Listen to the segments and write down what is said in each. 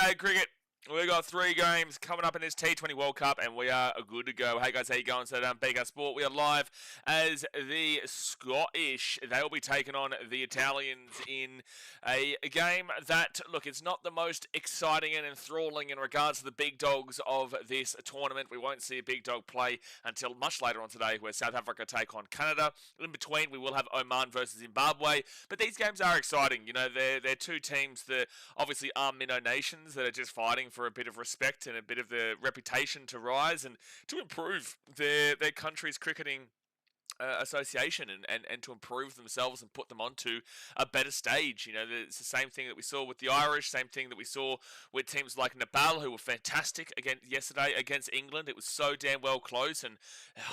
Day cricket. We've got 3 games coming up in this T20 World Cup, and we are good to go. Hey guys, how you going? So BKRsport, we are live as the Scottish. They will be taking on the Italians in a game that, look, it's not the most exciting and enthralling in regards to the big dogs of this tournament. We won't see a big dog play until much later on today, where South Africa take on Canada. In between, we will have Oman versus Zimbabwe. But these games are exciting. You know, they're two teams that obviously are minnow nations that are just fighting for a bit of respect and a bit of the reputation to rise and to improve their country's cricketing association and to improve themselves and put them onto a better stage. You know, it's the same thing that we saw with the Irish, same thing that we saw with teams like Nepal, who were fantastic yesterday against England. It was so damn well close, and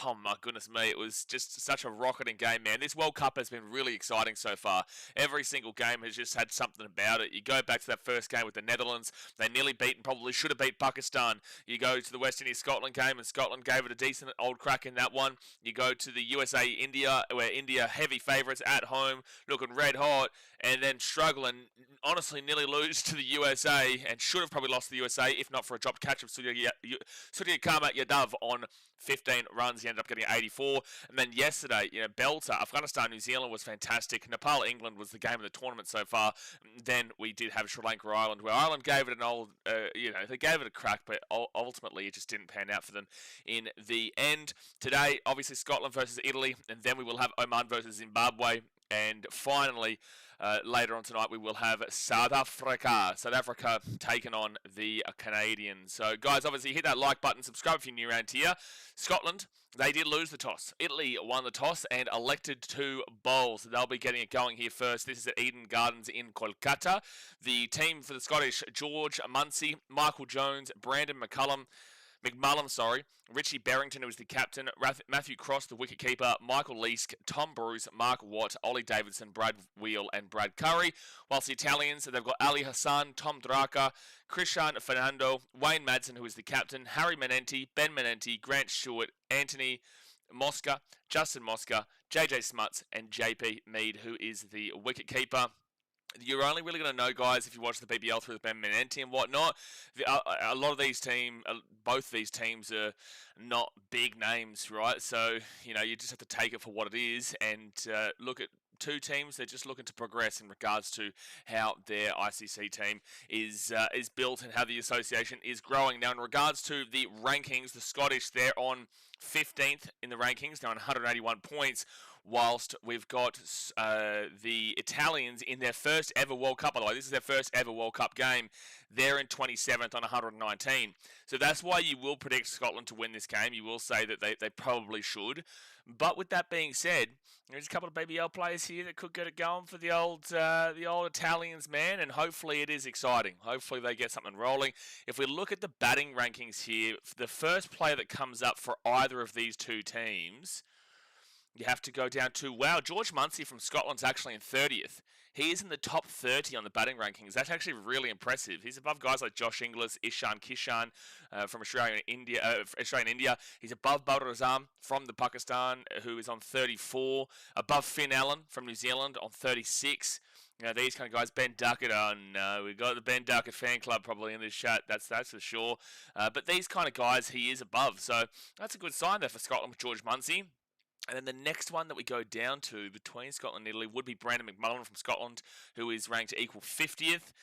oh my goodness me, it was just such a rocketing game, man. This World Cup has been really exciting so far. Every single game has just had something about it. You go back to that first game with the Netherlands, they nearly beat and probably should have beat Pakistan. You go to the West Indies-Scotland game, and Scotland gave it a decent old crack in that one. You go to the USA India, where India heavy favourites at home, looking red hot, and then struggle and honestly nearly lose to the USA, and should have probably lost to the USA if not for a dropped catch of Suryakama Yadav on 15 runs. He ended up getting 84. And then yesterday, belter, Afghanistan, New Zealand was fantastic. Nepal, England was the game of the tournament so far. Then we did have Sri Lanka, Ireland, where Ireland gave it an old, they gave it a crack, but ultimately it just didn't pan out for them in the end. Today, obviously Scotland versus Italy, and then we will have Oman versus Zimbabwe. And finally, later on tonight, we will have South Africa taking on the Canadians. So, guys, obviously hit that like button, subscribe if you're new around here. Scotland, they did lose the toss. Italy won the toss and elected to bowl. So they'll be getting it going here first. This is at Eden Gardens in Kolkata. The team for the Scottish, George Munsey, Michael Jones, Brandon McMullen, Richie Berrington, who was the captain, Matthew Cross, the wicketkeeper, Michael Leask, Tom Bruce, Mark Watt, Ollie Davidson, Brad Wheel, and Brad Curry. Whilst the Italians, they've got Ali Hassan, Tom Draka, Christian Fernando, Wayne Madsen, who is the captain, Harry Menenti, Ben Menenti, Grant Stewart, Anthony Mosca, Justin Mosca, JJ Smuts, and JP Mead, who is the wicketkeeper. You're only really going to know, guys, if you watch the BBL through the Ben Menenti and whatnot. A lot of these both these teams are not big names, right? So, you just have to take it for what it is and look at two teams. They're just looking to progress in regards to how their ICC team is built and how the association is growing. Now, in regards to the rankings, the Scottish, they're on 15th in the rankings, they're on 181 points, whilst we've got the Italians in their first ever World Cup. By the way, this is their first ever World Cup game. They're in 27th on 119. So that's why you will predict Scotland to win this game. You will say that they probably should. But with that being said, there's a couple of BBL players here that could get it going for the old Italians, man, and hopefully it is exciting. Hopefully they get something rolling. If we look at the batting rankings here, the first player that comes up for either of these two teams, you have to go down to, George Munsey from Scotland's actually in 30th. He is in the top 30 on the batting rankings. That's actually really impressive. He's above guys like Josh Inglis, Ishan Kishan from Australia and India. He's above Badr Azam from the Pakistan, who is on 34. Above Finn Allen from New Zealand on 36. These kind of guys, Ben Duckett, we've got the Ben Duckett fan club probably in this chat, that's for sure. But these kind of guys, he is above. So that's a good sign there for Scotland with George Munsey. And then the next one that we go down to between Scotland and Italy would be Brandon McMullen from Scotland, who is ranked equal 50th.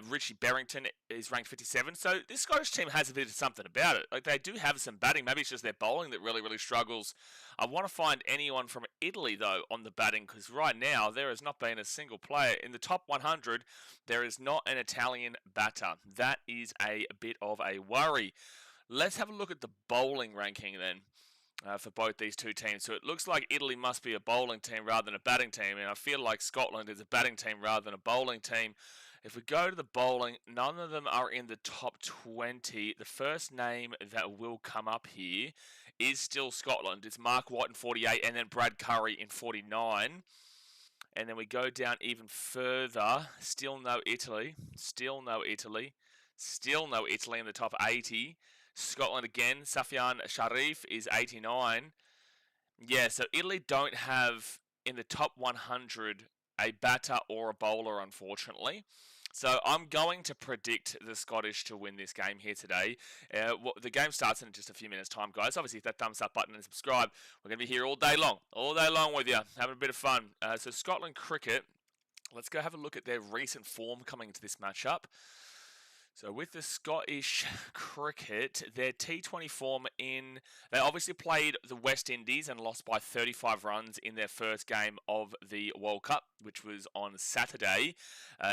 Richie Berrington is ranked 57. So this Scottish team has a bit of something about it. Like, they do have some batting. Maybe it's just their bowling that really, really struggles. I want to find anyone from Italy, though, on the batting, because right now there has not been a single player. In the top 100, there is not an Italian batter. That is a bit of a worry. Let's have a look at the bowling ranking then. For both these two teams. So it looks like Italy must be a bowling team rather than a batting team, and I feel like Scotland is a batting team rather than a bowling team. If we go to the bowling, none of them are in the top 20. The first name that will come up here is still Scotland. It's Mark Watt in 48 and then Brad Curry in 49. And then we go down even further. Still no Italy. Still no Italy in the top 80. Scotland again, Safian Sharif is 89. Yeah, so Italy don't have in the top 100 a batter or a bowler, unfortunately. So I'm going to predict the Scottish to win this game here today. The game starts in just a few minutes' time, guys. Obviously, hit that thumbs up button and subscribe. We're going to be here all day long with you, having a bit of fun. So Scotland cricket, let's go have a look at their recent form coming into this matchup. So with the Scottish cricket, their T20 form they obviously played the West Indies and lost by 35 runs in their first game of the World Cup, which was on Saturday.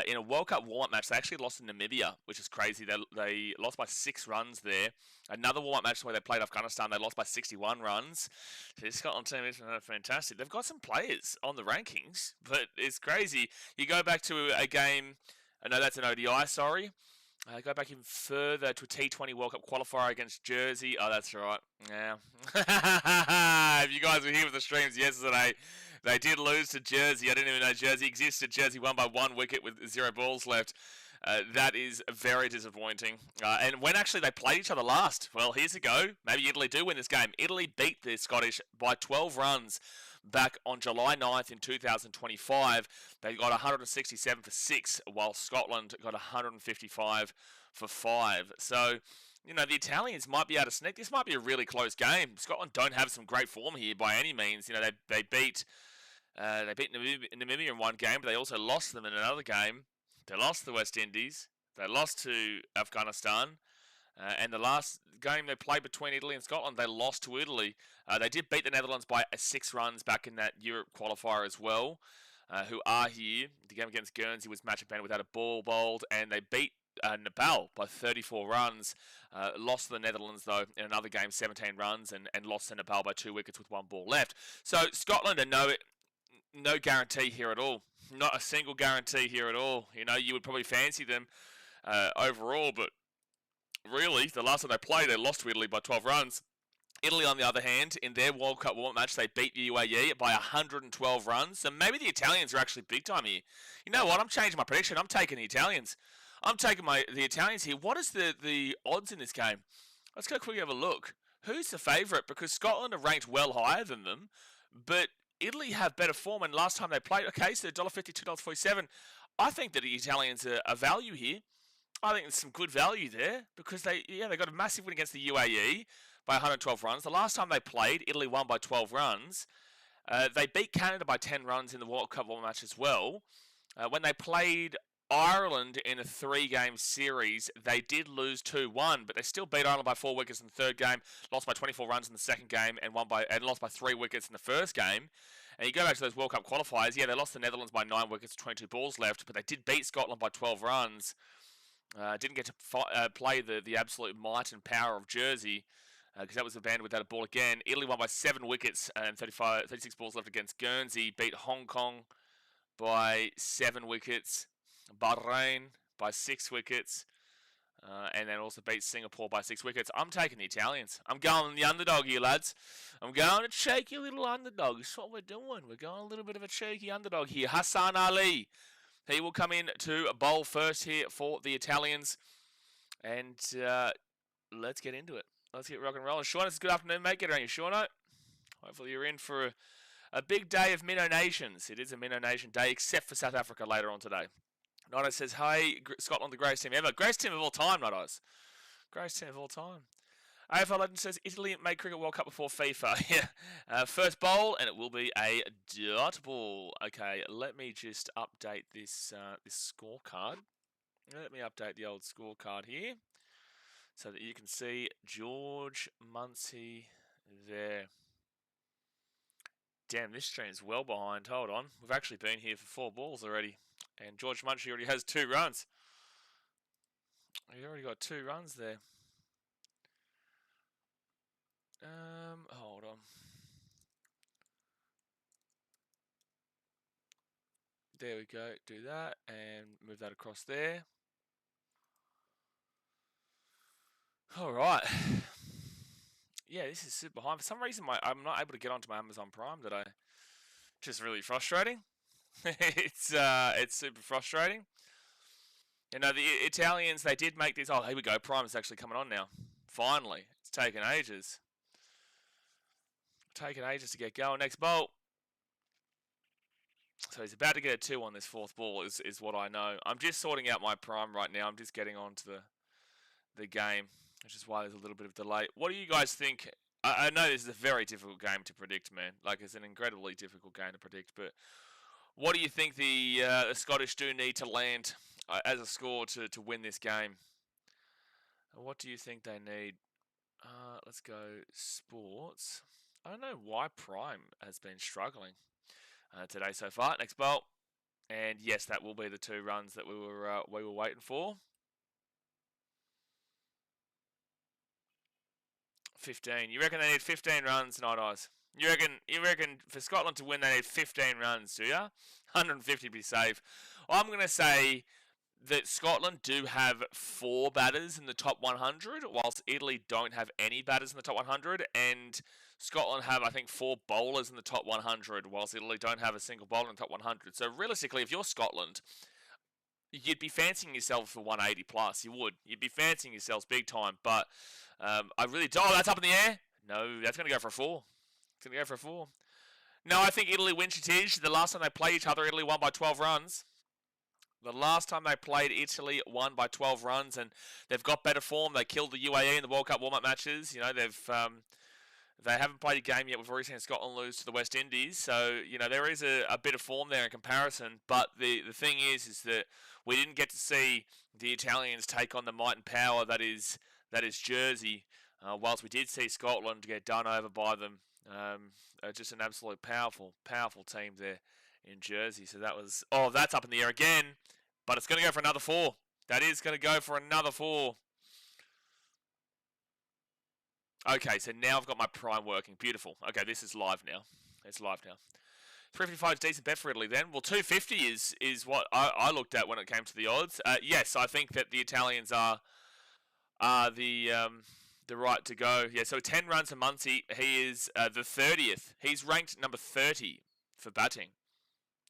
In a World Cup warm-up match, they actually lost to Namibia, which is crazy. They lost by 6 runs there. Another warm-up match where they played Afghanistan, they lost by 61 runs. So this Scotland team is fantastic. They've got some players on the rankings, but it's crazy. You go back to a game, no, that's an ODI, sorry. Go back even further to a T20 World Cup qualifier against Jersey. Oh, that's right. Yeah. If you guys were here with the streams yesterday, they did lose to Jersey. I didn't even know Jersey existed. Jersey won by 1 wicket with 0 balls left. That is very disappointing. And when actually they played each other last, well, here's a go. Maybe Italy do win this game. Italy beat the Scottish by 12 runs back on July 9th in 2025. They got 167 for 6, while Scotland got 155 for 5. So, the Italians might be able to sneak. This might be a really close game. Scotland don't have some great form here by any means. They beat Namibia in one game, but they also lost them in another game. They lost to the West Indies. They lost to Afghanistan. And the last game they played between Italy and Scotland, they lost to Italy. They did beat the Netherlands by 6 runs back in that Europe qualifier as well, who are here. The game against Guernsey was match banned without a ball bowled, and they beat Nepal by 34 runs. Lost to the Netherlands, though, in another game, 17 runs, and lost to Nepal by 2 wickets with 1 ball left. So Scotland are no guarantee here at all. Not a single guarantee here at all. You would probably fancy them overall, but really, the last time they played, they lost to Italy by 12 runs. Italy, on the other hand, in their World Cup warm-up match, they beat the UAE by 112 runs. So maybe the Italians are actually big time here. You know what? I'm changing my prediction. I'm taking the Italians. I'm taking the Italians here. What is the odds in this game? Let's go quickly have a look. Who's the favourite? Because Scotland are ranked well higher than them, but Italy have better form, and last time they played, okay, so $1.50, $2.47. I think that the Italians are a value here. I think there's some good value there because they got a massive win against the UAE by 112 runs. The last time they played, Italy won by 12 runs. They beat Canada by 10 runs in the World Cup match as well. When they played Ireland in a 3-game series, they did lose 2-1, but they still beat Ireland by 4 wickets in the third game, lost by 24 runs in the second game, and lost by 3 wickets in the first game. And you go back to those World Cup qualifiers, they lost the Netherlands by 9 wickets, 22 balls left, but they did beat Scotland by 12 runs. Didn't get to play the absolute might and power of Jersey because that was a band without a ball again. Italy won by 7 wickets and 36 balls left against Guernsey. Beat Hong Kong by 7 wickets. Bahrain by 6 wickets. And then also beat Singapore by 6 wickets. I'm taking the Italians. I'm going the underdog here, lads. I'm going a cheeky little underdog. That's what we're doing. We're going a little bit of a cheeky underdog here. Hassan Ali. He will come in to bowl first here for the Italians. And let's get into it. Let's get rock and rolling. Shauna, it's good afternoon, mate. Get around you, Shauna. Hopefully you're in for a big day of Minnow Nations. It is a Minnow Nation day, except for South Africa later on today. Notto says, hey, Scotland, the greatest team ever. Greatest team of all time, Nottos. Greatest team of all time. AFL Legend says, Italy made Cricket World Cup before FIFA. Yeah. First bowl, and it will be a dot ball. Okay, let me just update this scorecard. Let me update the old scorecard here so that you can see George Munsey there. Damn, this stream's well behind. Hold on. We've actually been here for 4 balls already. And George Munsey already has 2 runs. He already got 2 runs there. Hold on. There we go. Do that and move that across there. All right. Yeah, this is super behind. For some reason, I'm not able to get onto my Amazon Prime today. Just really frustrating. It's super frustrating. The Italians, they did make this. Oh, here we go. Prime is actually coming on now. Finally. It's taken ages. Taken ages to get going. Next bolt. So he's about to get a 2 on this fourth ball, is what I know. I'm just sorting out my prime right now. I'm just getting on to the game, which is why there's a little bit of delay. What do you guys think? I know this is a very difficult game to predict, man. Like, it's an incredibly difficult game to predict, but what do you think the Scottish do need to land as a score to win this game? What do you think they need? Let's go sports. I don't know why Prime has been struggling today so far. Next bolt, and yes, that will be the 2 runs that we were waiting for. 15. You reckon they need 15 runs, Night Eyes? You reckon for Scotland to win they need 15 runs, do ya? 150 to be safe. I'm going to say that Scotland do have 4 batters in the top 100, whilst Italy don't have any batters in the top 100, and Scotland have, I think, 4 bowlers in the top 100, whilst Italy don't have a single bowler in the top 100. So realistically, if you're Scotland, you'd be fancying yourself for 180 plus. You would. You'd be fancying yourselves big time. But I really do. Oh, that's up in the air. No, that's going to go for a 4. It's going to go for a 4. No, I think Italy win, Chitij. The last time they played each other, Italy won by 12 runs. The last time they played, Italy won by 12 runs, and they've got better form. They killed the UAE in the World Cup warm-up matches. You know, they haven't played a game yet. We've already seen Scotland lose to the West Indies. So, you know, there is a bit of form there in comparison. But the thing is that we didn't get to see the Italians take on the might and power that is Jersey, whilst we did see Scotland get done over by them. Just an absolute powerful team there in Jersey. So that was... Oh, that's up in the air again. But it's going to go for another 4. That is going to go for another 4. Okay, so now I've got my prime working. Beautiful. Okay, this is live now. It's live now. 355 is decent bet for Italy then. Well, 250 is what I looked at when it came to the odds. Yes, I think that the Italians are the right to go. Yeah, so 10 runs a Muncie. He is the 30th. He's ranked number 30 for batting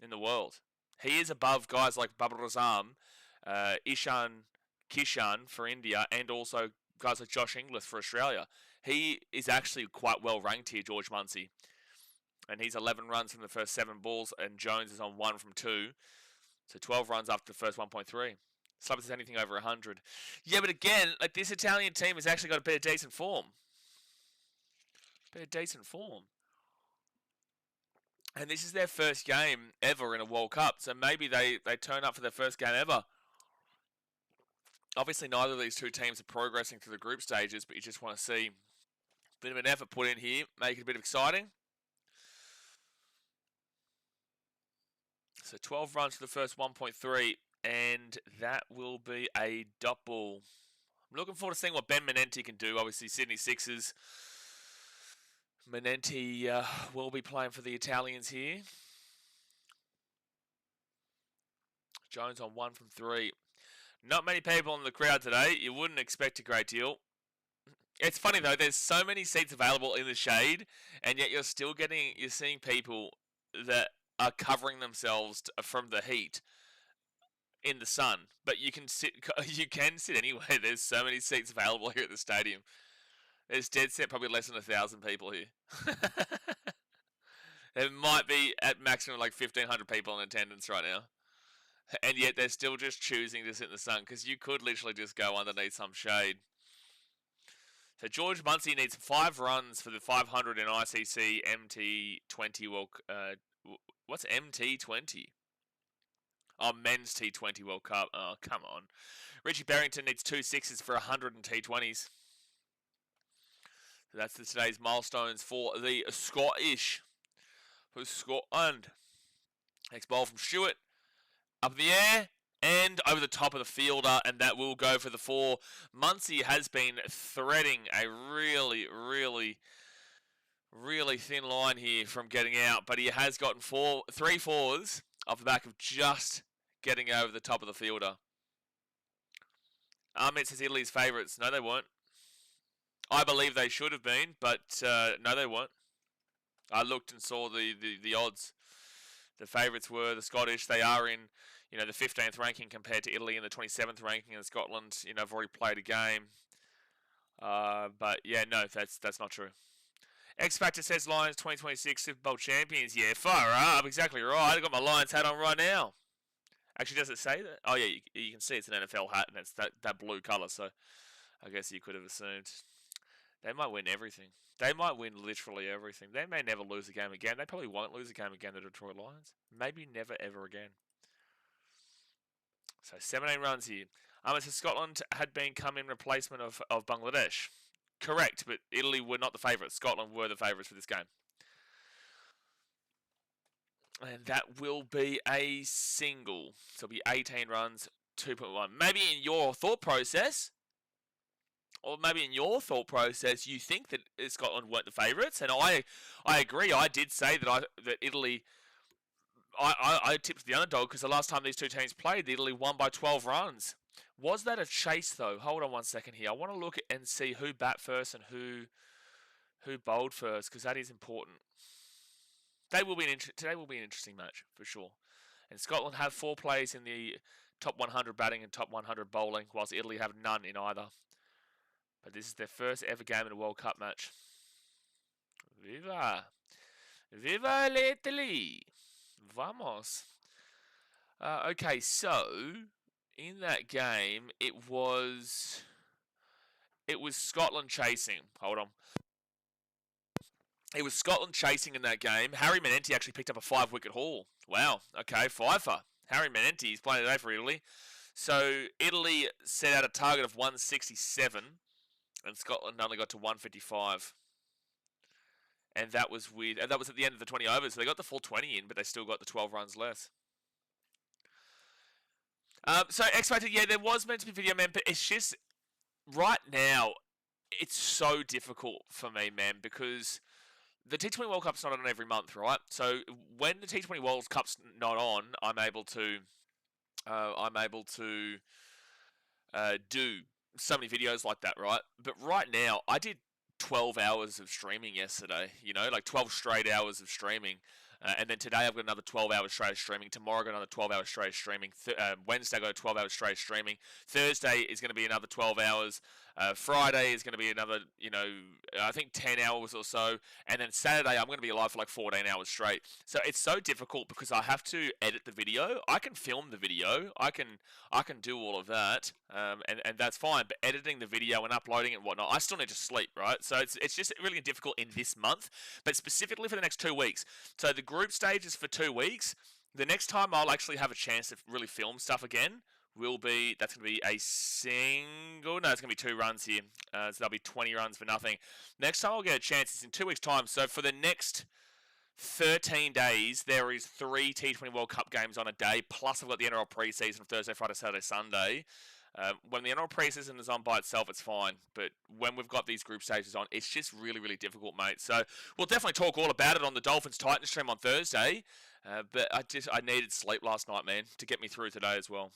in the world. He is above guys like Babar Azam, Ishan Kishan for India, and also guys like Josh Inglis for Australia. He is actually quite well ranked here, George Muncie. And he's 11 runs from the first 7 balls, and Jones is on 1 from 2. So 12 runs after the first 1.3. Slubbers is anything over 100. Yeah, but again, like, this Italian team has actually got a bit of decent form. And this is their first game ever in a World Cup. So maybe they turn up for their first game ever. Obviously, neither of these 2 teams are progressing through the group stages, but you just want to see a bit of an effort put in here, make it a bit exciting. So 12 runs for the first 1.3, and that will be a dot ball. I'm looking forward to seeing what Ben Menenti can do. Obviously, Sydney Sixers. Menenti will be playing for the Italians here. Jones on 1 from 3. Not many people in the crowd today. You wouldn't expect a great deal. It's funny though, there's so many seats available in the shade, and yet you're seeing people that are covering themselves from the heat in the sun. But you can sit anywhere. There's so many seats available here at the stadium. There's dead set probably less than 1,000 people here. There might be at maximum like 1,500 people in attendance right now. And yet they're still just choosing to sit in the sun, because you could literally just go underneath some shade. So George Muncie needs 5 runs for the 500 in ICC MT20 World. What's MT20? Oh, Men's T20 World Cup. Oh, come on. Richie Barrington needs 2 sixes for 100 in T20s. So that's today's milestones for the Scottish. For Scotland. Next ball from Stewart. Up in the air. And over the top of the fielder, and that will go for the 4. Muncie has been threading a really thin line here from getting out, but he has gotten 3 fours off the back of just getting over the top of the fielder. Ahmed says Italy's favourites. No, they weren't. I believe they should have been, but no, they weren't. I looked and saw the odds. The favourites were the Scottish. They are in, the 15th ranking compared to Italy in the 27th ranking, and Scotland, have already played a game. But yeah, no, that's not true. X Factor says Lions 2026 Super Bowl champions. Yeah, fire up. Exactly right. I got my Lions hat on right now. Actually, does it say that? Oh, yeah, you can see it's an NFL hat, and it's that blue colour, so I guess you could have assumed. They might win everything. They might win literally everything. They may never lose a game again. They probably won't lose a game again, the Detroit Lions. Maybe never, ever again. So 17 runs here. So Scotland had been come in replacement of Bangladesh. Correct, but Italy were not the favourites. Scotland were the favourites for this game. And that will be a single. So it'll be 18 runs, 2.1. Maybe in your thought process, you think that Scotland weren't the favourites, and I agree. I did say that Italy. I tipped the underdog because the last time these two teams played, Italy won by 12 runs. Was that a chase though? Hold on one second here. I want to look and see who bat first and who bowled first, because that is important. Today will be an interesting match for sure. And Scotland have 4 players in the top 100 batting and top 100 bowling, whilst Italy have none in either. But this is their first ever game in a World Cup match. Viva! Viva l'Italy! Vamos! Okay, so in that game, it was Scotland chasing. Hold on. It was Scotland chasing in that game. Harry Manenti actually picked up a 5-wicket haul. Wow. Okay, fifer. Harry Manenti is playing today for Italy. So Italy set out a target of 167, and Scotland only got to 155. And that was at the end of the 20 overs. So they got the full 20 in, but they still got the 12 runs less. So X Factor, yeah, there was meant to be video, man, but it's just right now it's so difficult for me, man, because the T20 World Cup's not on every month, right? So when the T20 World Cup's not on, I'm able to do so many videos like that, right? But right now, I did 12 hours of streaming yesterday, like 12 straight hours of streaming. And then today I've got another 12 hours straight of streaming. Tomorrow I've got another 12 hours straight of streaming. Wednesday I've got 12 hours straight of streaming. Thursday is going to be another 12 hours. Friday is going to be another, I think 10 hours or so. And then Saturday I'm going to be live for like 14 hours straight. So it's so difficult because I have to edit the video. I can film the video. I can do all of that. And that's fine. But editing the video and uploading it and whatnot, I still need to sleep, right? So it's just really difficult in this month. But specifically for the next 2 weeks. So the group stage is for 2 weeks. The next time I'll actually have a chance to really film stuff again that's going to be a single. No, it's going to be 2 runs here. So that'll be 20 runs for nothing. Next time I'll get a chance is in 2 weeks' time. So for the next 13 days, there is 3 T20 World Cup games on a day. Plus I've got the NRL pre-season Thursday, Friday, Saturday, Sunday. When the NRL pre-season is on by itself, it's fine. But when we've got these group stages on, it's just really, really difficult, mate. So we'll definitely talk all about it on the Dolphins-Titans stream on Thursday. But I needed sleep last night, man, to get me through today as well.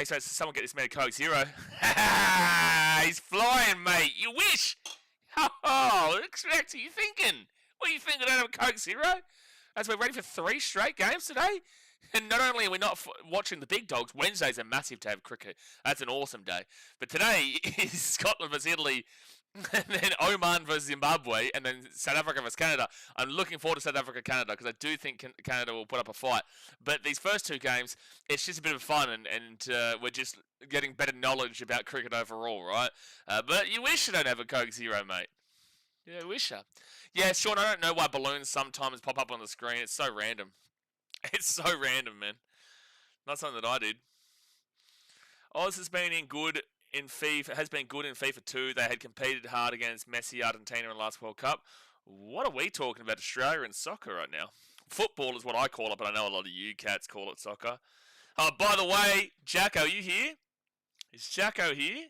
So someone get this man a Coke Zero. He's flying, mate. You wish. Oh, what are you thinking? What are you thinking? I don't have a Coke Zero? As we're ready for 3 straight games today? And not only are we not watching the big dogs, Wednesday's a massive day of cricket. That's an awesome day. But today is Scotland versus Italy, and then Oman versus Zimbabwe, and then South Africa versus Canada. I'm looking forward to South Africa-Canada because I do think Canada will put up a fight. But these first 2 games, it's just a bit of fun, and we're just getting better knowledge about cricket overall, right? But you wish you don't have a Coke Zero, mate. Yeah, wish you. Yeah, Sean, I don't know why balloons sometimes pop up on the screen. It's so random. It's so random, man. Not something that I did. Oz has been good in FIFA 2. They had competed hard against Messi, Argentina in the last World Cup. What are we talking about Australia and soccer right now? Football is what I call it, but I know a lot of you cats call it soccer. Oh, by the way, Jacko, you here? Is Jacko here?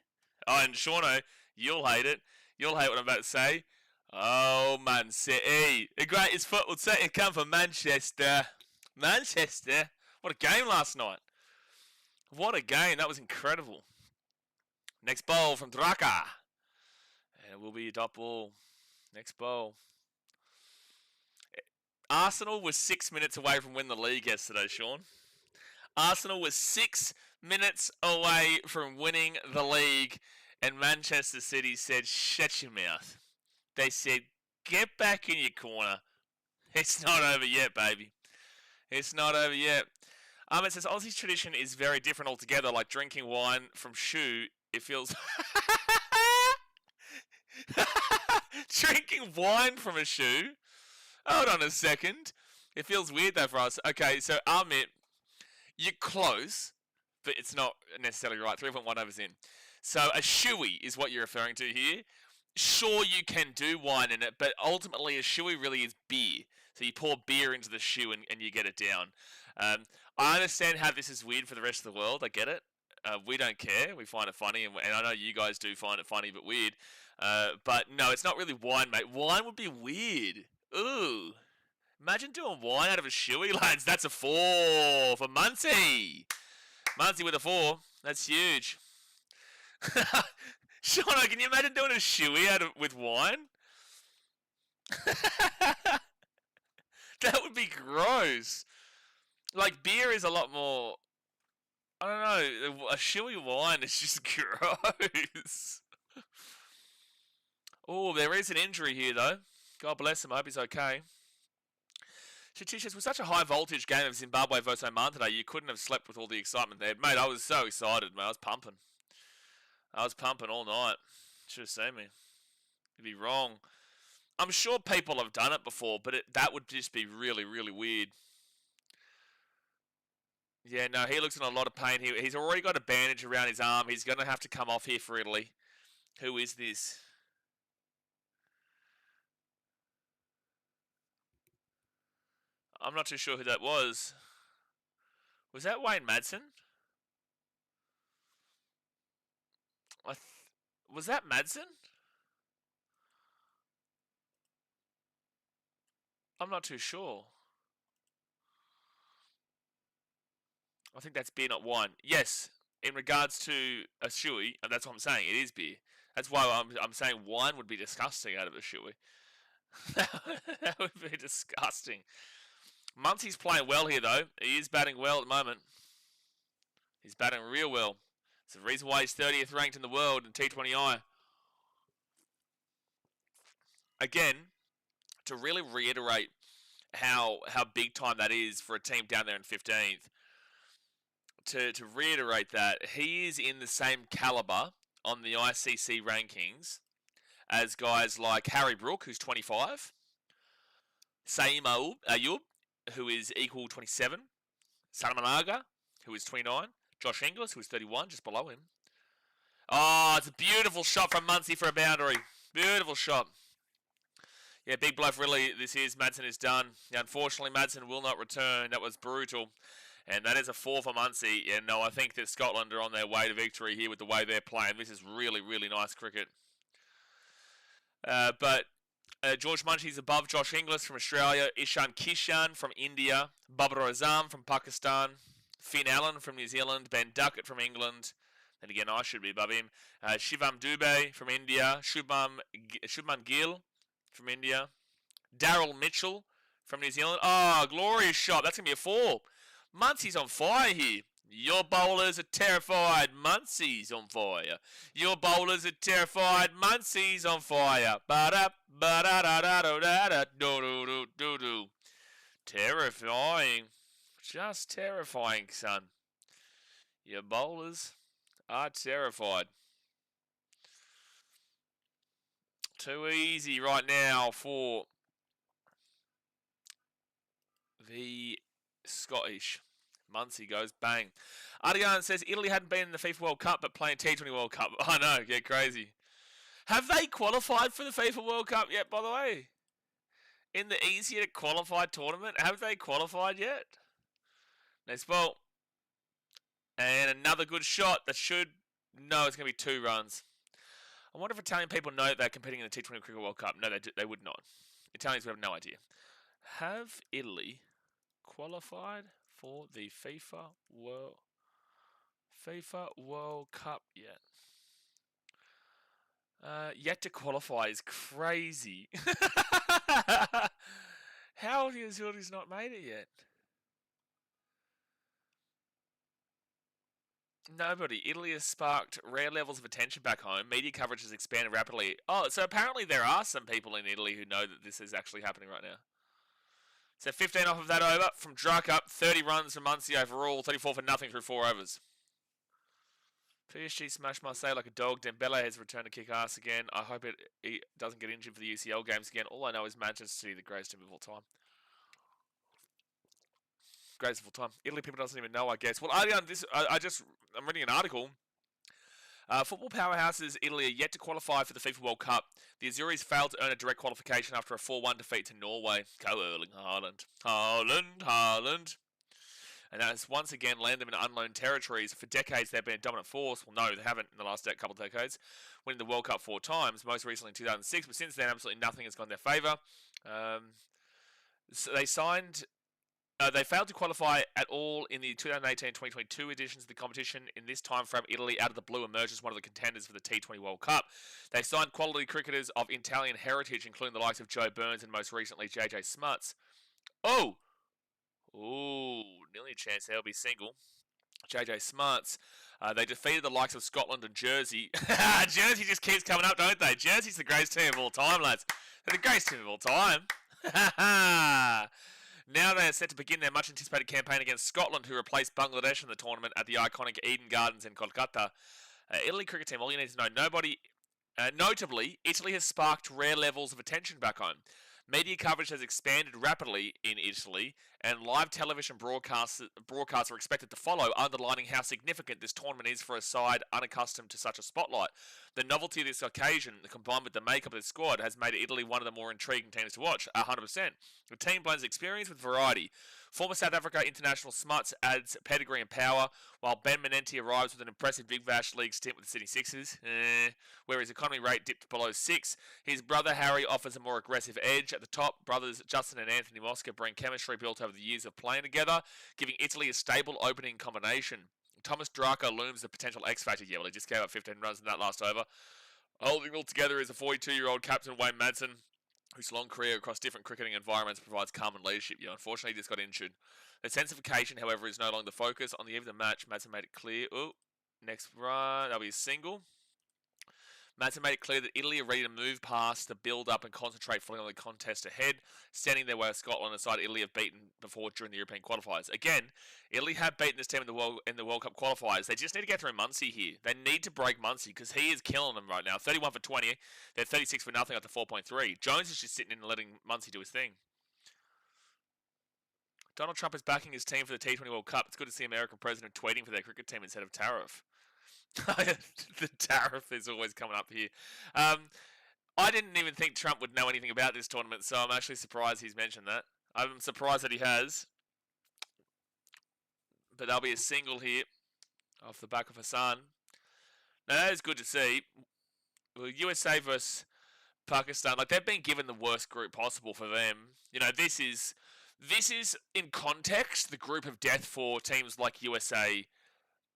Oh, and Shauno, you'll hate it. You'll hate what I'm about to say. Oh, Man City. The greatest football team come from Manchester. Manchester. What a game last night. What a game. That was incredible. Next ball from Draka. And it will be a dot ball. Next ball. Arsenal was 6 minutes away from winning the league yesterday, Sean. Arsenal was 6 minutes away from winning the league. And Manchester City said, shut your mouth. They said, get back in your corner. It's not over yet, baby. It's not over yet. It says Aussie's tradition is very different altogether. Like drinking wine from shoe, it feels. Drinking wine from a shoe. Hold on a second. It feels weird though for us. Okay, so Amit, you're close, but it's not necessarily right. 3.1 overs in. So a shoey is what you're referring to here. Sure, you can do wine in it, but ultimately a shoey really is beer. So you pour beer into the shoe and you get it down. I understand how this is weird for the rest of the world. I get it. We don't care. We find it funny, and I know you guys do find it funny but weird. But no, it's not really wine, mate. Wine would be weird. Ooh. Imagine doing wine out of a shoey, lads. That's a 4 for Muncie. Muncie with a 4. That's huge. Shauna, can you imagine doing a shoey with wine? That would be gross. Like, beer is a lot more... I don't know. A shoey wine is just gross. Oh, there is an injury here, though. God bless him. I hope he's okay. Chachishas, with such a high voltage game of Zimbabwe versus Oman today, you couldn't have slept with all the excitement there. Mate, I was so excited, mate. I was pumping. All night. Should have seen me. You'd be wrong. I'm sure people have done it before, but that would just be really, really weird. Yeah, no, he looks in a lot of pain here. He's already got a bandage around his arm. He's going to have to come off here for Italy. Who is this? I'm not too sure who that was. Was that Wayne Madsen? Was that Madsen? I'm not too sure. I think that's beer, not wine. Yes, in regards to a shoey, and that's what I'm saying. It is beer. That's why I'm saying wine would be disgusting out of a shoey. That would be disgusting. Muncie's playing well here, though. He is batting well at the moment. He's batting real well. It's the reason why he's 30th ranked in the world in T20I. Again, to really reiterate how big time that is for a team down there in 15th, to reiterate that, he is in the same caliber on the ICC rankings as guys like Harry Brook, who's 25, Saim Ayub, who is equal 27, Salamanaga, who is 29, Josh Inglis, who is 31, just below him. Oh, it's a beautiful shot from Muncie for a boundary. Beautiful shot. Yeah, big bluff really this is. Madsen is done. Unfortunately, Madsen will not return. That was brutal. And that is a 4 for Muncie. And no, I think that Scotland are on their way to victory here with the way they're playing. This is really, really nice cricket. But George Munchie's above Josh Inglis from Australia, Ishan Kishan from India, Babar Azam from Pakistan, Finn Allen from New Zealand, Ben Duckett from England, and again I should be above him, Shivam Dubey from India, Shubman Gill from India, Daryl Mitchell from New Zealand. Oh, glorious shot. That's going to be a 4. Muncie's on fire here. Your bowlers are terrified. Muncie's on fire. Your bowlers are terrified. Muncie's on fire. Ba-da-ba-da-da-da-da-da-do-do-do-do-do. Terrifying. Just terrifying, son. Your bowlers are terrified. Too easy right now for the Scottish. Muncie goes bang. Ardigan says Italy hadn't been in the FIFA World Cup but playing T20 World Cup. I know, get crazy. Have they qualified for the FIFA World Cup yet, by the way? In the easier to qualify tournament, have they qualified yet? Next ball. And another good shot that should... No, it's going to be 2 runs. I wonder if Italian people know that they're competing in the T20 Cricket World Cup. No, they would not. Italians would have no idea. Have Italy qualified for the FIFA World Cup yet? Yet to qualify is crazy. How have New Zealand's not made it yet? Nobody. Italy has sparked rare levels of attention back home. Media coverage has expanded rapidly. Oh, so apparently there are some people in Italy who know that this is actually happening right now. So 15 off of that over from Druckup. 30 runs for Muncie overall. 34 for nothing through 4 overs. PSG smashed Marseille like a dog. Dembele has returned to kick ass again. I hope he doesn't get injured for the UCL games again. All I know is Manchester City, the greatest team of all time. Greatest of all time. Italy people doesn't even know, I guess. Well, I'm reading an article. Football powerhouses Italy are yet to qualify for the FIFA World Cup. The Azuris failed to earn a direct qualification after a 4-1 defeat to Norway. Go Erling Haaland. Haaland. And that has once again landed them in unknown territories. For decades, they've been a dominant force. Well, no, they haven't in the last couple of decades. Winning the World Cup 4 times, most recently in 2006. But since then, absolutely nothing has gone in their favour. So they failed to qualify at all in the 2018-2022 editions of the competition. In this time frame, Italy, out of the blue, emerged as one of the contenders for the T20 World Cup. They signed quality cricketers of Italian heritage, including the likes of Joe Burns and most recently JJ Smuts. Oh! Ooh, nearly a chance they'll be single. JJ Smuts. They defeated the likes of Scotland and Jersey. Jersey just keeps coming up, don't they? Jersey's the greatest team of all time, lads. They're the greatest team of all time. Now they are set to begin their much-anticipated campaign against Scotland, who replaced Bangladesh in the tournament at the iconic Eden Gardens in Kolkata. Italy cricket team, all you need to know, notably, Italy has sparked rare levels of attention back home. Media coverage has expanded rapidly in Italy, and live television broadcasts are expected to follow, underlining how significant this tournament is for a side unaccustomed to such a spotlight. The novelty of this occasion, combined with the makeup of the squad, has made Italy one of the more intriguing teams to watch, 100%. The team blends experience with variety. Former South Africa international Smuts adds pedigree and power, while Ben Menenti arrives with an impressive Big Bash League stint with the Sydney Sixers, where his economy rate dipped below 6. His brother Harry offers a more aggressive edge. At the top, brothers Justin and Anthony Mosca bring chemistry built over the years of playing together, giving Italy a stable opening combination. Thomas Draka looms the potential X factor. Yeah, well, he just gave up 15 runs in that last over. Holding all together is a 42-year-old captain, Wayne Madsen, whose long career across different cricketing environments provides calm and leadership. Yeah, unfortunately, he just got injured. The sensification, however, is no longer the focus. On the eve of the match, Madsen made it clear. Oh, next run, that'll be a single. Madsen made it clear that Italy are ready to move past the build-up and concentrate fully on the contest ahead, standing their way of Scotland, a side Italy have beaten before during the European qualifiers. Again, Italy have beaten this team in the World Cup qualifiers. They just need to get through Muncie here. They need to break Muncie because he is killing them right now. 31 for 20. They're 36 for nothing after 4.3. Jones is just sitting in and letting Muncie do his thing. Donald Trump is backing his team for the T20 World Cup. It's good to see American president tweeting for their cricket team instead of tariff. The tariff is always coming up here. I didn't even think Trump would know anything about this tournament, so I'm actually surprised he's mentioned that. I'm surprised that he has. But there'll be a single here off the back of Hassan. Now, that is good to see. Well, USA versus Pakistan, like they've been given the worst group possible for them. You know, this is in context the group of death for teams like USA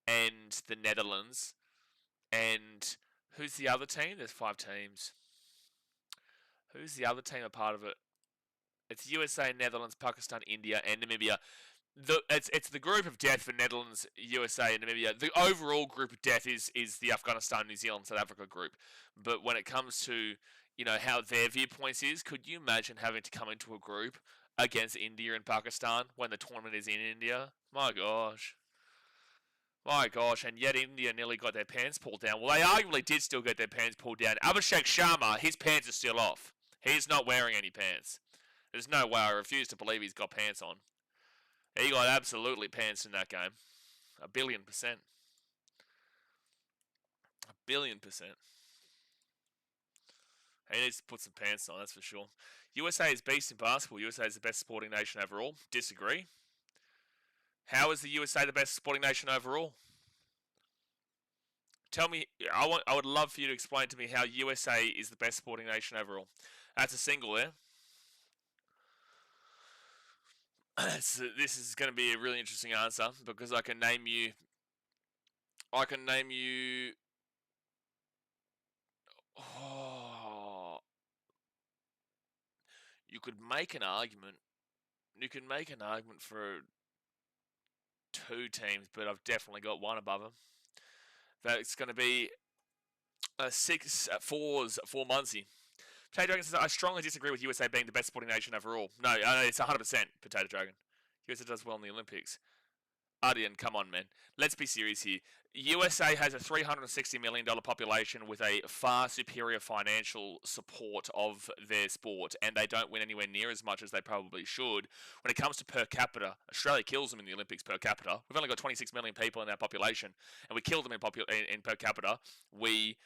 and the Netherlands. And who's the other team? There's 5 teams. Who's the other team a part of it? It's USA, Netherlands, Pakistan, India, and Namibia. It's the group of death for Netherlands, USA, and Namibia. The overall group of death is the Afghanistan, New Zealand, South Africa group. But when it comes to, you know, how their viewpoints is, could you imagine having to come into a group against India and Pakistan when the tournament is in India? My gosh. My gosh, and yet India nearly got their pants pulled down. Well, they arguably did still get their pants pulled down. Abhishek Sharma, his pants are still off. He's not wearing any pants. There's no way. I refuse to believe he's got pants on. He got absolutely pants in that game. 1,000,000,000%. 1,000,000,000%. He needs to put some pants on, that's for sure. USA is beast in basketball. USA is the best sporting nation overall. Disagree. How is the USA the best sporting nation overall? Tell me, I would love for you to explain to me how USA is the best sporting nation overall. That's a single there. So this is going to be a really interesting answer because I can name you. Oh, you could make an argument. You can make an argument for 2 teams, but I've definitely got one above them. But it's going to be 6-4s for Muncie. Potato Dragon says, I strongly disagree with USA being the best sporting nation overall. No, it's 100% Potato Dragon. USA does well in the Olympics. Ardian, come on, man. Let's be serious here. USA has a $360 million population with a far superior financial support of their sport, and they don't win anywhere near as much as they probably should. When it comes to per capita, Australia kills them in the Olympics per capita. We've only got 26 million people in our population, and we kill them in per capita. When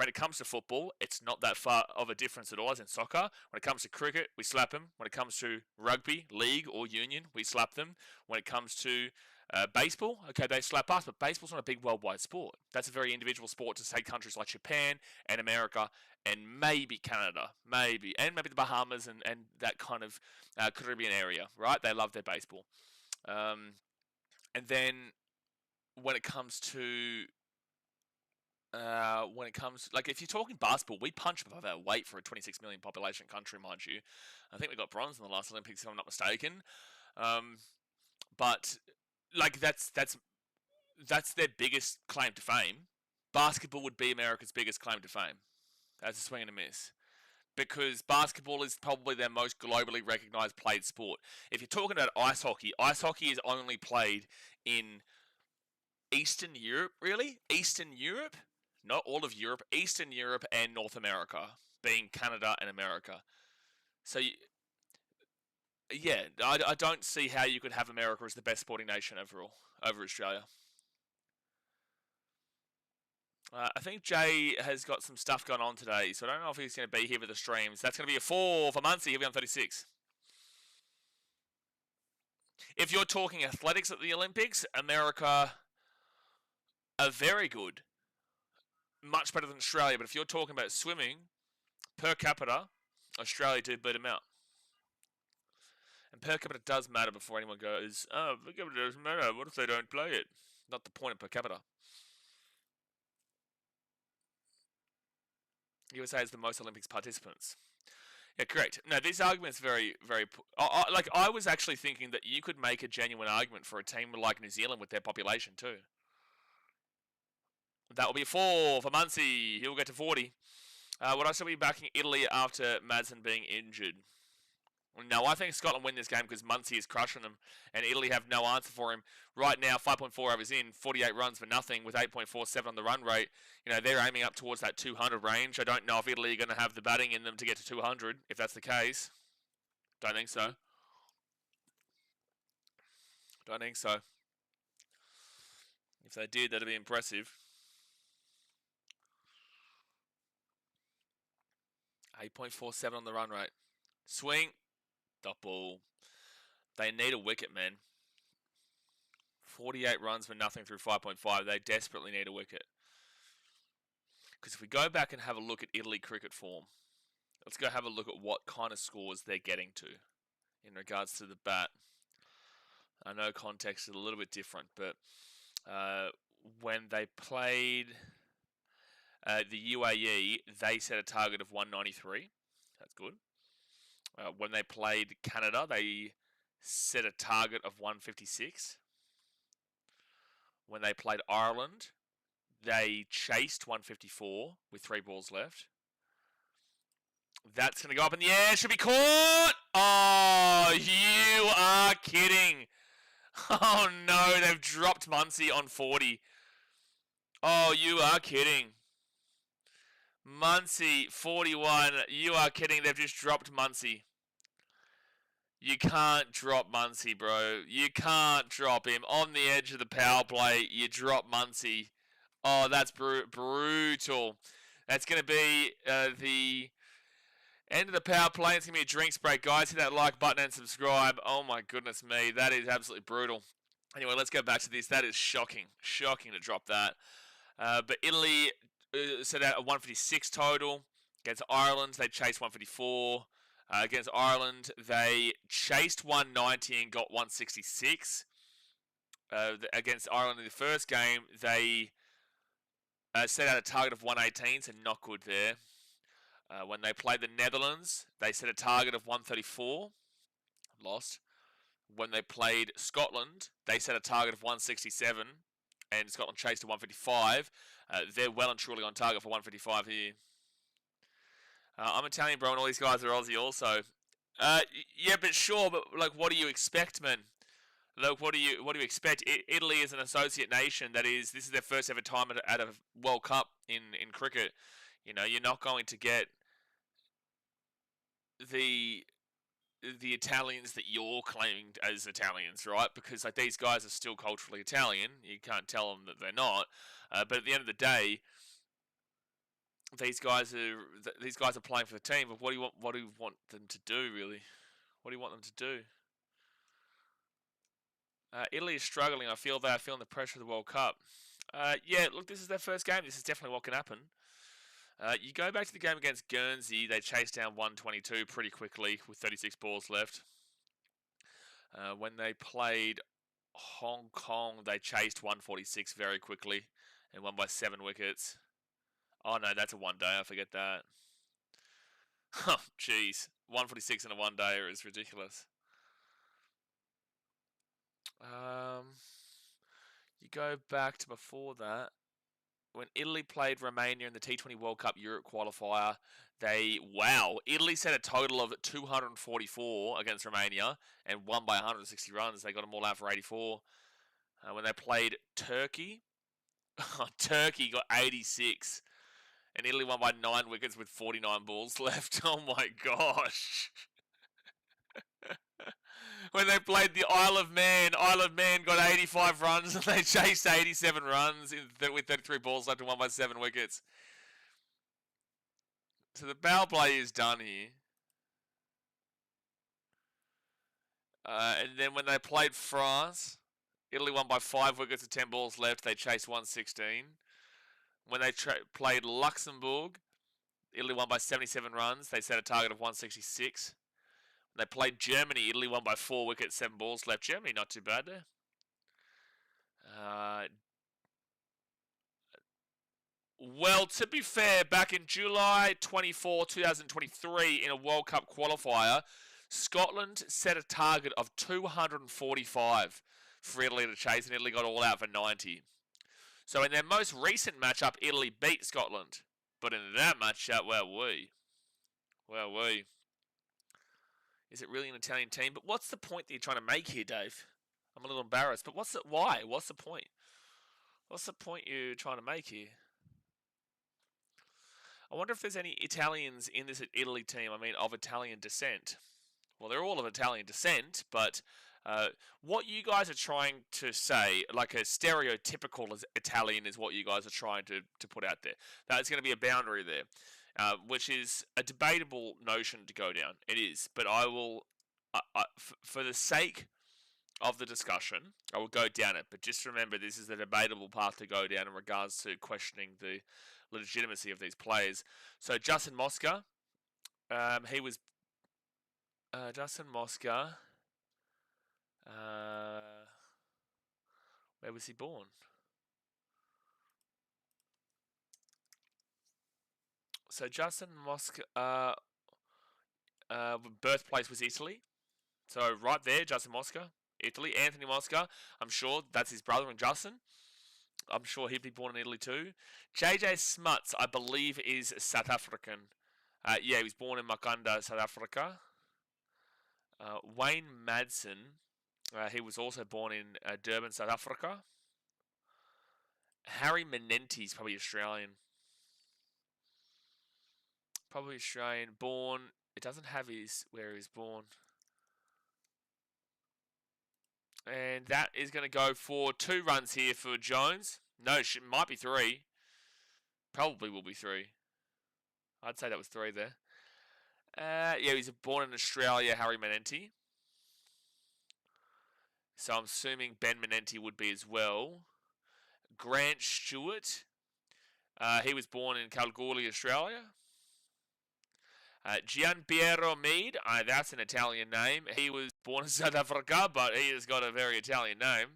it comes to football, it's not that far of a difference at all as in soccer. When it comes to cricket, we slap them. When it comes to rugby, league or union, we slap them. When it comes to baseball, okay, they slap us, but baseball's not a big worldwide sport. That's a very individual sport to say countries like Japan and America and maybe Canada, and maybe the Bahamas and that kind of Caribbean area, right? They love their baseball. And then when it comes to like if you're talking basketball, we punch above our weight for a 26 million population country, mind you. I think we got bronze in the last Olympics, if I'm not mistaken. But like that's their biggest claim to fame. Basketball would be America's biggest claim to fame. That's a swing and a miss. Because basketball is probably their most globally recognized played sport. If you're talking about ice hockey is only played in Eastern Europe, really? Eastern Europe? Not all of Europe. Eastern Europe and North America, being Canada and America. So, yeah, I don't see how you could have America as the best sporting nation overall, over Australia. I think Jay has got some stuff going on today, so I don't know if he's going to be here for the streams. That's going to be a 4 for Muncie. He'll be on 36. If you're talking athletics at the Olympics, America are very good. Much better than Australia, but if you're talking about swimming, per capita, Australia did beat them out. And per capita does matter before anyone goes, oh, per capita doesn't matter, what if they don't play it? Not the point of per capita. USA has the most Olympics participants. Yeah, correct. No, this argument's very, very... I was actually thinking that you could make a genuine argument for a team like New Zealand with their population too. That will be a 4 for Muncie. He'll get to 40. Would I still be backing Italy after Madsen being injured? No, I think Scotland win this game because Muncie is crushing them and Italy have no answer for him. Right now, 5.4 overs in, 48 runs for nothing with 8.47 on the run rate. You know, they're aiming up towards that 200 range. I don't know if Italy are going to have the batting in them to get to 200, if that's the case. Don't think so. Don't think so. If they did, that'd be impressive. 8.47 on the run rate. Swing. Dot ball. They need a wicket, man. 48 runs for nothing through 5.5. They desperately need a wicket. Because if we go back and have a look at Italy cricket form, let's go have a look at what kind of scores they're getting to in regards to the bat. I know context is a little bit different, but when they played the UAE, they set a target of 193. That's good. When they played Canada, they set a target of 156. When they played Ireland, they chased 154 with 3 balls left. That's going to go up in the air. Should be caught. Oh, you are kidding. Oh, no. They've dropped Muncie on 40. Oh, you are kidding. Muncie, 41. You are kidding. They've just dropped Muncie. You can't drop Muncie, bro. You can't drop him. On the edge of the power play, you drop Muncie. Oh, that's brutal. That's going to be the end of the power play. It's going to be a drinks break. Guys, hit that like button and subscribe. Oh, my goodness me. That is absolutely brutal. Anyway, let's go back to this. That is shocking. Shocking to drop that. But Italy set out a 156 total. Against Ireland, they chased 154. Against Ireland, they chased 190 and got 166. Against Ireland in the first game, they set out a target of 118, so not good there. When they played the Netherlands, they set a target of 134. Lost. When they played Scotland, they set a target of 167. and Scotland chased to 155. They're well and truly on target for 155 here. I'm Italian, bro, and all these guys are Aussie also. Yeah, but sure, but like, what do you expect, man? Look, what do you expect? Italy is an associate nation. This is their first ever time at a World Cup in cricket. You know, you're not going to get the Italians that you're claiming as Italians, right? Because like these guys are still culturally Italian. You can't tell them that they're not. But at the end of the day, these guys are playing for the team. But what do you want them to do, really? What do you want them to do? Italy is struggling. I feel they are feeling the pressure of the World Cup. Yeah, look, this is their first game. This is definitely what can happen. You go back to the game against Guernsey. They chased down 122 pretty quickly with 36 balls left. When they played Hong Kong, they chased 146 very quickly and won by 7 wickets. Oh, no, that's a one-day. I forget that. Oh, jeez. 146 in a one-dayer is ridiculous. You go back to before that. When Italy played Romania in the T20 World Cup Europe qualifier, Italy set a total of 244 against Romania and won by 160 runs. They got them all out for 84. When they played Turkey, Turkey got 86. And Italy won by 9 wickets with 49 balls left. Oh my gosh. When they played the Isle of Man got 85 runs and they chased 87 runs with 33 balls left and won by 7 wickets. So the power play is done here. And then when they played France, Italy won by 5 wickets with 10 balls left. They chased 116. When they played Luxembourg, Italy won by 77 runs. They set a target of 166. When they played Germany, Italy won by 4 wickets, 7 balls left. Germany, not too bad there. Well, to be fair, back in July 24, 2023, in a World Cup qualifier, Scotland set a target of 245 for Italy to chase, and Italy got all out for 90. So in their most recent matchup, Italy beat Scotland. But in that matchup, is it really an Italian team? But what's the point that you're trying to make here, Dave? I'm a little embarrassed. But why? What's the point? What's the point you're trying to make here? I wonder if there's any Italians in this Italy team, of Italian descent. Well, they're all of Italian descent, but what you guys are trying to say, like a stereotypical Italian, is what you guys are trying to put out there. That's going to be a boundary there, which is a debatable notion to go down. It is, but I will, for the sake of the discussion, I will go down it. But just remember, this is a debatable path to go down in regards to questioning the legitimacy of these players. So Justin Mosca, Justin Mosca. Where was he born? So Justin Mosca, birthplace was Italy. So right there, Justin Mosca, Italy. Anthony Mosca, I'm sure that's his brother, and Justin. I'm sure he'd be born in Italy too. JJ Smuts, I believe, is South African. Yeah, he was born in Makanda, South Africa. Wayne Madsen, he was also born in Durban, South Africa. Harry Menente's probably Australian. Probably Australian. Born. It doesn't have where he's born. And that is going to go for 2 runs here for Jones. No, it might be 3. Probably will be 3. I'd say that was 3 there. Yeah, he's born in Australia, Harry Menente. So I'm assuming Ben Menente would be as well. Grant Stewart. He was born in Kalgoorlie, Australia. Gianpiero Mead. That's an Italian name. He was born in South Africa, but he has got a very Italian name.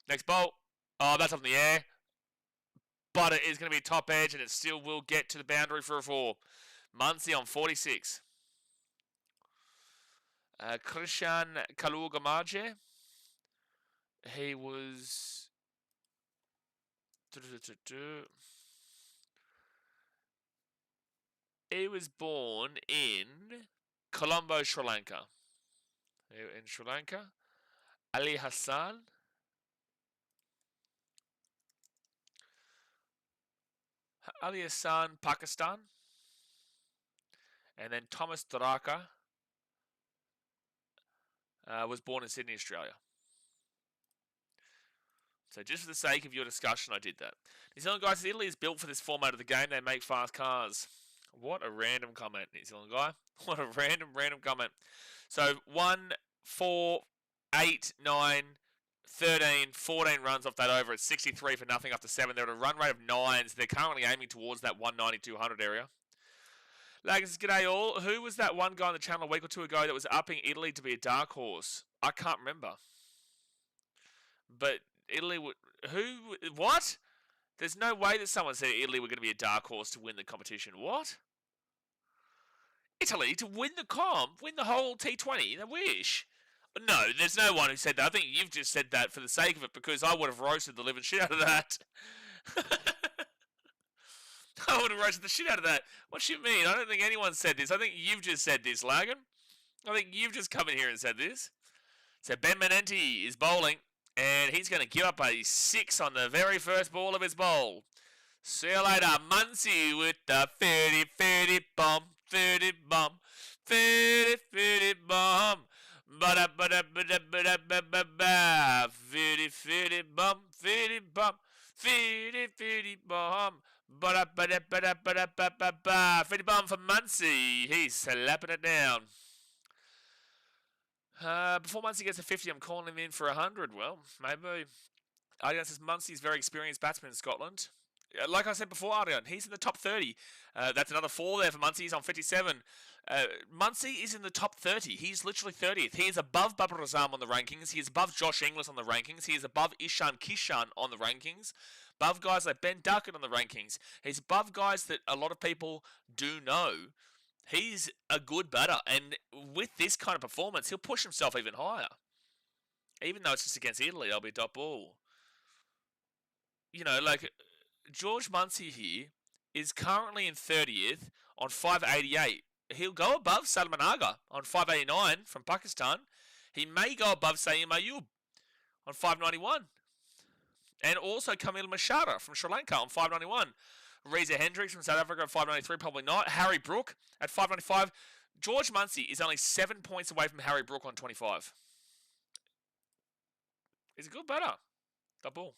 Next ball. Oh, that's up in the air. But it is going to be top edge, and it still will get to the boundary for a 4. Muncie on 46. Christian Kalugamaje. He was... He was born in Colombo, Sri Lanka. In Sri Lanka. Ali Hassan. Ali Hassan, Pakistan. And then Thomas Taraka was born in Sydney, Australia. So just for the sake of your discussion, I did that. New Zealand guys, Italy is built for this format of the game. They make fast cars. What a random comment, New Zealand guy. What a random comment. So 1, 4, 8, 9, 13, 14 runs off that over. It's 63 for nothing after 7. They're at a run rate of 9s. They're currently aiming towards that 190, 200 area. Laggers, g'day all. Who was that one guy on the channel a week or two ago that was upping Italy to be a dark horse? I can't remember. But Italy would... Who? What? There's no way that someone said Italy were going to be a dark horse to win the competition. What? Italy to win the comp? Win the whole T20? I wish. No, there's no one who said that. I think you've just said that for the sake of it because I would have roasted the living shit out of that. I would have roasted the shit out of that. What do you mean? I don't think anyone said this. I think you've just said this, Lagan. I think you've just come in here and said this. So Ben Menenti is bowling, and he's going to give up a 6 on the very first ball of his bowl. See you later, Muncie with the 30-30 bomb, 30 bomb, 30-30 bomb. Ba-da-ba-da-ba-da-ba-da-ba-ba. 30-30 bomb, 30 bomb, 30-30 bomb. Ba-da-ba-da-ba-da-ba-da-ba-ba. 50 bomb for Muncie. He's slapping it down. Before Muncie gets to 50, I'm calling him in for 100. Well, maybe. Ardian says Muncie's very experienced batsman in Scotland. Like I said before, Ardian, he's in the top 30. That's another 4 there for Muncie. He's on 57. Muncie is in the top 30. He's literally 30th. He is above Babar Azam on the rankings. He is above Josh Inglis on the rankings. He is above Ishan Kishan on the rankings. Above guys like Ben Duckett on the rankings. He's above guys that a lot of people do know. He's a good batter. And with this kind of performance, he'll push himself even higher. Even though it's just against Italy, they'll be a dot ball. You know, like... George Muncie here is currently in 30th on 588. He'll go above Salman Aga on 589 from Pakistan. He may go above Saeem Ayub on 591. And also Kamil Mashara from Sri Lanka on 591. Reza Hendricks from South Africa at 593, probably not. Harry Brook at 595. George Muncie is only 7 points away from Harry Brook on 25. He's a good batter. Double.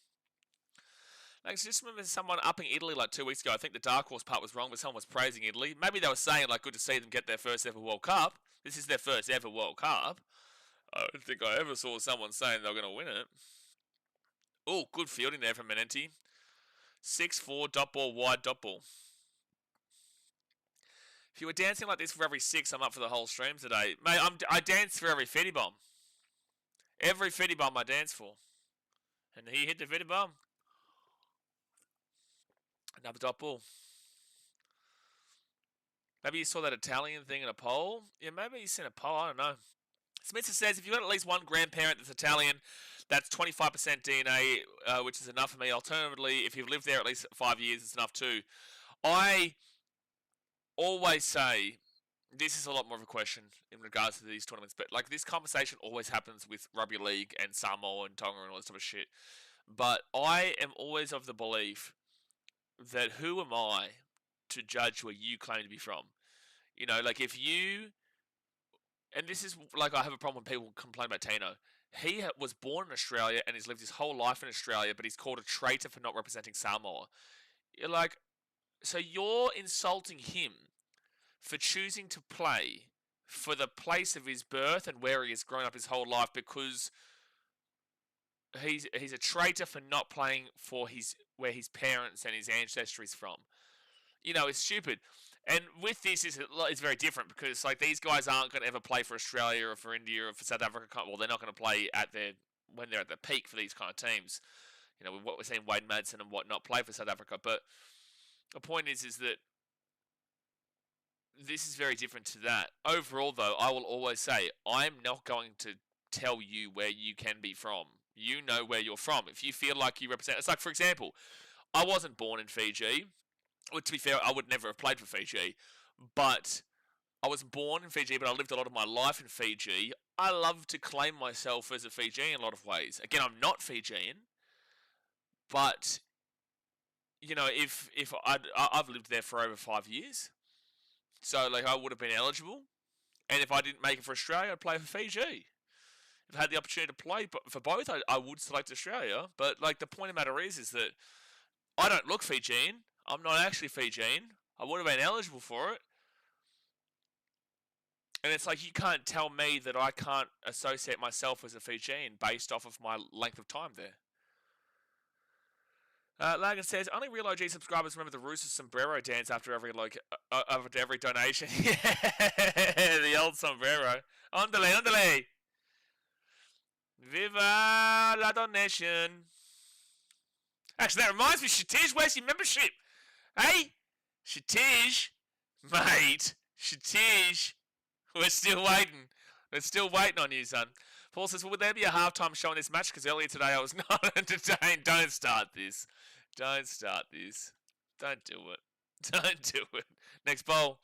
Like, just remember someone upping Italy like 2 weeks ago. I think the dark horse part was wrong, but someone was praising Italy. Maybe they were saying, like, good to see them get their first ever World Cup. This is their first ever World Cup. I don't think I ever saw someone saying they were going to win it. Oh, good fielding there from Menenti. 6-4, dot ball, wide dot ball. If you were dancing like this for every 6, I'm up for the whole stream today. Mate, I dance for every Fetty bomb. Every Fetty bomb I dance for. And he hit the Fetty bomb. Another dot ball. Maybe you saw that Italian thing in a poll. Yeah, maybe you seen a poll. I don't know. Spencer says, if you've got at least one grandparent that's Italian, that's 25% DNA, which is enough for me. Alternatively, if you've lived there at least 5 years, it's enough too. I always say, this is a lot more of a question in regards to these tournaments, but like this conversation always happens with rugby league and Samoa and Tonga and all this type of shit. But I am always of the belief that who am I to judge where you claim to be from? You know, like if you... And this is, like, I have a problem when people complain about Tino. He was born in Australia and he's lived his whole life in Australia, but he's called a traitor for not representing Samoa. You're like, so you're insulting him for choosing to play for the place of his birth and where he has grown up his whole life because he's a traitor for not playing for where his parents and his ancestry is from. You know, it's stupid. And with this, it's very different because like these guys aren't going to ever play for Australia or for India or for South Africa. Well, they're not going to play when they're at the peak for these kind of teams. You know, with what we're seeing Wade Madsen and whatnot play for South Africa. But the point is that this is very different to that. Overall, though, I will always say I'm not going to tell you where you can be from. You know where you're from. If you feel like you represent... It's like, for example, I wasn't born in Fiji. Well, to be fair, I would never have played for Fiji. But I was born in Fiji, but I lived a lot of my life in Fiji. I love to claim myself as a Fijian in a lot of ways. Again, I'm not Fijian. But, you know, if I've lived there for over 5 years. So, like, I would have been eligible. And if I didn't make it for Australia, I'd play for Fiji. If I had the opportunity to play for both, I would select Australia. But, like, the point of the matter is that I don't look Fijian. I'm not actually Fijian. I would have been eligible for it. And it's like, you can't tell me that I can't associate myself as a Fijian based off of my length of time there. Lagan says, only real OG subscribers remember the Rooster sombrero dance after every donation. Yeah, the old sombrero. Ondale, ondale. Viva la donation. Actually, that reminds me, Shatij, where's your membership? Hey? Shatij? Mate. Shatij. We're still waiting. We're still waiting on you, son. Paul says, well, would there be a halftime show in this match? Because earlier today I was not entertained. Don't start this. Don't start this. Don't do it. Don't do it. Next ball.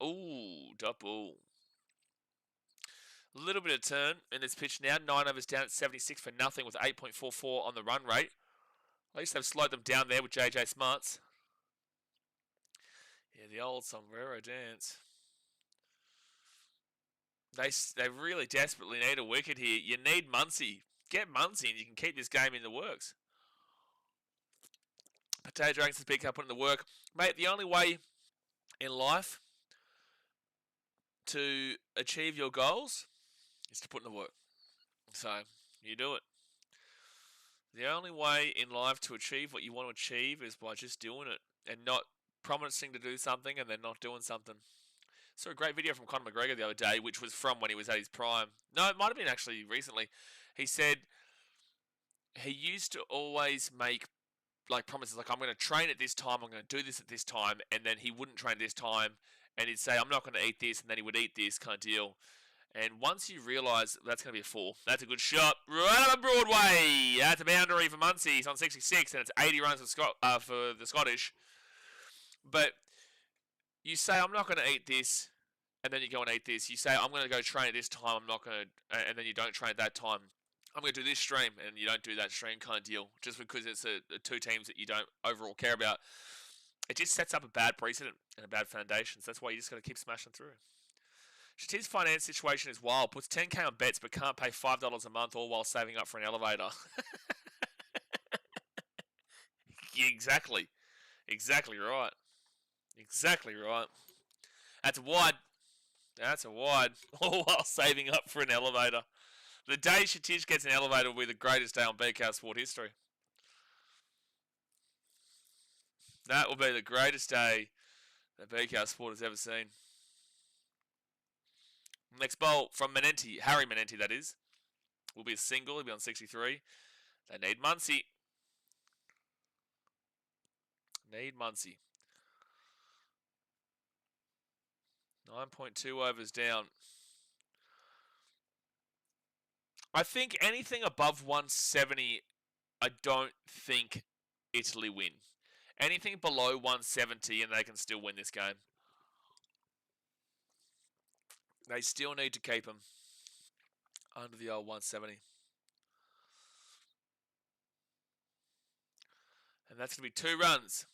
Ooh, dot ball. A little bit of turn in this pitch now. 9 overs down at 76 for nothing with 8.44 on the run rate. At least they've slowed them down there with JJ Smarts. Yeah, the old sombrero dance. They really desperately need a wicket here. You need Muncie. Get Muncie and you can keep this game in the works. Potato Dragons has picked up putting the work. Mate, the only way in life to achieve your goals is to put in the work. So, you do it. The only way in life to achieve what you want to achieve is by just doing it and not promising to do something and then not doing something. Saw a great video from Conor McGregor the other day, which was from when he was at his prime. No, it might have been actually recently. He said he used to always make like promises like, I'm going to train at this time, I'm going to do this at this time, and then he wouldn't train this time, and he'd say, I'm not going to eat this, and then he would eat this kind of deal. And once you realise that's going to be a 4, that's a good shot. Right up Broadway. That's a boundary for Muncie. He's on 66, and it's 80 runs for the Scottish. But you say, I'm not going to eat this, and then you go and eat this. You say, I'm going to go train at this time, I'm not going to, and then you don't train at that time. I'm going to do this stream, and you don't do that stream kind of deal, just because it's a two teams that you don't overall care about. It just sets up a bad precedent and a bad foundation, so that's why you just got to keep smashing through. Shatiz's finance situation is wild. Puts 10k on bets, but can't pay $5 a month, all while saving up for an elevator. Exactly. Exactly right. Exactly right. That's a wide. That's a wide. All while saving up for an elevator. The day Shatij gets an elevator will be the greatest day on BKRsport history. That will be the greatest day that BKRsport has ever seen. Next bowl from Menenti, Harry Menenti that is, will be a single. He'll be on 63. They need Muncie. Need Muncie. 9.2 overs down. I think anything above 170, I don't think Italy win. Anything below 170 and they can still win this game. They still need to keep him under the old 170. And that's going to be 2 runs.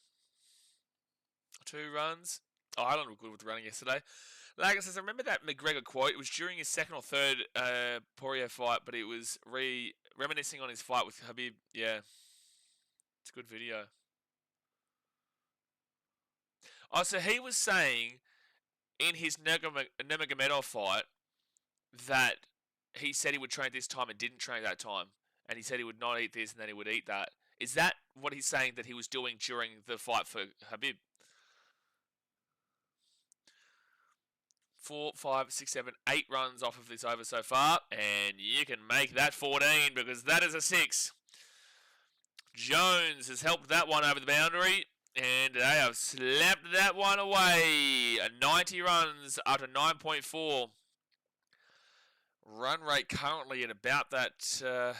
2 runs. Oh, I don't look good with the running yesterday. Lagan says, I remember that McGregor quote. It was during his second or third Poirier fight, but it was reminiscing on his fight with Habib. Yeah. It's a good video. Oh, so he was saying in his Nurmagomedov fight that he said he would train this time and didn't train that time. And he said he would not eat this and then he would eat that. Is that what he's saying that he was doing during the fight for Habib? 4, 5, 6, 7, 8 runs off of this over so far. And you can make that 14 because that is a 6. Jones has helped that one over the boundary. And they have slapped that one away. 90 runs after 9.4. Run rate currently at about that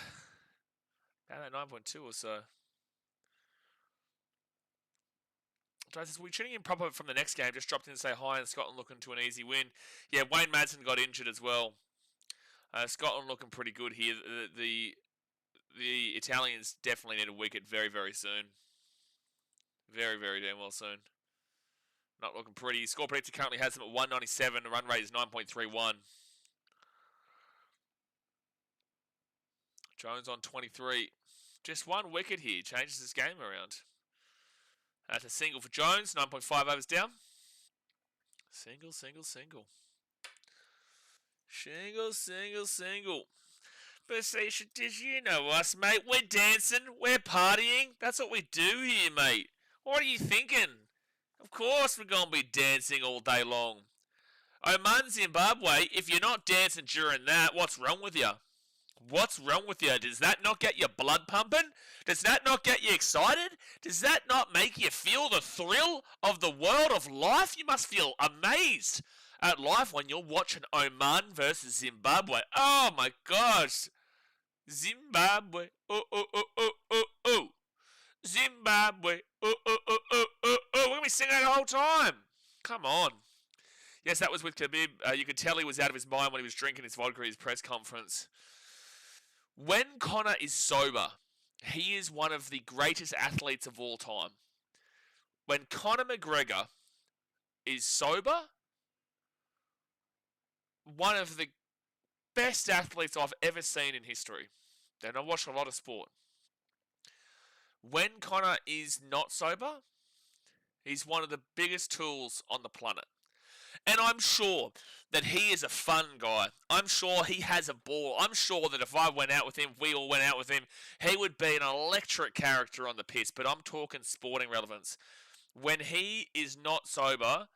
About 9.2 or so. Says, we're tuning in proper from the next game. Just dropped in to say hi, and Scotland looking to an easy win. Yeah, Wayne Madsen got injured as well. Scotland looking pretty good here. The Italians definitely need a wicket very, very soon. Very, very damn well soon. Not looking pretty. Score predictor currently has them at 197. The run rate is 9.31. Jones on 23. Just one wicket here. Changes this game around. That's a single for Jones. 9.5 overs down. Single, single, single. Single, single, single. But Station, did you know us, mate? We're dancing. We're partying. That's what we do here, mate. What are you thinking? Of course we're going to be dancing all day long. Oman, Zimbabwe, if you're not dancing during that, what's wrong with you? What's wrong with you? Does that not get your blood pumping? Does that not get you excited? Does that not make you feel the thrill of the world of life? You must feel amazed at life when you're watching Oman versus Zimbabwe. Oh my gosh. Zimbabwe. Oh, oh, oh, oh, oh, oh. Zimbabwe. Oh, oh, oh, oh, oh, oh. We're going to be singing that the whole time. Come on. Yes, that was with Khabib. You could tell he was out of his mind when he was drinking his vodka at his press conference. When Conor is sober, he is one of the greatest athletes of all time. When Conor McGregor is sober, one of the best athletes I've ever seen in history. And I watch a lot of sport. When Conor is not sober, he's one of the biggest tools on the planet. And I'm sure that he is a fun guy. I'm sure he has a ball. I'm sure that if I went out with him, we all went out with him, he would be an electric character on the piss. But I'm talking sporting relevance. When he is not sober,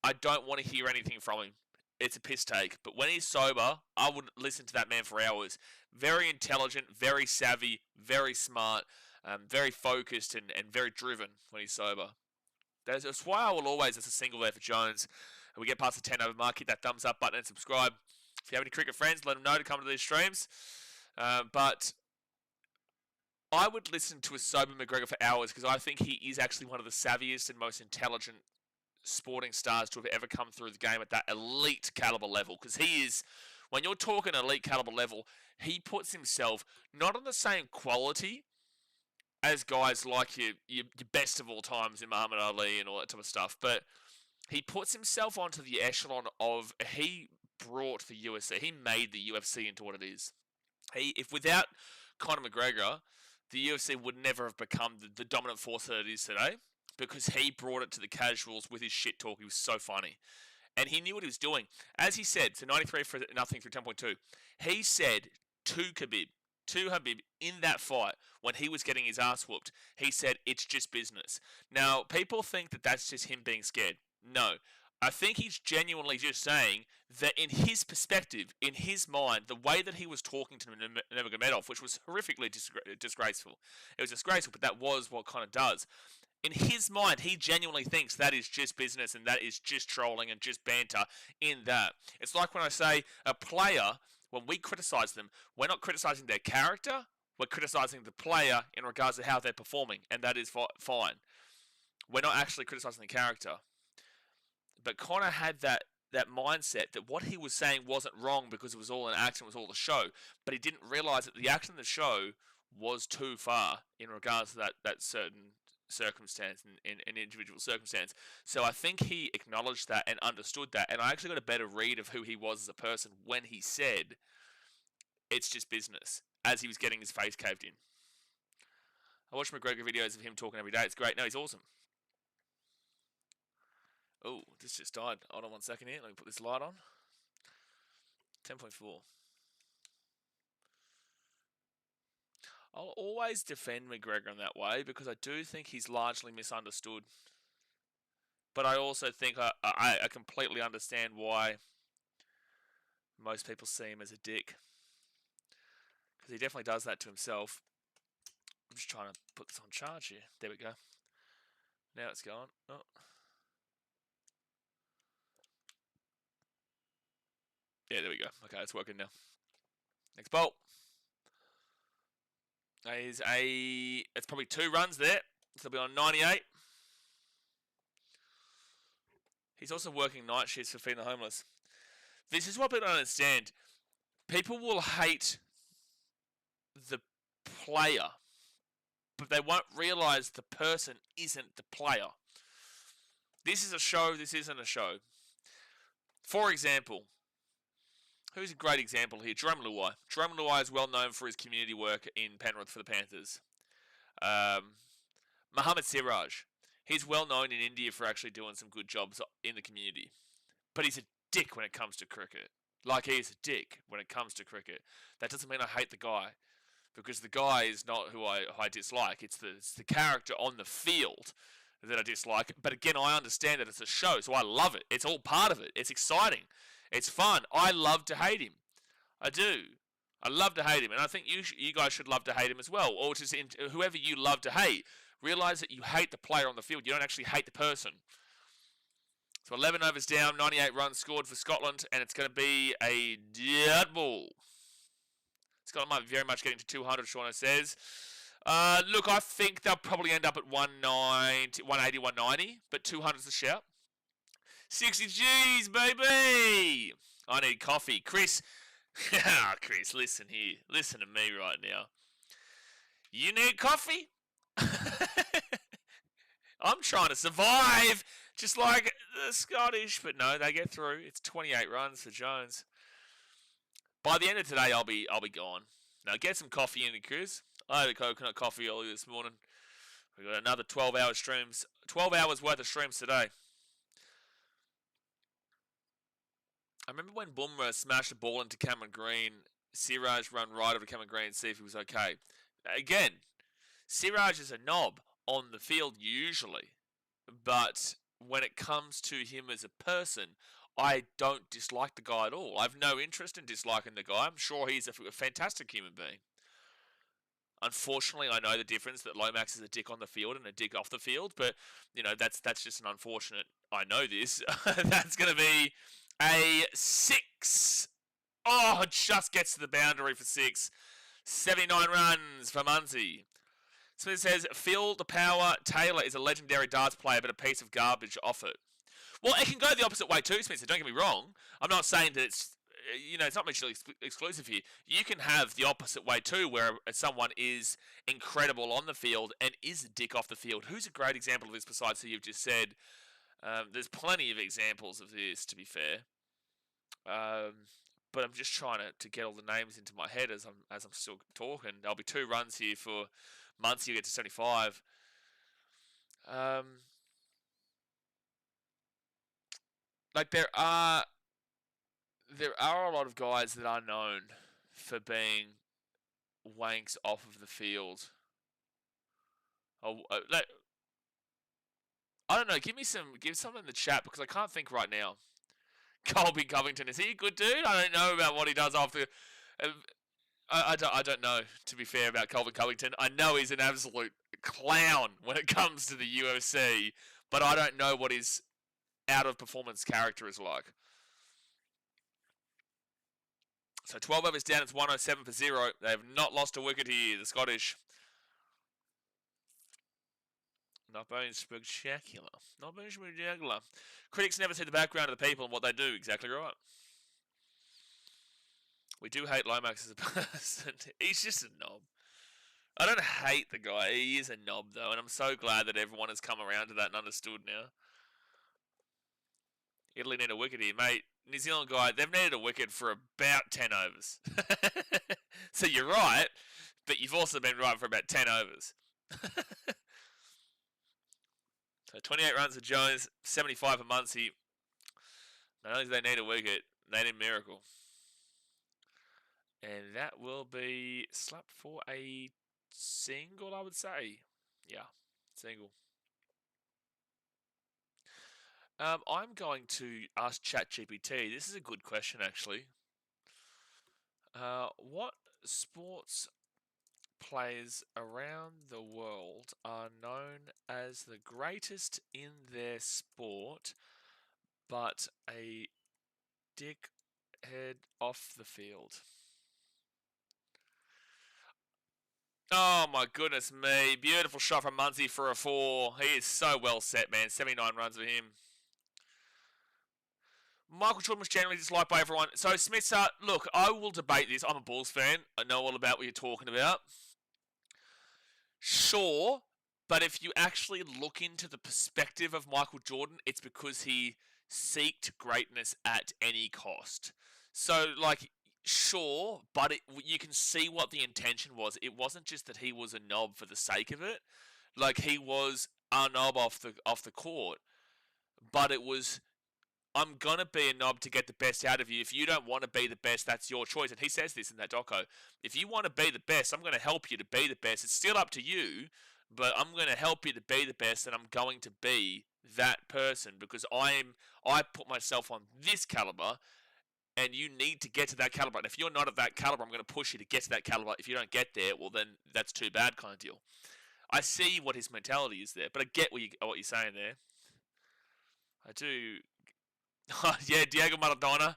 I don't want to hear anything from him. It's a piss take. But when he's sober, I would listen to that man for hours. Very intelligent, very savvy, very smart, very focused and very driven when he's sober. That's why I will always, as a single there for Jones. And we get past the 10 over mark, hit that thumbs up button and subscribe. If you have any cricket friends, let them know to come to these streams. But I would listen to a sober McGregor for hours because I think he is actually one of the savviest and most intelligent sporting stars to have ever come through the game at that elite caliber level. Because he is, when you're talking elite caliber level, he puts himself not on the same quality as guys like your best of all times in Muhammad Ali and all that type of stuff, but he puts himself onto the echelon of, he brought the UFC, he made the UFC into what it is. If without Conor McGregor, the UFC would never have become the dominant force that it is today, because he brought it to the casuals with his shit talk. He was so funny. And he knew what he was doing. As he said, so 93 for nothing through 10.2, he said to Habib in that fight when he was getting his ass whooped, he said, it's just business. Now, people think that that's just him being scared. No. I think he's genuinely just saying that in his perspective, in his mind, the way that he was talking to Nurmagomedov, which was horrifically disgraceful. It was disgraceful, but that was what Conor does. In his mind, he genuinely thinks that is just business and that is just trolling and just banter in that. It's like when I say a player, when we criticise them, we're not criticising their character, we're criticising the player in regards to how they're performing, and that is fine. We're not actually criticising the character. But Conor had that mindset that what he was saying wasn't wrong because it was all an act and it was all the show, but he didn't realise that the act and the show was too far in regards to that certain circumstance and individual circumstance. So I think he acknowledged that and understood that, and I actually got a better read of who he was as a person when he said it's just business as he was getting his face caved in. I watch McGregor videos of him talking every day. It's great. No, he's awesome. Oh, this just died. Hold on 1 second here. Let me put this light on. 10.4. I'll always defend McGregor in that way because I do think he's largely misunderstood. But I also think I completely understand why most people see him as a dick. Because he definitely does that to himself. I'm just trying to put this on charge here. There we go. Now it's going. Oh. Yeah, there we go. Okay, it's working now. Next bolt. It's probably 2 runs there. So they'll be on 98. He's also working night shifts for feeding the homeless. This is what people don't understand. People will hate the player, but they won't realise the person isn't the player. This is a show, this isn't a show. For example, who's a great example here? Jerome Luai. Jerome Luai is well known for his community work in Penrith for the Panthers. Mohammad Siraj. He's well known in India for actually doing some good jobs in the community. But he's a dick when it comes to cricket. Like, he's a dick when it comes to cricket. That doesn't mean I hate the guy. Because the guy is not who I dislike. It's the character on the field that I dislike. But again, I understand that it's a show, so I love it. It's all part of it. It's exciting. It's fun. I love to hate him. I do. I love to hate him. And I think you guys should love to hate him as well. Or just whoever you love to hate. Realize that you hate the player on the field. You don't actually hate the person. So 11 overs down, 98 runs scored for Scotland, and it's going to be a dead ball. Scotland might be very much getting to 200, Shauna says. Look, I think they'll probably end up at 180, 190, but 200's a shout. 60 G's, baby! I need coffee. Chris, Chris, listen here. Listen to me right now. You need coffee? I'm trying to survive, just like the Scottish, but no, they get through. It's 28 runs for Jones. By the end of today, I'll be gone. Now get some coffee in, Chris. I had a coconut coffee earlier this morning. We got another 12-hour streams, 12 hours worth of streams today. I remember when Bumrah smashed the ball into Cameron Green, Siraj run right over Cameron Green and see if he was okay. Again, Siraj is a knob on the field usually, but when it comes to him as a person, I don't dislike the guy at all. I have no interest in disliking the guy. I'm sure he's a fantastic human being. Unfortunately, I know the difference that Lomax is a dick on the field and a dick off the field, but you know that's just an unfortunate. I know this. That's going to be a 6. Oh, it just gets to the boundary for 6. 79 runs for Munsey. Smith says, Phil the Power Taylor is a legendary darts player, but a piece of garbage off it. Well, it can go the opposite way too, Smith. Don't get me wrong. I'm not saying that it's not mutually exclusive here. You can have the opposite way too, where someone is incredible on the field and is a dick off the field. Who's a great example of this besides who you've just said? There's plenty of examples of this, to be fair. But I'm just trying to get all the names into my head as I'm still talking. There'll be 2 runs here for Muncie. You get to 75. Like there are a lot of guys that are known for being wanks off of the field. I don't know. Give some in the chat because I can't think right now. Colby Covington, is he a good dude? I don't know about what he does after. I don't know, to be fair, about Colby Covington. I know he's an absolute clown when it comes to the UFC, but I don't know what his out-of-performance character is like. So 12 overs down, it's 107 for 0. They have not lost a wicket here, the Scottish. Not being spectacular. Not being spectacular. Critics never see the background of the people and what they do. Exactly right. We do hate Lomax as a person. He's just a knob. I don't hate the guy. He is a knob, though, and I'm so glad that everyone has come around to that and understood now. Italy need a wicket here, mate. New Zealand guy, they've needed a wicket for about 10 overs. So you're right, but you've also been right for about 10 overs. So 28 runs for Jones, 75 for Muncie. Not only do they need a wicket, they need a miracle. And that will be slapped for a single, I would say. Yeah, single. I'm going to ask ChatGPT. This is a good question, actually. What sports players around the world are known as the greatest in their sport, but a dickhead off the field? Oh my goodness me. Beautiful shot from Muncie for a 4. He is so well set, man. 79 runs for him. Michael Jordan was generally disliked by everyone. So, Smith, look, I will debate this. I'm a Bulls fan. I know all about what you're talking about. Sure, but if you actually look into the perspective of Michael Jordan, it's because he seeked greatness at any cost. So, like, sure, but you can see what the intention was. It wasn't just that he was a knob for the sake of it. Like, he was a knob off the court, but it was, I'm gonna be a knob to get the best out of you. If you don't want to be the best, that's your choice. And he says this in that doco. If you want to be the best, I'm gonna help you to be the best. It's still up to you, but I'm gonna help you to be the best, and I'm going to be that person because I put myself on this caliber, and you need to get to that caliber. And if you're not at that caliber, I'm gonna push you to get to that caliber. If you don't get there, well then that's too bad, kind of deal. I see what his mentality is there, but I get what you're saying there. I do. Yeah, Diego Maradona.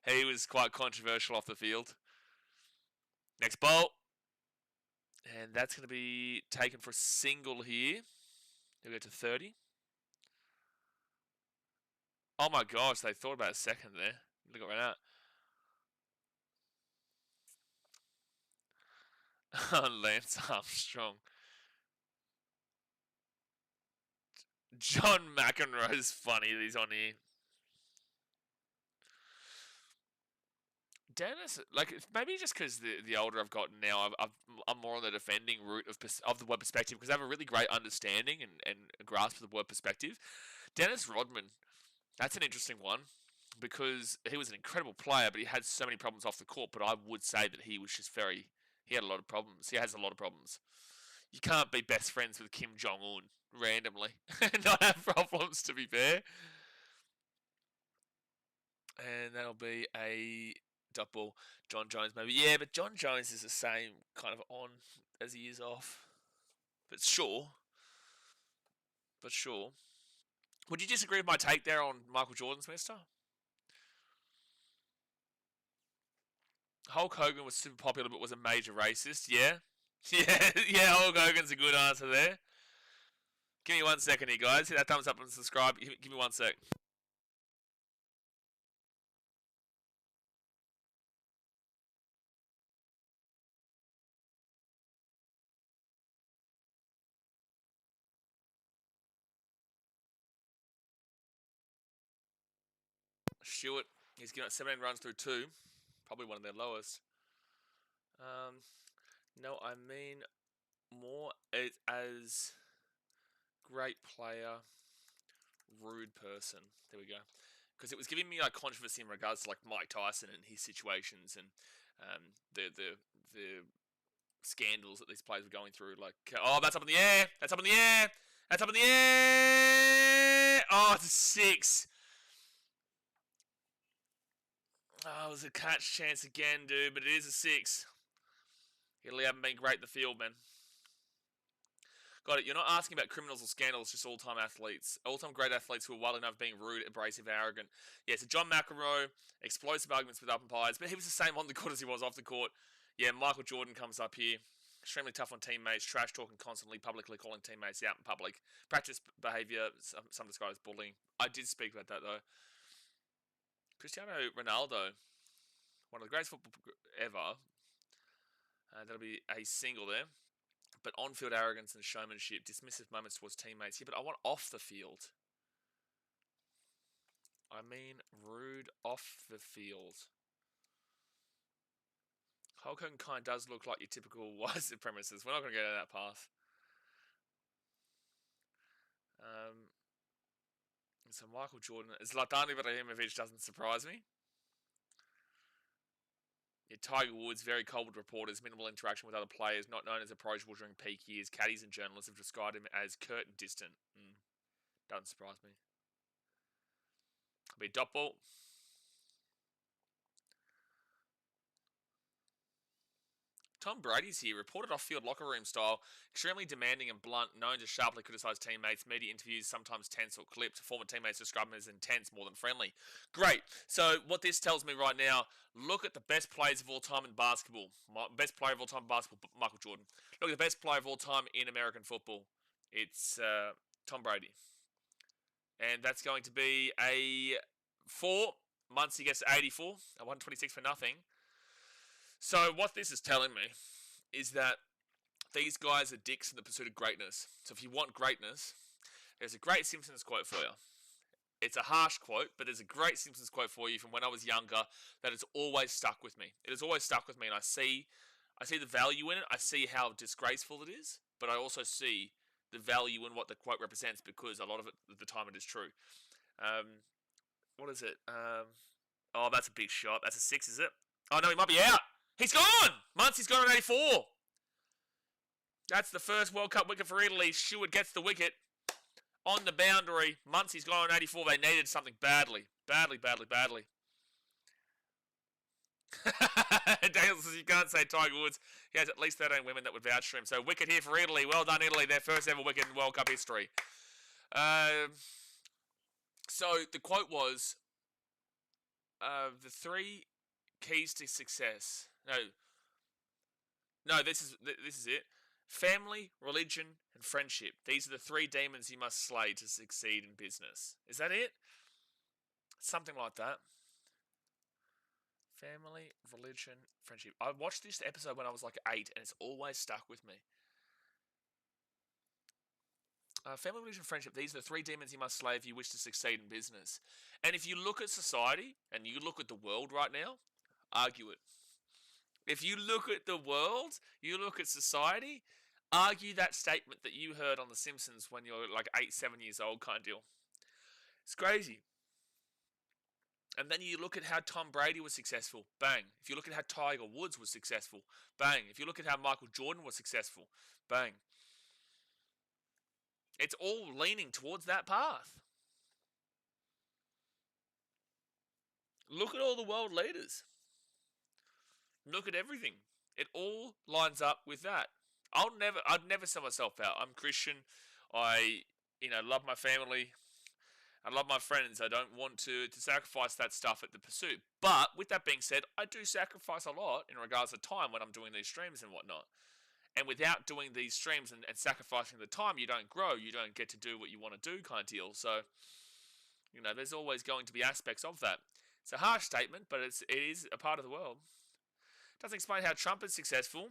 He was quite controversial off the field. Next ball. And that's going to be taken for a single here. He'll go to 30. Oh my gosh, they thought about a second there. Look right out. Lance Armstrong. John McEnroe's funny that he's on here. Dennis, like maybe just because the older I've gotten now, I'm more on the defending route of the word perspective because I have a really great understanding and grasp of the word perspective. Dennis Rodman, that's an interesting one because he was an incredible player, but he had so many problems off the court. But I would say that he was just he had a lot of problems. He has a lot of problems. You can't be best friends with Kim Jong Un randomly and not have problems. To be fair, and that'll be a dot ball. John Jones maybe. Yeah, but John Jones is the same kind of on as he is off. But sure. But sure. Would you disagree with my take there on Michael Jordan's mister? Hulk Hogan was super popular but was a major racist. Yeah. Yeah, Hulk Hogan's a good answer there. Give me 1 second here, guys. Hit that thumbs up and subscribe. Give me 1 sec. Stewart, he's given up 17 runs through 2. Probably one of their lowest. No, I mean more as great player, rude person. There we go. Because it was giving me like controversy in regards to like Mike Tyson and his situations and the scandals that these players were going through. Like, oh, that's up in the air. That's up in the air. That's up in the air. Oh, it's a 6. Oh, it was a catch chance again, dude, but it is a 6. Italy haven't been great in the field, man. Got it. You're not asking about criminals or scandals, just all-time athletes. All-time great athletes who are well enough being rude, abrasive, arrogant. Yeah, so John McEnroe, explosive arguments with umpires, but he was the same on the court as he was off the court. Yeah, Michael Jordan comes up here. Extremely tough on teammates, trash talking constantly, publicly calling teammates out in public. Practice behaviour, some describe as bullying. I did speak about that, though. Cristiano Ronaldo, one of the greatest football ever. That'll be a single there. But on-field arrogance and showmanship, dismissive moments towards teammates. Yeah, but I want off the field. I mean rude off the field. Hulk Hogan kind of does look like your typical white supremacist. We're not going to go down that path. So Michael Jordan, Zlatan Ibrahimovic doesn't surprise me. Yeah, Tiger Woods, very cold with reporters, minimal interaction with other players, not known as approachable during peak years. Caddies and journalists have described him as curt and distant. Doesn't surprise me. I'll be a dot ball. Tom Brady's here, reported off-field locker room style, extremely demanding and blunt, known to sharply criticise teammates, media interviews sometimes tense or clipped, former teammates describe him as intense more than friendly. Great. So what this tells me right now, look at the best players of all time in basketball. Best player of all time in basketball, Michael Jordan. Look at the best player of all time in American football. It's Tom Brady. And that's going to be a 4. Muncie gets 84, a 126 for nothing. So what this is telling me is that these guys are dicks in the pursuit of greatness. So if you want greatness, there's a great Simpsons quote for you. It's a harsh quote, but there's a great Simpsons quote for you from when I was younger that has always stuck with me. It has always stuck with me, and I see the value in it. I see how disgraceful it is, but I also see the value in what the quote represents because a lot of it, at the time, it is true. What is it? Oh, that's a big shot. That's a 6, is it? Oh, no, he might be out. He's gone! Muncie's gone on 84. That's the first World Cup wicket for Italy. Stewart gets the wicket on the boundary. Muncie's gone on 84. They needed something badly. Badly. Daniel says you can't say Tiger Woods. He has at least 13 women that would vouch for him. So wicket here for Italy. Well done, Italy. Their first ever wicket in World Cup history. So the quote was, the 3 keys to success. No, this is it. Family, religion, and friendship. These are the 3 demons you must slay to succeed in business. Is that it? Something like that. Family, religion, friendship. I watched this episode when I was like 8, and it's always stuck with me. Family, religion, friendship. These are the 3 demons you must slay if you wish to succeed in business. And if you look at society, and you look at the world right now, argue it. If you look at the world, you look at society, argue that statement that you heard on The Simpsons when you're like 8, 7 years old kind of deal. It's crazy. And then you look at how Tom Brady was successful, bang. If you look at how Tiger Woods was successful, bang. If you look at how Michael Jordan was successful, bang. It's all leaning towards that path. Look at all the world leaders. Look at everything. It all lines up with that. I'd never sell myself out. I'm Christian. I love my family. I love my friends. I don't want to sacrifice that stuff at the pursuit. But with that being said, I do sacrifice a lot in regards to time when I'm doing these streams and whatnot. And without doing these streams and sacrificing the time, you don't grow. You don't get to do what you want to do kind of deal. So, there's always going to be aspects of that. It's a harsh statement, but it is a part of the world. Doesn't explain how Trump is successful.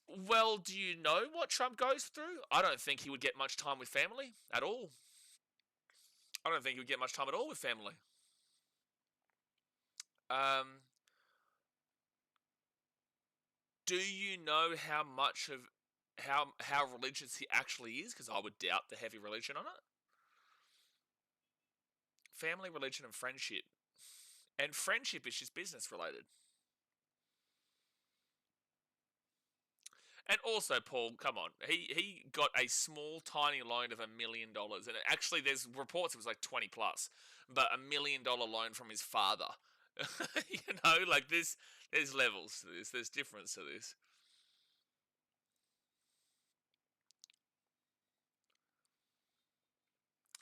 Well, do you know what Trump goes through? I don't think he would get much time with family at all. I don't think he would get much time at all with family. Do you know how much of how religious he actually is? Because I would doubt the heavy religion on it. Family, religion, and friendship. And friendship is just business related. And also, Paul, come on. He got a small, tiny loan of $1 million. And actually, there's reports it was like 20 plus. But $1 million loan from his father. There's levels to this. There's difference to this.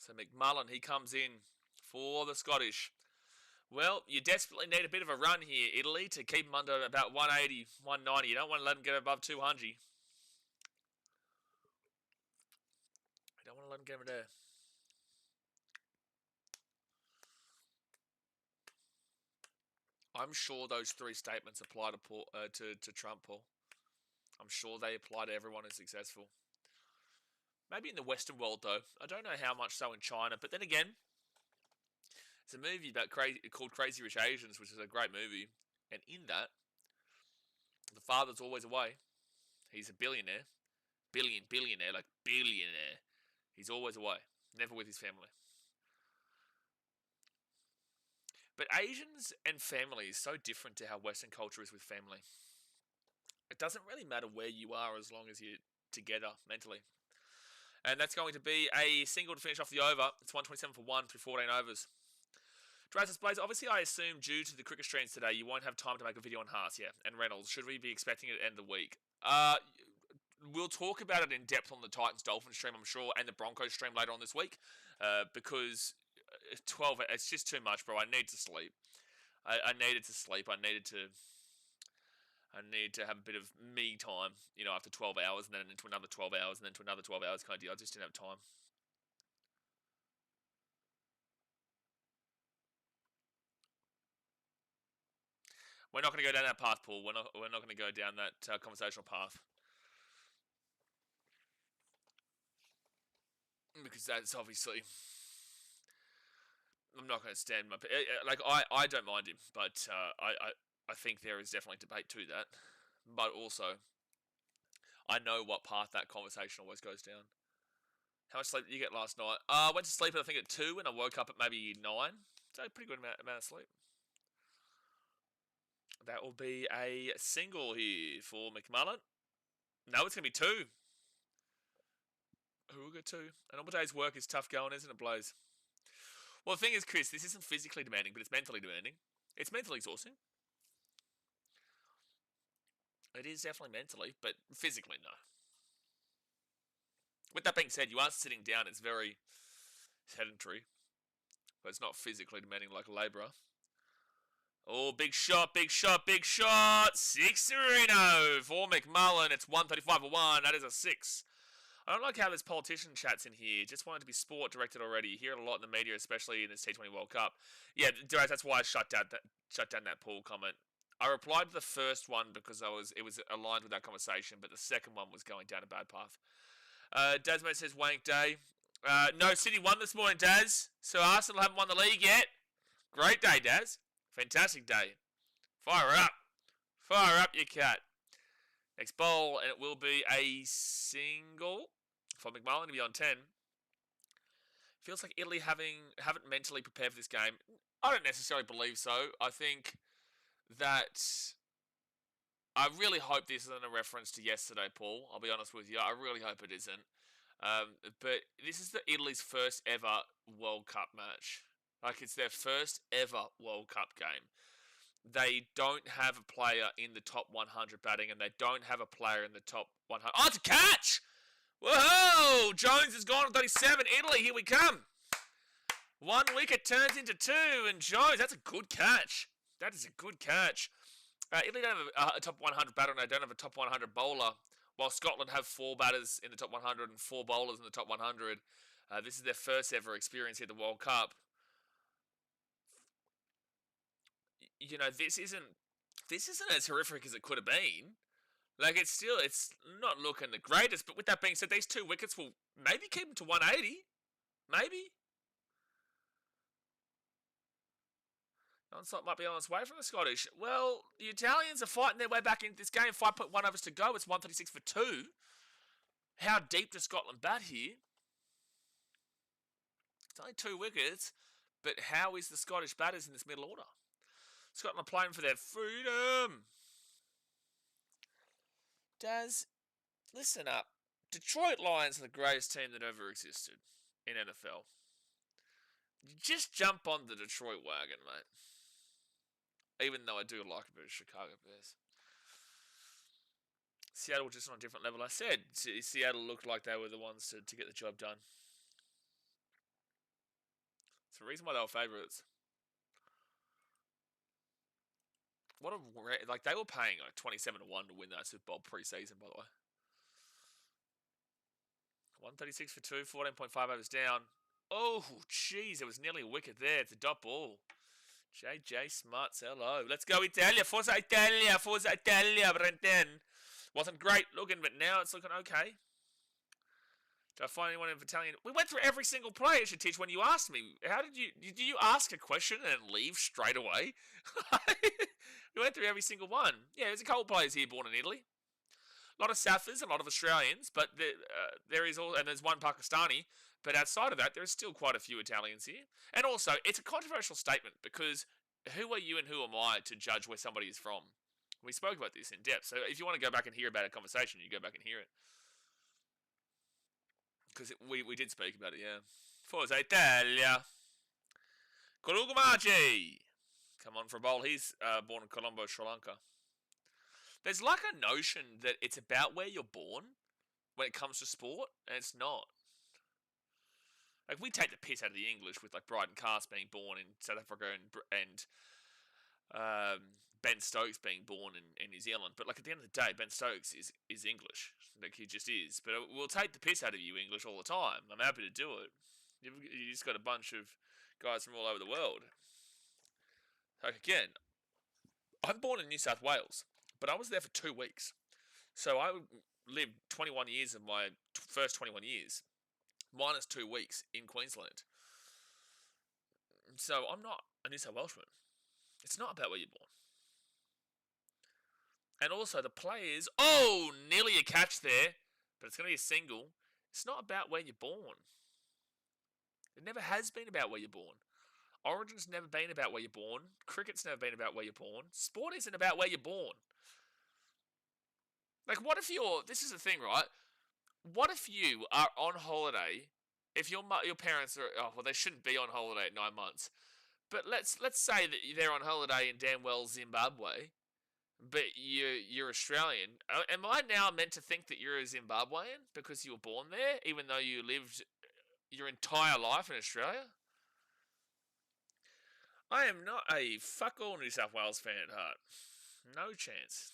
So McMullen, he comes in for the Scottish. Well, you desperately need a bit of a run here, Italy, to keep them under about 180, 190. You don't want to let them get above 200. You don't want to let them get over there. I'm sure those 3 statements apply to Trump, Paul. I'm sure they apply to everyone who's successful. Maybe in the Western world, though. I don't know how much so in China. But then again, it's a movie called Crazy Rich Asians, which is a great movie. And in that, the father's always away. He's a billionaire. Billionaire. He's always away. Never with his family. But Asians and family is so different to how Western culture is with family. It doesn't really matter where you are as long as you're together mentally. And that's going to be a single to finish off the over. It's 127 for 1 through 14 overs. Drive displays. Obviously, I assume due to the cricket streams today, you won't have time to make a video on Haas, yeah, and Reynolds. Should we be expecting it at the end of the week? We'll talk about it in depth on the Titans-Dolphins stream, I'm sure, and the Broncos stream later on this week, because 12, it's just too much, bro. I need to sleep. I needed to sleep. I need to have a bit of me time, after 12 hours, and then into another 12 hours, and then to another 12 hours kind of deal. I just didn't have time. We're not going to go down that path, Paul. We're not going to go down that conversational path. Because that's obviously... I'm not going to stand my... I don't mind him, but I think there is definitely debate to that. But also, I know what path that conversation always goes down. How much sleep did you get last night? I went to sleep, I think, at 2, and I woke up at maybe 9. So a pretty good amount of sleep. That will be a single here for McMullen. No, it's going to be 2. Who will get 2? And all day's work is tough going, isn't it, Blaze? Well, the thing is, Chris, this isn't physically demanding, but it's mentally demanding. It's mentally exhausting. It is definitely mentally, but physically, no. With that being said, you are sitting down. It's very sedentary, but it's not physically demanding like a labourer. Oh, big shot, big shot, big shot. 6-0 for McMullen. It's 135-1. That is a 6. I don't like how there's politician chats in here. Just wanted to be sport directed already. You hear it a lot in the media, especially in this T20 World Cup. Yeah, that's why I shut down that Paul comment. I replied to the first one because it was aligned with that conversation, but the second one was going down a bad path. Dasmate says wank day. No, City won this morning, Daz. So Arsenal haven't won the league yet. Great day, Daz. Fantastic day. Fire up. Fire up, you cat. Next bowl, and it will be a single for McMullen to be on 10. Feels like Italy haven't mentally prepared for this game. I don't necessarily believe so. I think that... I really hope this isn't a reference to yesterday, Paul. I'll be honest with you. I really hope it isn't. But this is Italy's first ever World Cup match. Like, it's their first ever World Cup game. They don't have a player in the top 100 batting, and they don't have a player in the top 100. Oh, it's a catch! Whoa! Jones has gone on 37. Italy, here we come. 1 wicket turns into 2, and Jones, that's a good catch. That is a good catch. Italy don't have a top 100 batter, and they don't have a top 100 bowler, while Scotland have 4 batters in the top 100 and 4 bowlers in the top 100. This is their first ever experience at the World Cup. This isn't as horrific as it could have been. Like, it's not looking the greatest, but with that being said, these 2 wickets will maybe keep them to 180. Maybe. Non-stop might be on its way from the Scottish. Well, the Italians are fighting their way back into this game. 5.1 overs to go. It's 136 for 2. How deep does Scotland bat here? It's only 2 wickets, but how is the Scottish batters in this middle order? Scotland are playing for their freedom. Daz, listen up. Detroit Lions are the greatest team that ever existed in NFL. You just jump on the Detroit wagon, mate. Even though I do like a bit of Chicago Bears. Seattle just on a different level. I said Seattle looked like they were the ones to get the job done. It's the reason why they were favourites. They were paying 27-1 to win that Super Bowl pre-season, by the way. 136 for 2, 14.5 overs down. Oh, jeez, there was nearly a wicket there. It's a dot ball. JJ Smuts, hello. Let's go Italia. Forza Italia. Forza Italia. Brendan. Wasn't great looking, but now it's looking okay. Did I find anyone in Italian? We went through every single player, Shatich, when you asked me. Did you ask a question and leave straight away? We went through every single one. Yeah, there's a couple of players here born in Italy. A lot of Southers, a lot of Australians, but there's one Pakistani. But outside of that, there is still quite a few Italians here. And also, it's a controversial statement because who are you and who am I to judge where somebody is from? We spoke about this in depth. So if you want to go back and hear about a conversation, you go back and hear it. Because we did speak about it, yeah. Forza Italia. Kulugamaji! Come on for a bowl. He's born in Colombo, Sri Lanka. There's like a notion that it's about where you're born when it comes to sport, and it's not. Like, we take the piss out of the English with, like, Bryden Cast being born in South Africa and Ben Stokes being born in New Zealand. But, like, at the end of the day, Ben Stokes is English. Like, he just is. But we'll take the piss out of you English all the time. I'm happy to do it. You just got a bunch of guys from all over the world. Like, again, I'm born in New South Wales, but I was there for 2 weeks. So I lived 21 years of my first 21 years, minus 2 weeks in Queensland. So I'm not a New South Welshman. It's not about where you're born. And also the players, nearly a catch there, but it's going to be a single. It's not about where you're born. It never has been about where you're born. Origin's never been about where you're born. Cricket's never been about where you're born. Sport isn't about where you're born. Like, what if this is the thing, right? What if you are on holiday, if your parents are, they shouldn't be on holiday at 9 months, but let's say that they're on holiday in damn well Zimbabwe, but you're Australian. Am I now meant to think that you're a Zimbabwean because you were born there, even though you lived your entire life in Australia? I am not a fuck all New South Wales fan at heart. No chance.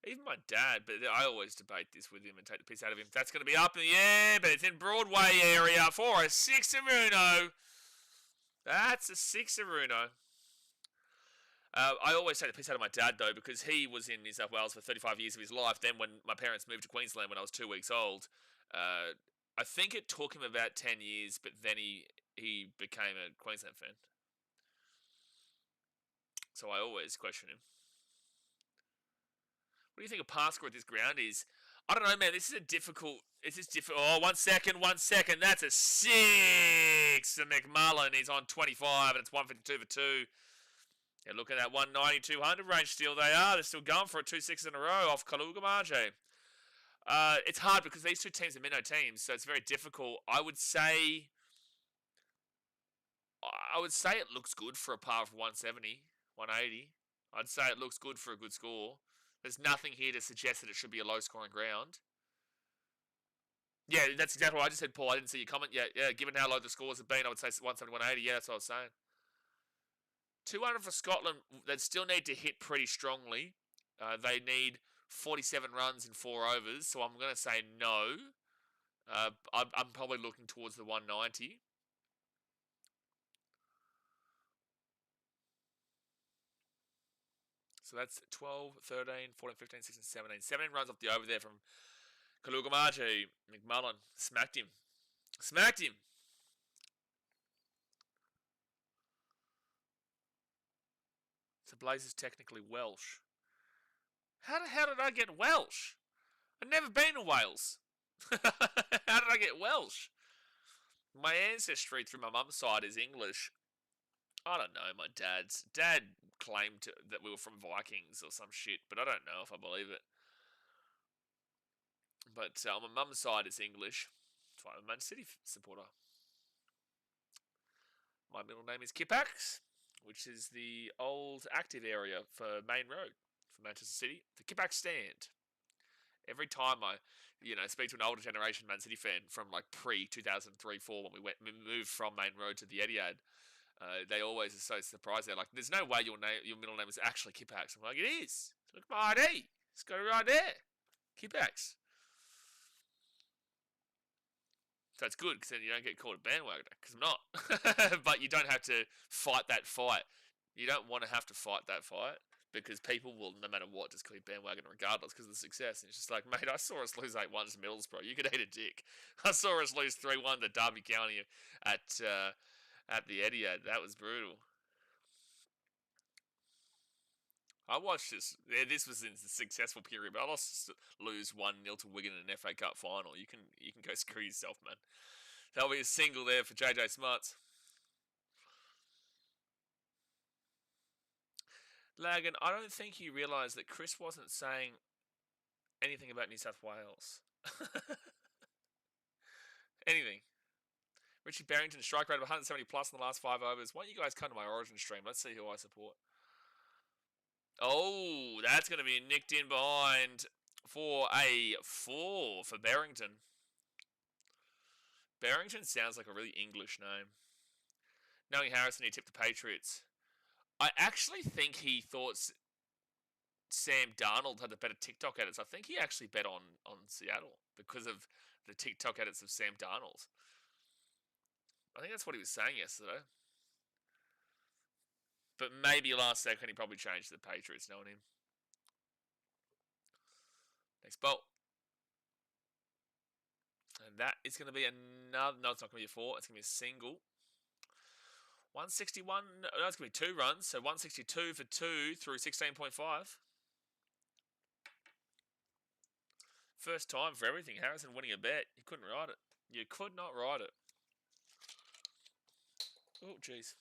Even my dad, but I always debate this with him and take the piss out of him. That's going to be up in the air, but it's in Broadway area for a sixer-uno. That's a sixer-uno. I always take the piss out of my dad, though, because he was in New South Wales for 35 years of his life. Then when my parents moved to Queensland when I was 2 weeks old, I think it took him about 10 years, but then he became a Queensland fan. So I always question him. What do you think a pass score at this ground is? I don't know, man. This is difficult. Oh, 1 second. That's a 6 to McMullen. He's on 25, and it's 152 for 2. Yeah, look at that 190, 200 range still. They're still going for it. 2 6s in a row off Kalugamaje. It's hard because these two teams are minnow teams, so it's very difficult. I would say it looks good for a par of 170, 180. I'd say it looks good for a good score. There's nothing here to suggest that it should be a low-scoring ground. Yeah, that's exactly what I just said, Paul. I didn't see your comment yet. Yeah, given how low the scores have been, I would say 170, 180. Yeah, that's what I was saying. 200 for Scotland, they still need to hit pretty strongly. They need 47 runs in 4 overs, so I'm going to say no. I'm probably looking towards the 190. So that's 12, 13, 14, 15, 16, 17. 17 runs off the over there from Kalugamaji. McMullen smacked him. So Blaze is technically Welsh. How did I get Welsh? I've never been to Wales. How did I get Welsh? My ancestry through my mum's side is English. I don't know. My dad claimed that we were from Vikings or some shit, but I don't know if I believe it. But on my mum's side, it's English. That's why I'm a Man City supporter. My middle name is Kipax, which is the old active area for Main Road for Manchester City. The Kipax stand. Every time I, speak to an older generation Man City fan from like pre-2003-4 when we moved from Main Road to the Etihad, they always are so surprised. They're like, "There's no way your middle name is actually Kipax." I'm like, "It is. Look at my ID. It's got it right there, Kipax." So it's good because then you don't get called a bandwagoner, because I'm not. But you don't have to fight that fight. You don't want to have to fight that fight because people will, no matter what, just call you bandwagoner regardless because of the success. And it's just like, mate, I saw us lose 8-1 to Middlesbrough. You could eat a dick. I saw us lose 3-1 to Derby County at the Etihad. That was brutal. I watched this. This was in the successful period, but I lose 1-0 to Wigan in an FA Cup final. You can go screw yourself, man. That'll be a single there for JJ Smuts. Lagan, I don't think you realised that Chris wasn't saying anything about New South Wales. Anything. Richie Barrington, strike rate of 170 plus in the last 5 overs. Why don't you guys come to my Origin stream? Let's see who I support. Oh, that's going to be nicked in behind for a 4 for Barrington. Barrington sounds like a really English name. Knowing Harrison, he tipped the Patriots. I actually think he thought Sam Darnold had the better TikTok edits. I think he actually bet on Seattle because of the TikTok edits of Sam Darnold. I think that's what he was saying yesterday. But maybe last second he probably changed to the Patriots, knowing him. Next bolt. And that is going to be another... No, it's not going to be a 4. It's going to be a single. 161... No, it's going to be 2 runs. So 162 for 2 through 16.5. First time for everything. Harrison winning a bet. You couldn't ride it. You could not ride it. Oh, jeez.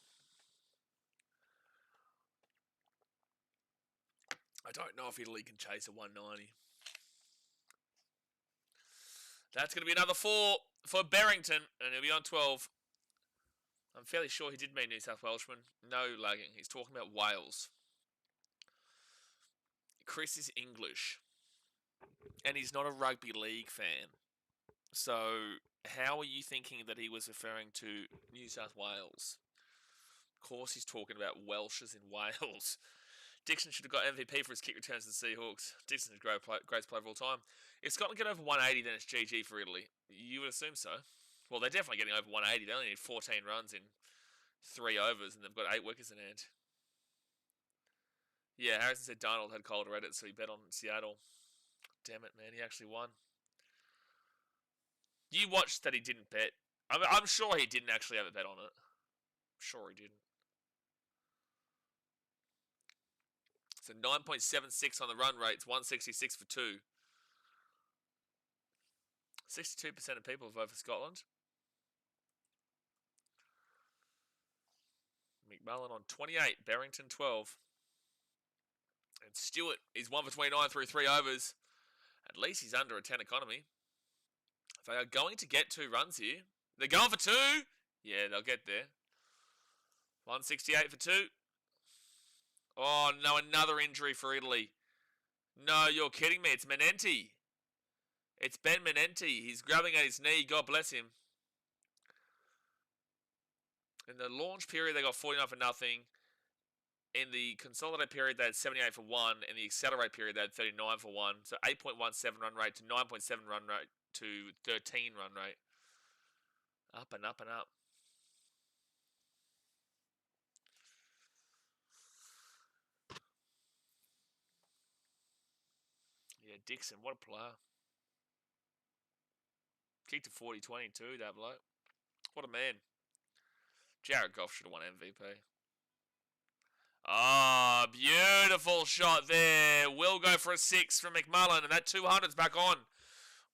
I don't know if Italy can chase a 190. That's going to be another 4 for Barrington, and he'll be on 12. I'm fairly sure he did mean New South Welshman. No lagging. He's talking about Wales. Chris is English, and he's not a rugby league fan. So how are you thinking that he was referring to New South Wales? Of course he's talking about Welshers in Wales. Dixon should have got MVP for his kick returns to the Seahawks. Dixon's the greatest player of all time. If Scotland get over 180, then it's GG for Italy. You would assume so. Well, they're definitely getting over 180. They only need 14 runs in 3 overs, and they've got 8 wickets in hand. Yeah, Harrison said Darnold had cold Reddit, so he bet on Seattle. Damn it, man. He actually won. You watched that he didn't bet. I'm sure he didn't actually have a bet on it. I'm sure he didn't. So 9.76 on the run rate. It's 166 for 2. 62% of people vote for Scotland. McMullen on 28. Barrington 12. And Stewart is 1 for 29 through 3 overs. At least he's under a 10 economy. They are going to get 2 runs here. They're going for 2. Yeah, they'll get there. 168 for 2. Oh, no, another injury for Italy. No, you're kidding me. It's Menenti. It's Ben Menenti. He's grabbing at his knee. God bless him. In the launch period, they got 49 for nothing. In the consolidate period, they had 78 for 1. In the accelerate period, they had 39 for 1. So 8.17 run rate to 9.7 run rate to 13 run rate. Up and up and up. Yeah, Dixon, what a player. Kicked to 40-20 too, that bloke. What a man. Jared Goff should have won MVP. Ah, beautiful shot there. Will go for a 6 from McMullen, and that 200's back on.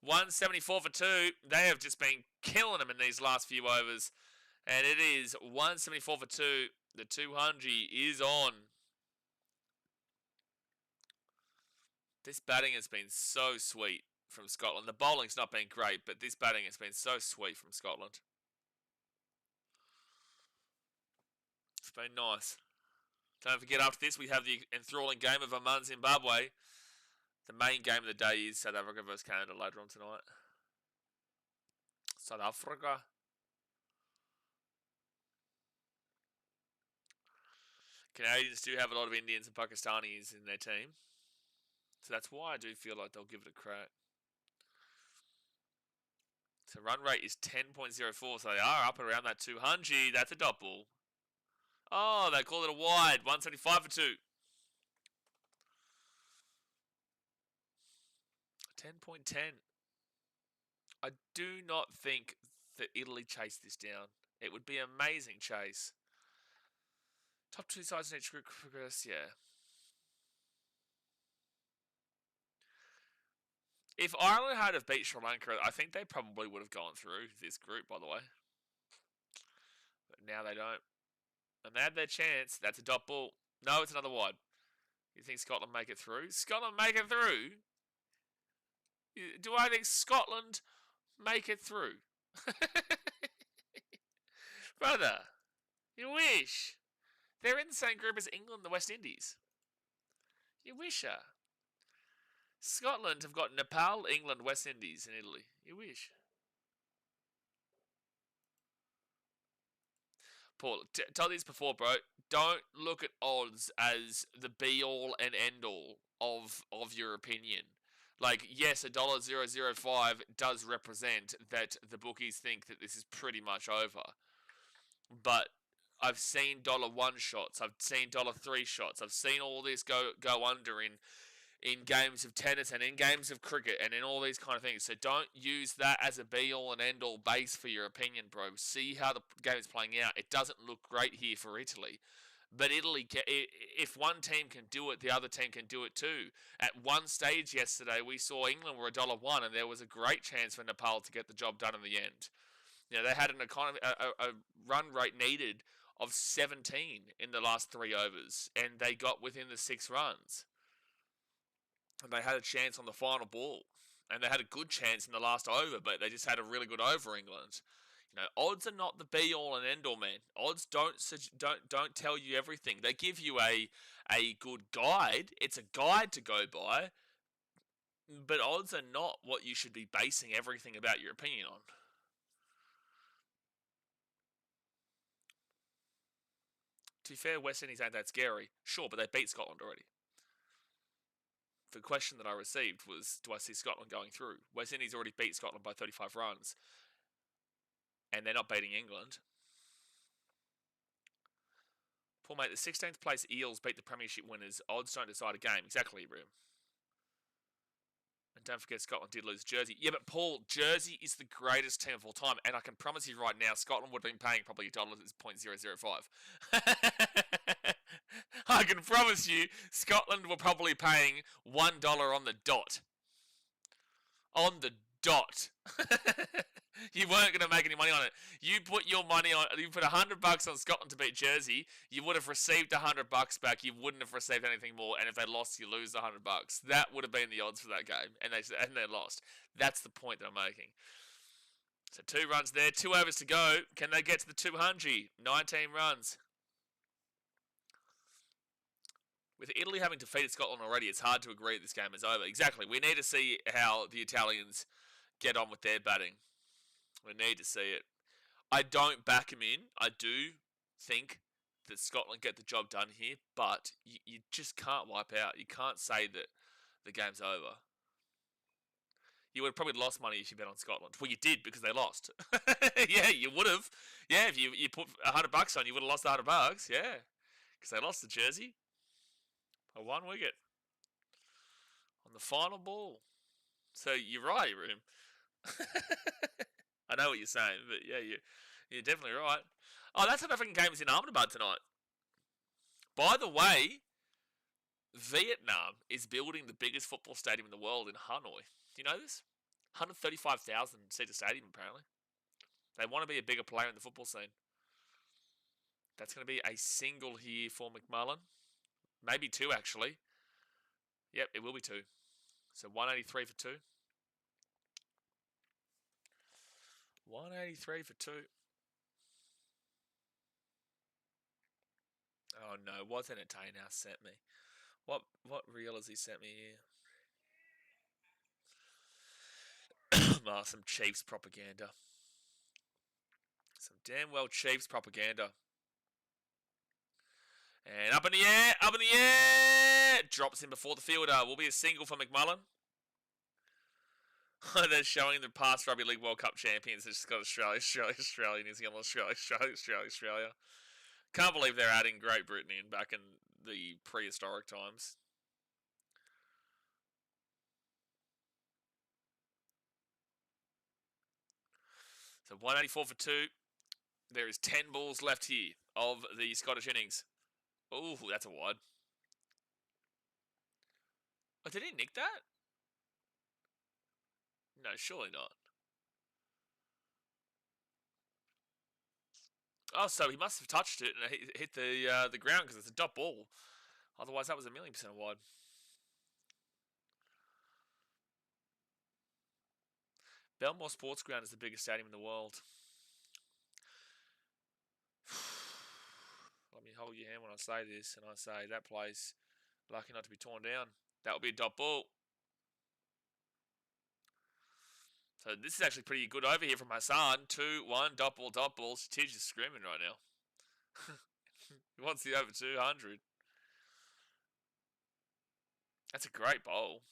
174 for 2. They have just been killing him in these last few overs. And it is 174 for 2. The 200 is on. This batting has been so sweet from Scotland. The bowling's not been great, but this batting has been so sweet from Scotland. It's been nice. Don't forget, after this, we have the enthralling game of Oman, Zimbabwe. The main game of the day is South Africa versus Canada later on tonight. South Africa. Canadians do have a lot of Indians and Pakistanis in their team. So that's why I do feel like they'll give it a crack. So run rate is 10.04, so they are up around that 200. That's a dot ball. Oh, they call it a wide. 175 for 2. 10.10. I do not think that Italy chased this down. It would be an amazing chase. Top 2 sides in each group progress, yeah. If Ireland had have beat Sri Lanka, I think they probably would have gone through this group, by the way. But now they don't. And they had their chance. That's a dot ball. No, it's another wide. You think Scotland make it through? Scotland make it through? Do I think Scotland make it through? Brother, you wish. They're in the same group as England and the West Indies. You wish her. Scotland have got Nepal, England, West Indies, and Italy. You wish. Paul, tell this before, bro. Don't look at odds as the be all and end all of your opinion. Like, yes, $1.005 does represent that the bookies think that this is pretty much over. But I've seen $1 shots, I've seen $3 shots, I've seen all this go under in games of tennis and in games of cricket and in all these kind of things. So don't use that as a be-all and end-all base for your opinion, bro. See how the game is playing out. It doesn't look great here for Italy. But Italy, if one team can do it, the other team can do it too. At one stage yesterday, we saw England were $1 and there was a great chance for Nepal to get the job done in the end. You know, they had a run rate needed of 17 in the last 3 overs, and they got within the 6 runs. And they had a chance on the final ball, and they had a good chance in the last over, but they just had a really good over England. You know, odds are not the be all and end all, man. Odds don't tell you everything. They give you a good guide. It's a guide to go by, but odds are not what you should be basing everything about your opinion on. To be fair, West Indies ain't that scary. Sure, but they beat Scotland already. The question that I received was, do I see Scotland going through? West Indies already beat Scotland by 35 runs. And they're not beating England. Paul, mate, the 16th place Eels beat the Premiership winners. Odds don't decide a game. Exactly, Room. And don't forget, Scotland did lose Jersey. Yeah, but Paul, Jersey is the greatest team of all time. And I can promise you right now, Scotland would have been paying probably $0.005. I can promise you, Scotland were probably paying $1 on the dot. On the dot. You weren't going to make any money on it. You put your money on. You put $100 on Scotland to beat Jersey. You would have received $100 back. You wouldn't have received anything more. And if they lost, you lose $100. That would have been the odds for that game, and they lost. That's the point that I'm making. So 2 runs there, 2 overs to go. Can they get to the 200? 19 runs. With Italy having defeated Scotland already, it's hard to agree that this game is over. Exactly. We need to see how the Italians get on with their batting. We need to see it. I don't back him in. I do think that Scotland get the job done here, but you just can't wipe out. You can't say that the game's over. You would have probably lost money if you bet on Scotland. Well, you did because they lost. Yeah, you would have. Yeah, if you put $100 on, you would have lost $100. Yeah, because they lost to Jersey. A 1 wicket on the final ball. So you're right, Room. I know what you're saying, but yeah, you're definitely right. Oh, that's South African game is in Ahmedabad tonight. By the way, Vietnam is building the biggest football stadium in the world in Hanoi. Do you know this? 135,000 seater stadium, apparently. They want to be a bigger player in the football scene. That's going to be a single here for McMullen. Maybe 2, actually. Yep, it will be 2. So 183 for 2. 183 for 2. Oh no, what's Entertainer sent me? What reel has he sent me here? Oh, some Chiefs propaganda. Some damn well Chiefs propaganda. And up in the air! Drops in before the fielder. Will be a single for McMullen. They're showing the past Rugby League World Cup champions. They've just got Australia, New Zealand, Australia. Can't believe they're adding Great Britain in back in the prehistoric times. So 184 for 2. There is 10 balls left here of the Scottish innings. Oh, that's a wide. Oh, did he nick that? No, surely not. Oh, so he must have touched it and hit the ground because it's a dot ball. Otherwise, that was 1,000,000% wide. Belmore Sports Ground is the biggest stadium in the world. Let me hold your hand when I say this, and I say that place, lucky not to be torn down. That would be a dot ball. So this is actually pretty good over here from Hassan. 2-1, dot ball, dot balls. Tish is screaming right now. He wants the over 200. That's a great bowl.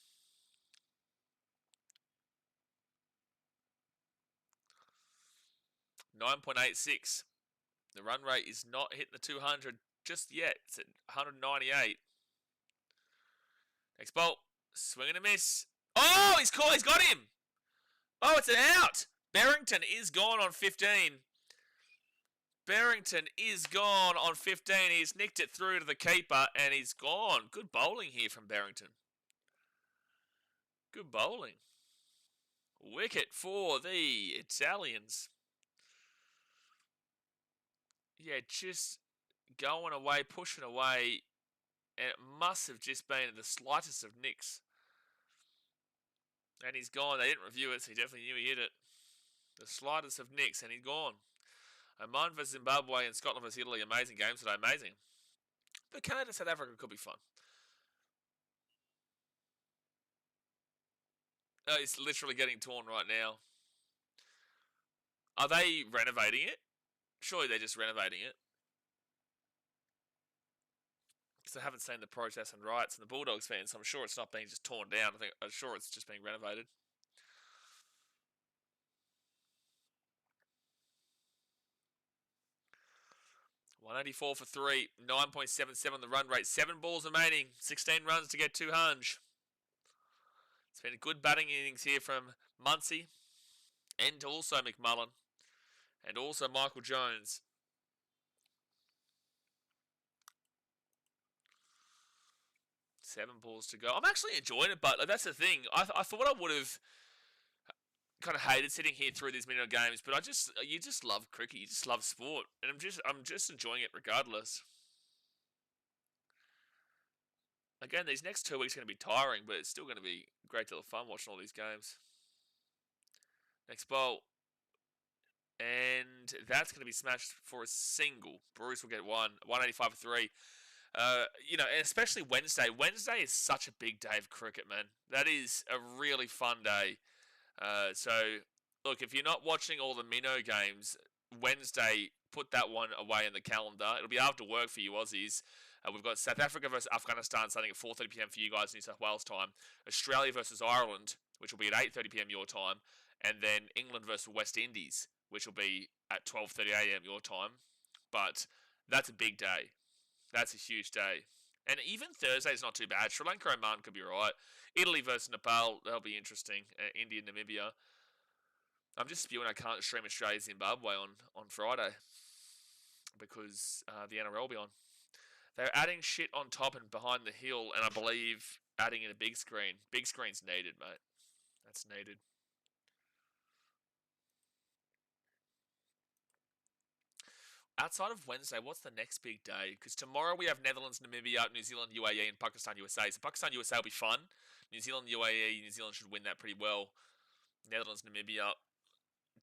.86. The run rate is not hitting the 200 just yet. It's at 198. Next bolt. Swing and a miss. Oh, he's caught. He's got him. Oh, it's an out. Barrington is gone on 15. Barrington is gone on 15. He's nicked it through to the keeper and he's gone. Good bowling here from Barrington. Good bowling. Wicket for the Italians. Yeah, just going away, pushing away. And it must have just been the slightest of nicks. And he's gone. They didn't review it, so he definitely knew he hit it. The slightest of nicks, and he's gone. Oman versus Zimbabwe and Scotland versus Italy. Amazing games today. Amazing. But Canada, South Africa could be fun. It's literally getting torn right now. Are they renovating it? Surely they're just renovating it. Because I haven't seen the protest and riots and the Bulldogs fans, so I'm sure it's not being just torn down. I'm sure it's just being renovated. .184 for 3, 9.77 the run rate, 7 balls remaining, 16 runs to get 200. It's been a good batting innings here from Muncie, and also McMullen, and also Michael Jones. 7 balls to go. I'm actually enjoying it, but that's the thing. I thought I would have kind of hated sitting here through these minute games, but you just love cricket, you just love sport, and I'm just enjoying it regardless. Again, these next 2 weeks are going to be tiring, but it's still going to be a great deal of fun watching all these games. Next bowl. And that's going to be smashed for a single. Bruce will get 185 for 3. You know, and especially Wednesday. Wednesday is such a big day of cricket, man. That is a really fun day. So, look, if you're not watching all the minnow games, Wednesday, put that one away in the calendar. It'll be after work for you Aussies. We've got South Africa versus Afghanistan starting at 4:30 p.m. for you guys in New South Wales time. Australia versus Ireland, which will be at 8:30 p.m. your time. And then England versus West Indies, which will be at 12:30 a.m. your time. But that's a big day. That's a huge day. And even Thursday is not too bad. Sri Lanka, Oman could be right. Italy versus Nepal, that'll be interesting. India, Namibia. I'm just spewing I can't stream Australia, Zimbabwe on Friday because the NRL will be on. They're adding shit on top and behind the hill, and I believe adding in a big screen. Big screen's needed, mate. That's needed. Outside of Wednesday, what's the next big day? Because tomorrow we have Netherlands, Namibia, New Zealand, UAE, and Pakistan, USA. So Pakistan, USA will be fun. New Zealand, UAE, New Zealand should win that pretty well. Netherlands, Namibia,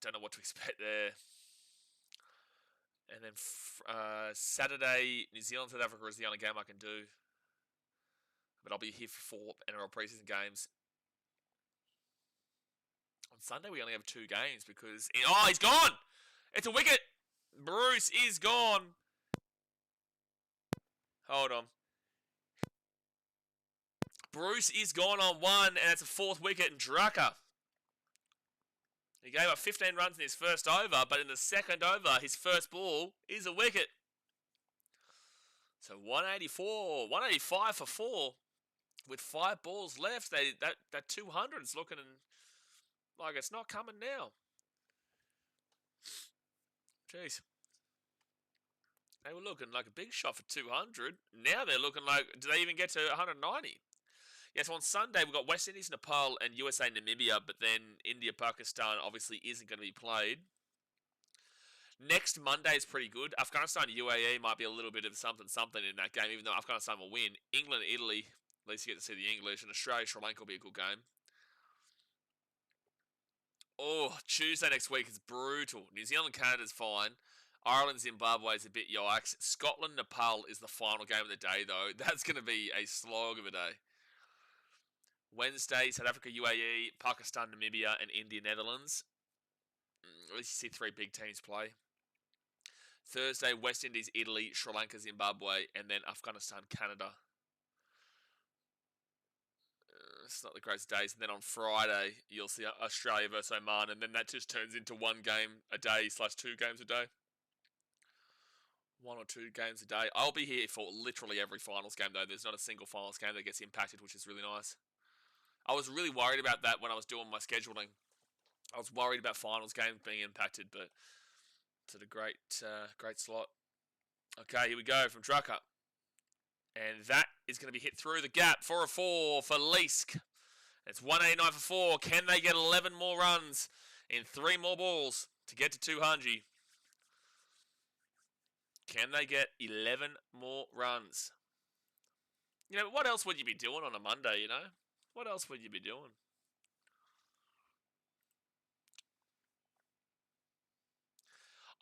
don't know what to expect there. And then Saturday, New Zealand, South Africa is the only game I can do. But I'll be here for 4 NRL preseason games. On Sunday, we only have 2 games because... Oh, he's gone! It's a wicket! Bruce is gone. Hold on. Bruce is gone on 1, and it's a 4th wicket, and Drucker. He gave up 15 runs in his first over, but in the second over, his first ball is a wicket. So 184, 185 for 4. With 5 balls left, that 200 is looking like it's not coming now. Jeez. They were looking like a big shot for 200. Now they're looking like, do they even get to 190? Yes, on Sunday we've got West Indies, Nepal, and USA, Namibia, but then India, Pakistan obviously isn't going to be played. Next Monday is pretty good. Afghanistan, UAE might be a little bit of something in that game, even though Afghanistan will win. England, Italy, at least you get to see the English, and Australia, Sri Lanka will be a good game. Oh, Tuesday next week is brutal. New Zealand, Canada's fine. Ireland, Zimbabwe is a bit yikes. Scotland, Nepal is the final game of the day, though. That's going to be a slog of a day. Wednesday, South Africa, UAE, Pakistan, Namibia, and India, Netherlands. At least you see 3 big teams play. Thursday, West Indies, Italy, Sri Lanka, Zimbabwe, and then Afghanistan, Canada. It's not the greatest days. And then on Friday, you'll see Australia versus Oman, and then that just turns into 1 game a day / 2 games a day. 1 or 2 games a day. I'll be here for literally every finals game, though. There's not a single finals game that gets impacted, which is really nice. I was really worried about that when I was doing my scheduling. I was worried about finals games being impacted, but it's at a great slot. Okay, here we go from Drucker. And that is going to be hit through the gap for a 4 for Leask. It's 189 for 4. Can they get 11 more runs in 3 more balls to get to 200? Can they get 11 more runs? You know, what else would you be doing on a Monday, you know? What else would you be doing?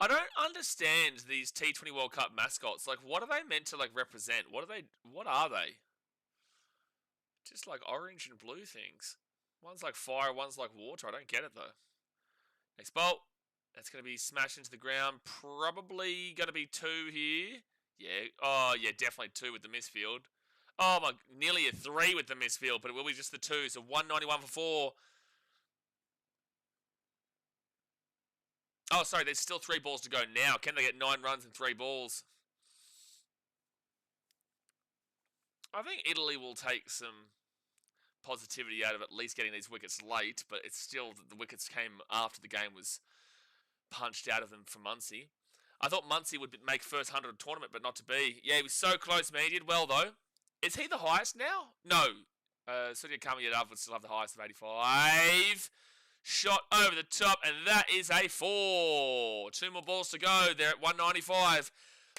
I don't understand these T20 World Cup mascots. Like, what are they meant to, like, represent? What are they? Just, like, orange and blue things. One's like fire, one's like water. I don't get it, though. Next bolt. That's going to be smashed into the ground. Probably going to be 2 here. Yeah. Oh, yeah, definitely 2 with the misfield. Oh, my, nearly a 3 with the misfield, but it will be just the 2. So 191 for 4. Oh, sorry, there's still 3 balls to go now. Can they get 9 runs in 3 balls? I think Italy will take some positivity out of at least getting these wickets late, but it's still, the wickets came after the game was punched out of them for Muncie. I thought Muncie would make first 100 tournament, but not to be. Yeah, he was so close, man. He did well, though. Is he the highest now? No. Surya Kamiyadav would still have the highest of 85. Shot over the top, and that is a 4. 2 more balls to go. They're at 195.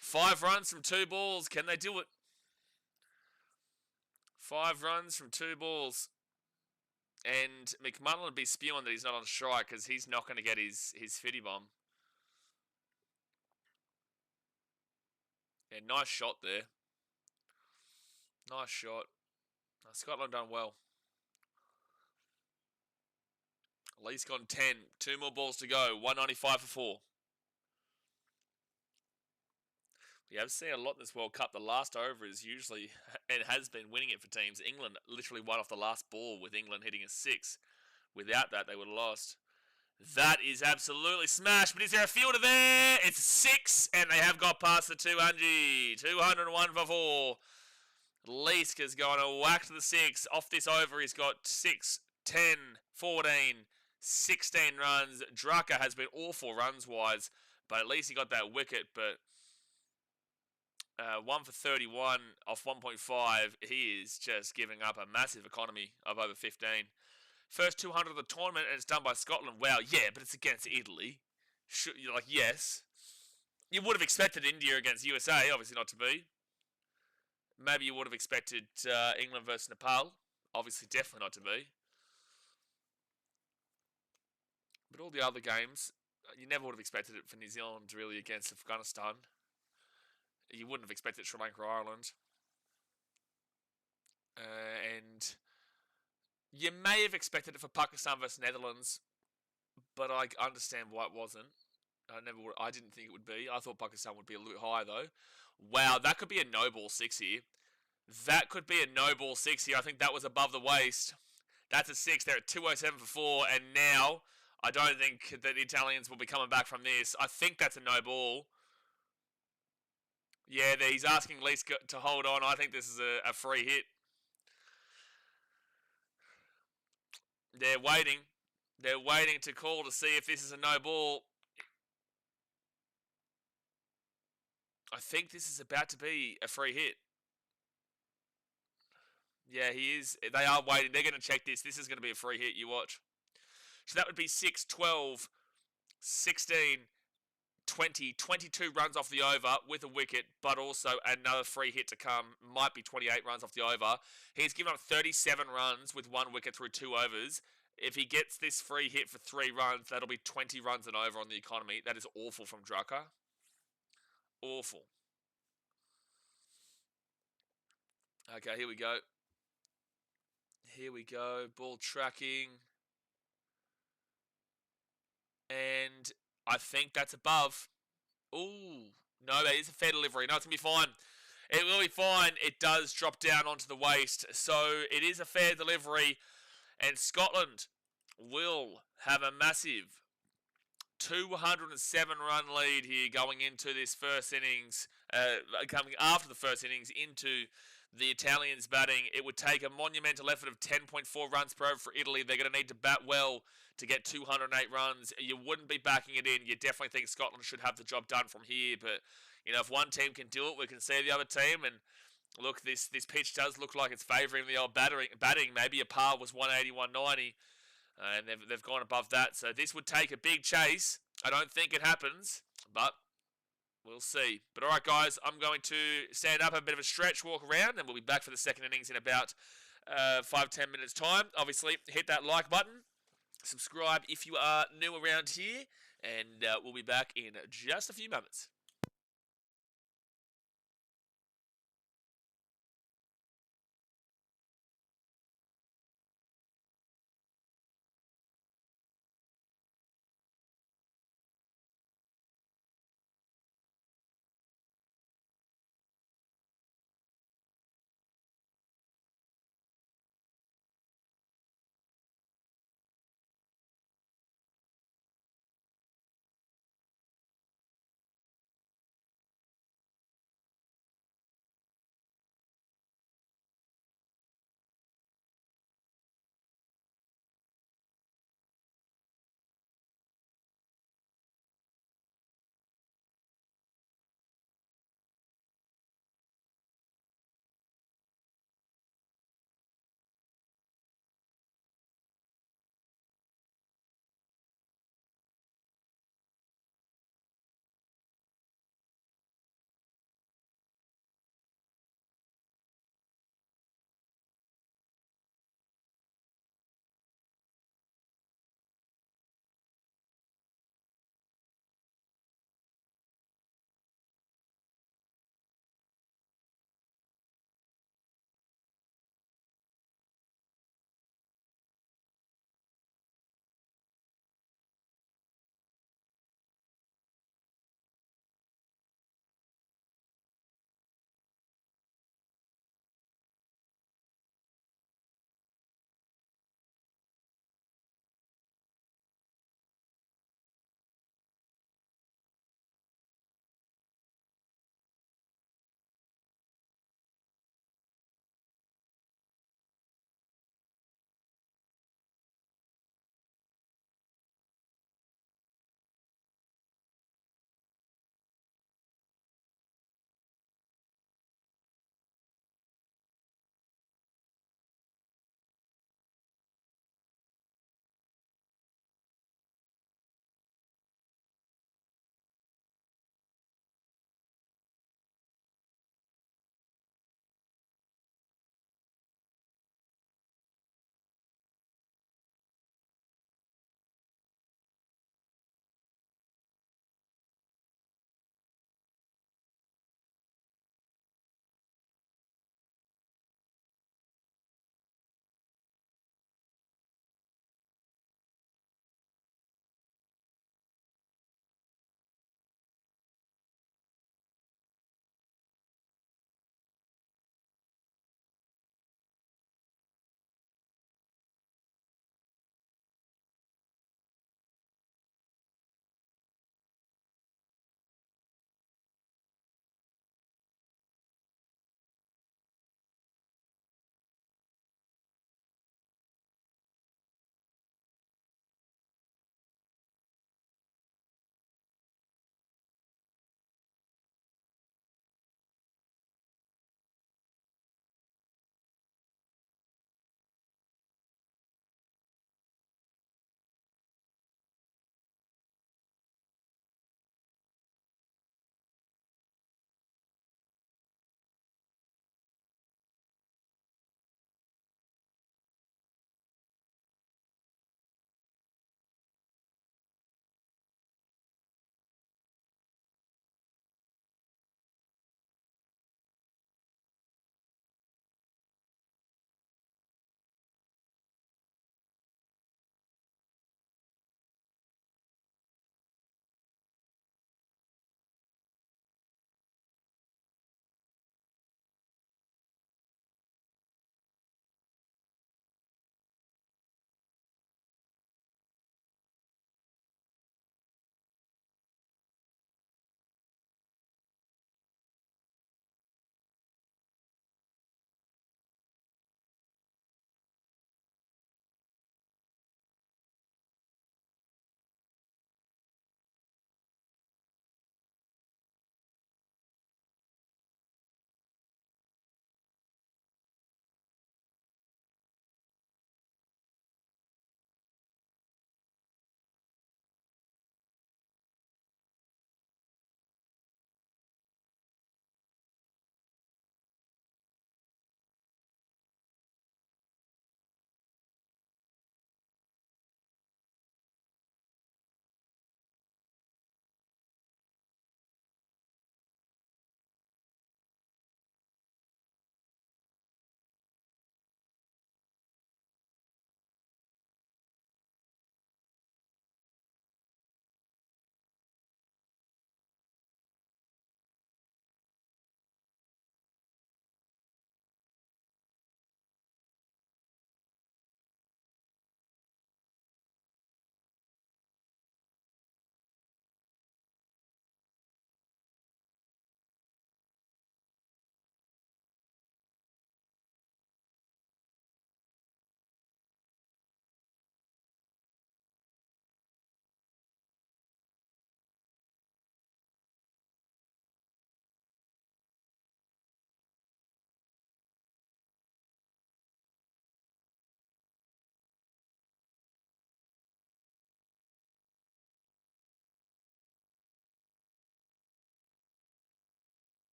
5 runs from 2 balls. Can they do it? 5 runs from 2 balls. And McMullen would be spewing that he's not on strike because he's not going to get his fitty bomb. Yeah, nice shot there. Nice shot. Scotland done well. Lee's gone 10. 2 more balls to go. 195 for 4. We have seen a lot in this World Cup. The last over is usually, and has been, winning it for teams. England literally won off the last ball with England hitting a 6. Without that, they would have lost. That is absolutely smashed. But is there a fielder there? It's 6, and they have got past the 200. 201 for 4. Leask has gone a whack to the 6. Off this over, he's got 6, 10, 14, 16 runs. Drucker has been awful runs-wise, but at least he got that wicket. But 1 for 31 off 1.5. He is just giving up a massive economy of over 15. First 200 of the tournament, and it's done by Scotland. Wow, yeah, but it's against Italy. You're like, yes. You would have expected India against USA, obviously not to be. Maybe you would have expected England versus Nepal. Obviously, definitely not to be. But all the other games, you never would have expected it for New Zealand, really, against Afghanistan. You wouldn't have expected Sri Lanka or Ireland. And you may have expected it for Pakistan versus Netherlands, but I understand why it wasn't. I didn't think it would be. I thought Pakistan would be a little bit higher, though. Wow, that could be a no-ball 6 here. That could be a no-ball 6 here. I think that was above the waist. That's a 6. They're at 207 for 4, and now I don't think that the Italians will be coming back from this. I think that's a no-ball. Yeah, he's asking Lees to hold on. I think this is a free hit. They're waiting. They're waiting to call to see if this is a no-ball. I think this is about to be a free hit. Yeah, he is. They are waiting. They're going to check this. This is going to be a free hit. You watch. So that would be 6, 12, 16, 20, 22 runs off the over with a wicket, but also another free hit to come. Might be 28 runs off the over. He's given up 37 runs with 1 wicket through 2 overs. If he gets this free hit for 3 runs, that'll be 20 runs and over on the economy. That is awful from Drucker. Awful. Okay, here we go. Here we go. Ball tracking. And I think that's above. Ooh. No, that is a fair delivery. No, it's going to be fine. It will be fine. It does drop down onto the waist. So it is a fair delivery. And Scotland will have a massive 207 run lead here going into this first innings, coming after the first innings into the Italians batting. It would take a monumental effort of 10.4 runs per over for Italy. They're going to need to bat well to get 208 runs. You wouldn't be backing it in. You definitely think Scotland should have the job done from here. But, you know, if one team can do it, we can see the other team. And look, this pitch does look like it's favouring the old batting. Maybe a par was 180, 190. And they've gone above that. So this would take a big chase. I don't think it happens, but we'll see. But all right, guys, I'm going to stand up, have a bit of a stretch, walk around, and we'll be back for the second innings in about 5-10 minutes' time. Obviously, hit that like button. Subscribe if you are new around here. And we'll be back in just a few moments.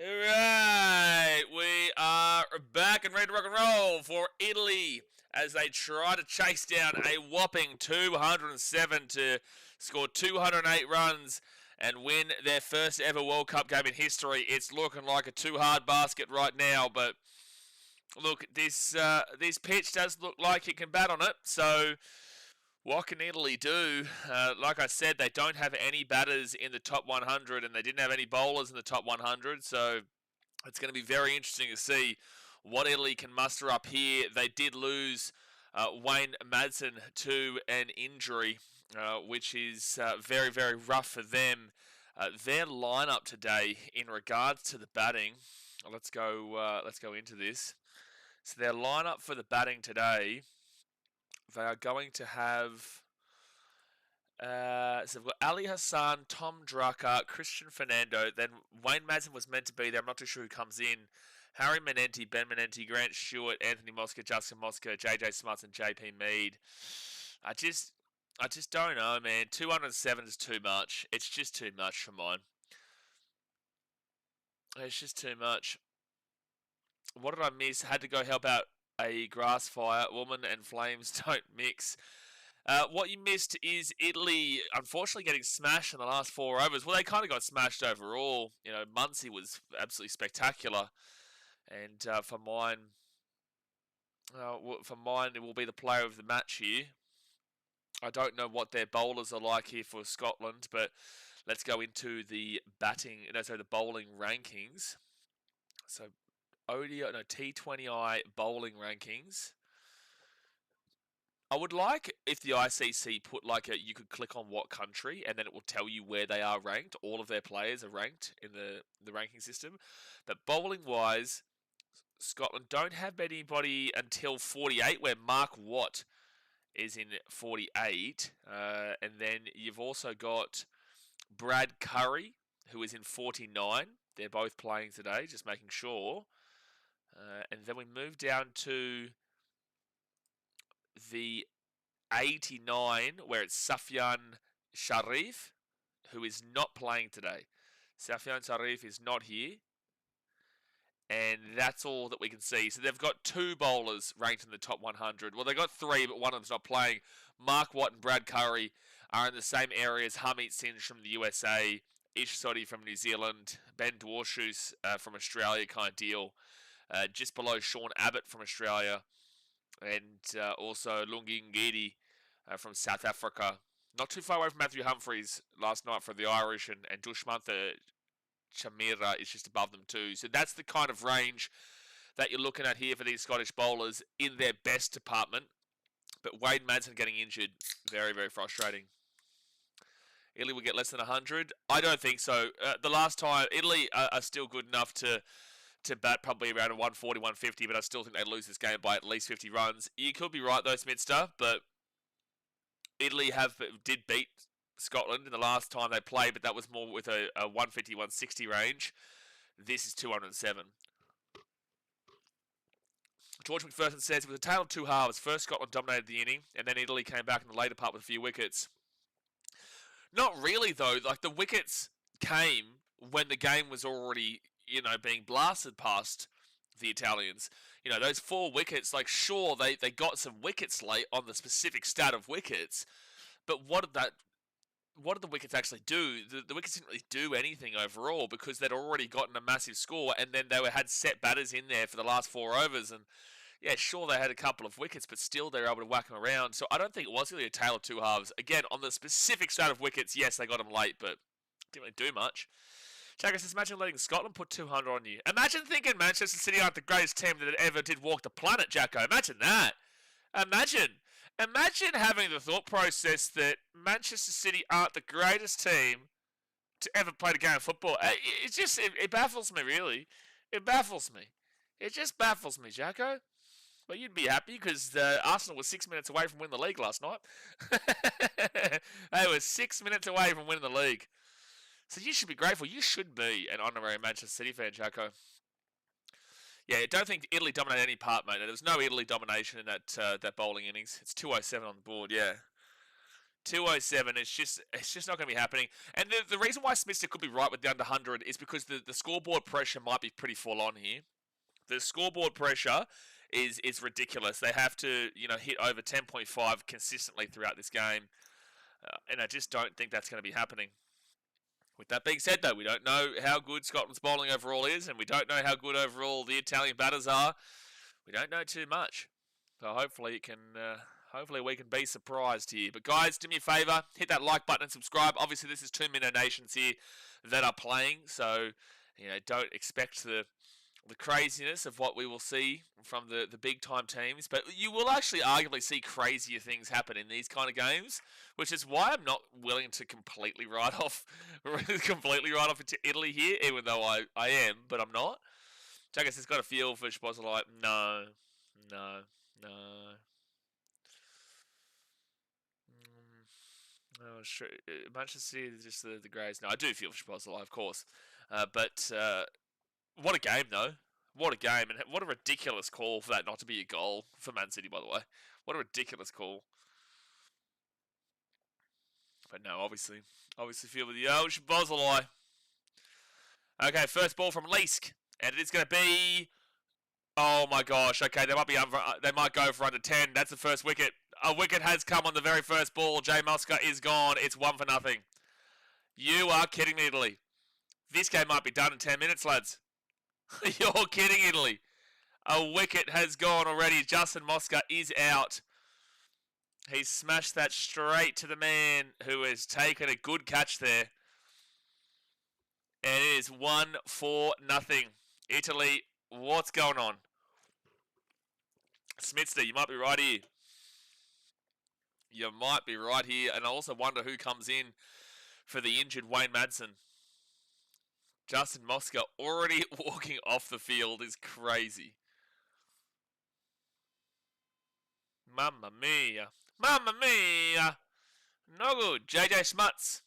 Alright, we are back and ready to rock and roll for Italy as they try to chase down a whopping 207 to score 208 runs and win their first ever World Cup game in history. It's looking like a too hard basket right now, but look, this pitch does look like it can bat on it, so what can Italy do? Like I said, they don't have any batters in the top 100 and they didn't have any bowlers in the top 100, so it's going to be very interesting to see what Italy can muster up here. They did lose Wayne Madsen to an injury, which is very, very rough for them. Their lineup today, in regards to the batting, let's go into this. So their lineup for the batting today, they are going to have. So they've got Ali Hassan, Tom Drucker, Christian Fernando. Then Wayne Madsen was meant to be there. I'm not too sure who comes in. Harry Menenti, Ben Menenti, Grant Stewart, Anthony Mosca, Justin Mosca, JJ Smuts, and JP Mead. I just don't know, man. 207 is too much. It's just too much for mine. It's just too much. What did I miss? Had to go help out a grass fire. Woman and flames don't mix. What you missed is Italy, unfortunately, getting smashed in the last 4 overs. Well, they kind of got smashed overall. You know, Muncie was absolutely spectacular, and for mine, it will be the player of the match here. I don't know what their bowlers are like here for Scotland, but let's go into the the bowling rankings. So, T20I bowling rankings. I would like if the ICC put you could click on what country and then it will tell you where they are ranked. All of their players are ranked in the ranking system. But bowling wise, Scotland don't have anybody until 48, where Mark Watt is in 48. And then you've also got Brad Curry, who is in 49. They're both playing today, just making sure. And then we move down to the 89, where it's Safyan Sharif, who is not playing today. Safyan Sharif is not here. And that's all that we can see. So they've got 2 bowlers ranked in the top 100. Well, they've got 3, but one of them's not playing. Mark Watt and Brad Curry are in the same area as Harmeet Singh from the USA, Ish Sodhi from New Zealand, Ben Dwarshuis from Australia kind of deal. Just below Sean Abbott from Australia. And also Lungi Ngidi from South Africa. Not too far away from Matthew Humphreys last night for the Irish, and Dushmantha Chamira is just above them too. So that's the kind of range that you're looking at here for these Scottish bowlers in their best department. But Wayne Madsen getting injured, very, very frustrating. Italy will get less than 100. I don't think so. The last time, Italy are still good enough to bat probably around a 140, 150, but I still think they lose this game by at least 50 runs. You could be right though, Smidster, but Italy did beat Scotland in the last time they played, but that was more with a 150, 160 range. This is 207. George McPherson says, it was a tale of 2 halves. First, Scotland dominated the inning, and then Italy came back in the later part with a few wickets. Not really, though. Like, the wickets came when the game was already, being blasted past the Italians. Those 4 wickets, sure, they got some wickets late on the specific stat of wickets, but what did the wickets actually do? The wickets didn't really do anything overall because they'd already gotten a massive score, and then they had set batters in there for the last 4 overs, and yeah, sure, they had a couple of wickets, but still they were able to whack them around. So I don't think it was really a tale of 2 halves. Again, on the specific stat of wickets, yes, they got them late, but didn't really do much. Jagger says, imagine letting Scotland put 200 on you. Imagine thinking Manchester City aren't the greatest team that ever did walk the planet, Jacko. Imagine that. Imagine having the thought process that Manchester City aren't the greatest team to ever play the game of football. It baffles me, really. It baffles me. It just baffles me, Jacko. Well, you'd be happy because Arsenal was 6 minutes away from winning the league last night. They were 6 minutes away from winning the league. So you should be grateful. You should be an honorary Manchester City fan, Jacko. Yeah, I don't think Italy dominated any part, mate. There was no Italy domination in that bowling innings. It's 207 on the board, yeah. 207. It's just not going to be happening. And the reason why Smithster could be right with the under 100 is because the scoreboard pressure might be pretty full on here. The scoreboard pressure is ridiculous. They have to hit over 10.5 consistently throughout this game, and I just don't think that's going to be happening. With that being said, though, we don't know how good Scotland's bowling overall is, and we don't know how good overall the Italian batters are. We don't know too much. So hopefully hopefully we can be surprised here. But guys, do me a favour, hit that like button and subscribe. Obviously, this is 2 minnow nations here that are playing, so don't expect the craziness of what we will see from the big time teams, but you will actually arguably see crazier things happen in these kind of games, which is why I'm not willing to completely write off into Italy here, even though I am, but I'm not. Jaggers has got a feel for Szoboszlai. No. Oh, sure. Manchester City is just the greys. No, I do feel for Szoboszlai, of course, but. What a game, though. What a game, and what a ridiculous call for that not to be a goal for Man City, by the way. What a ridiculous call. But no, obviously feel with the Szoboszlai. Okay, first ball from Leask, and it is going to be. Oh my gosh! Okay, they might go for under 10. That's the first wicket. A wicket has come on the very first ball. Jay Musker is gone. It's 1-0. You are kidding me, Italy. This game might be done in 10 minutes, lads. You're kidding, Italy. A wicket has gone already. Justin Mosca is out. He smashed that straight to the man who has taken a good catch there. And it is 1-0. Italy, what's going on? Smithster, you might be right here. You might be right here. And I also wonder who comes in for the injured Wayne Madsen. Justin Mosca already walking off the field is crazy. Mamma mia. Mamma mia. No good. JJ Smuts.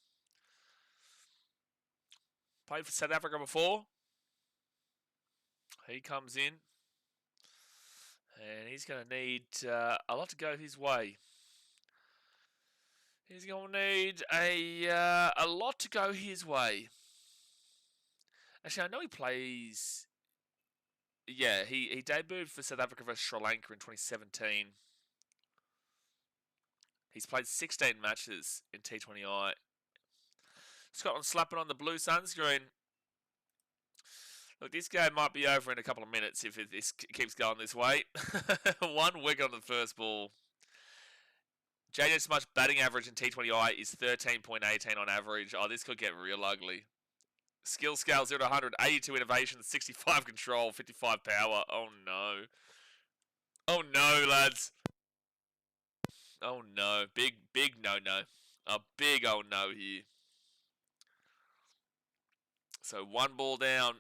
Played for South Africa before. He comes in. And he's going to need a lot to go his way. He's going to need a lot to go his way. Actually, I know he plays. Yeah, he debuted for South Africa versus Sri Lanka in 2017. He's played 16 matches in T20I. Scotland slapping on the blue sunscreen. Look, this game might be over in a couple of minutes if this keeps going this way. 1 wicket on the first ball. JJ Smut's batting average in T20I is 13.18 on average. Oh, this could get real ugly. Skill scale 0 to 100, 82 innovation, 65 control, 55 power. Oh no. Oh no, lads. Oh no. Big no. A big oh no here. So 1 ball down.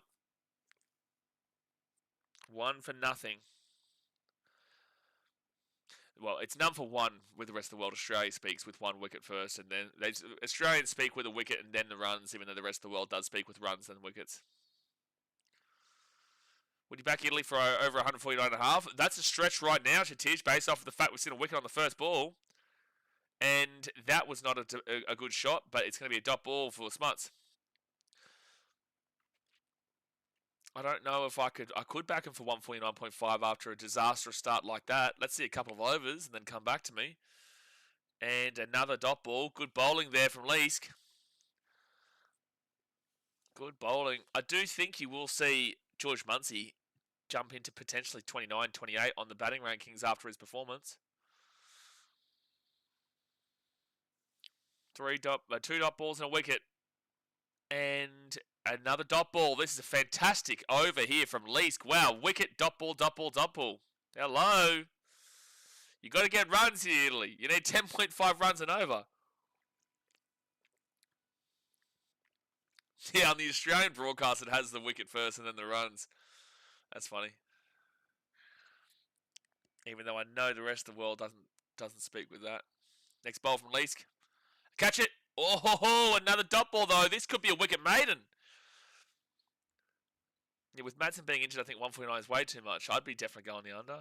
1-0. Well, it's none for one with the rest of the world. Australia speaks with 1 wicket first, and then Australians speak with a wicket and then the runs, even though the rest of the world does speak with runs and wickets. Would you back Italy for over 149.5? That's a stretch right now, Shatij, based off of the fact we've seen a wicket on the first ball. And that was not a good shot, but it's going to be a dot ball for Smuts. I don't know if I could back him for 149.5 after a disastrous start like that. Let's see a couple of overs and then come back to me. And another dot ball. Good bowling there from Leask. Good bowling. I do think you will see George Munsey jump into potentially 29, 28 on the batting rankings after his performance. 2 dot balls and a wicket. And another dot ball. This is a fantastic over here from Leask. Wow, wicket, dot ball. Hello. You got to get runs here, Italy. You need 10.5 runs and over. Yeah, on the Australian broadcast, it has the wicket first and then the runs. That's funny. Even though I know the rest of the world doesn't speak with that. Next ball from Leask. Catch it. Oh, another dot ball, though. This could be a wicket maiden. Yeah, with Madsen being injured, I think 149 is way too much. I'd be definitely going the under.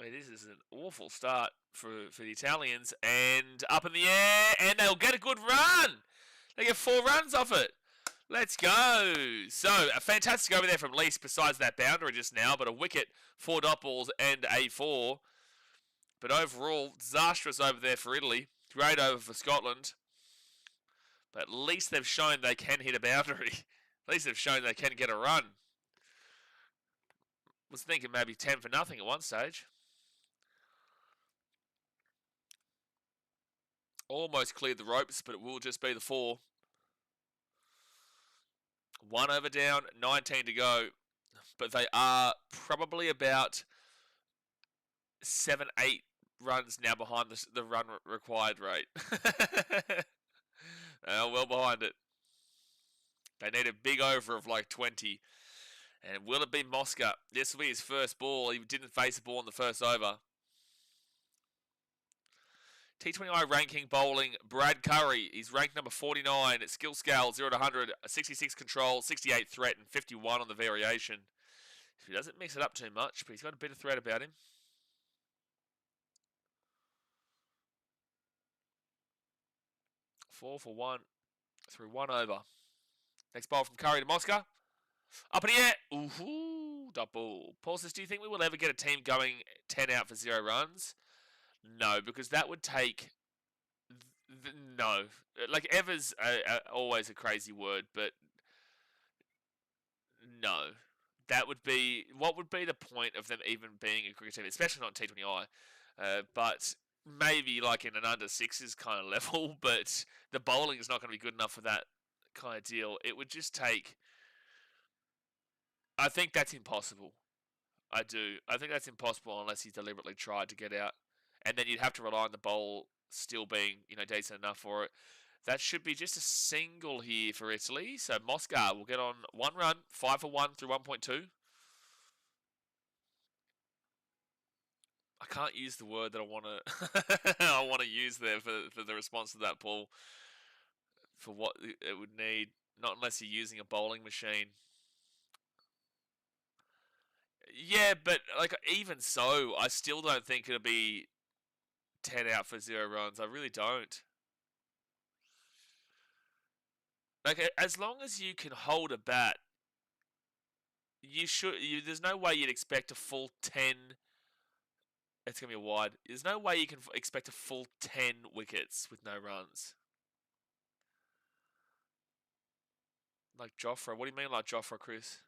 I mean, this is an awful start for the Italians. And up in the air, and they'll get a good run. They get 4 runs off it. Let's go. So, a fantastic over there from Lease besides that boundary just now, but a wicket, 4 dot balls, and a 4. But overall, disastrous over there for Italy. Great over for Scotland. But at least they've shown they can hit a boundary. At least they've shown they can get a run. Was thinking maybe 10 for nothing at one stage. Almost cleared the ropes, but it will just be the 4. 1 over down, 19 to go. But they are probably about 7, 8 runs now behind the run required rate. Well behind it. They need a big over of like 20. And will it be Mosca? This will be his first ball. He didn't face a ball in the first over. T20I ranking bowling, Brad Curry. He's ranked number 49 at skill scale 0 to 100, 66 control, 68 threat, and 51 on the variation. He doesn't mix it up too much, but he's got a bit of threat about him. Four for 1 through 1 over. Next bowl from Curry to Mosca. Up in the air. Ooh, double. Paul says, do you think we will ever get a team going 10 out for 0 runs? No, because that would take... No. Like, ever's always a crazy word, but... No. That would be... What would be the point of them even being a cricket team? Especially not in T20I. But maybe, like, in an under-6s kind of level, but the bowling is not going to be good enough for that kind of deal. It would just take... I think that's impossible. I do. I think that's impossible unless he's deliberately tried to get out. And then you'd have to rely on the bowl still being, decent enough for it. That should be just a single here for Italy. So Mosca will get on 1 run, 5 for 1 through 1.2. I can't use the word that I want to I want to use there for the response to that, Paul. For what it would need. Not unless you're using a bowling machine. Yeah, but like even so, I still don't think it'll be 10 out for 0 runs. I really don't. Like as long as you can hold a bat, you should. There's no way you'd expect a full 10. It's gonna be a wide. There's no way you can expect a full 10 wickets with no runs. Like Jofra. What do you mean like Jofra, Chris?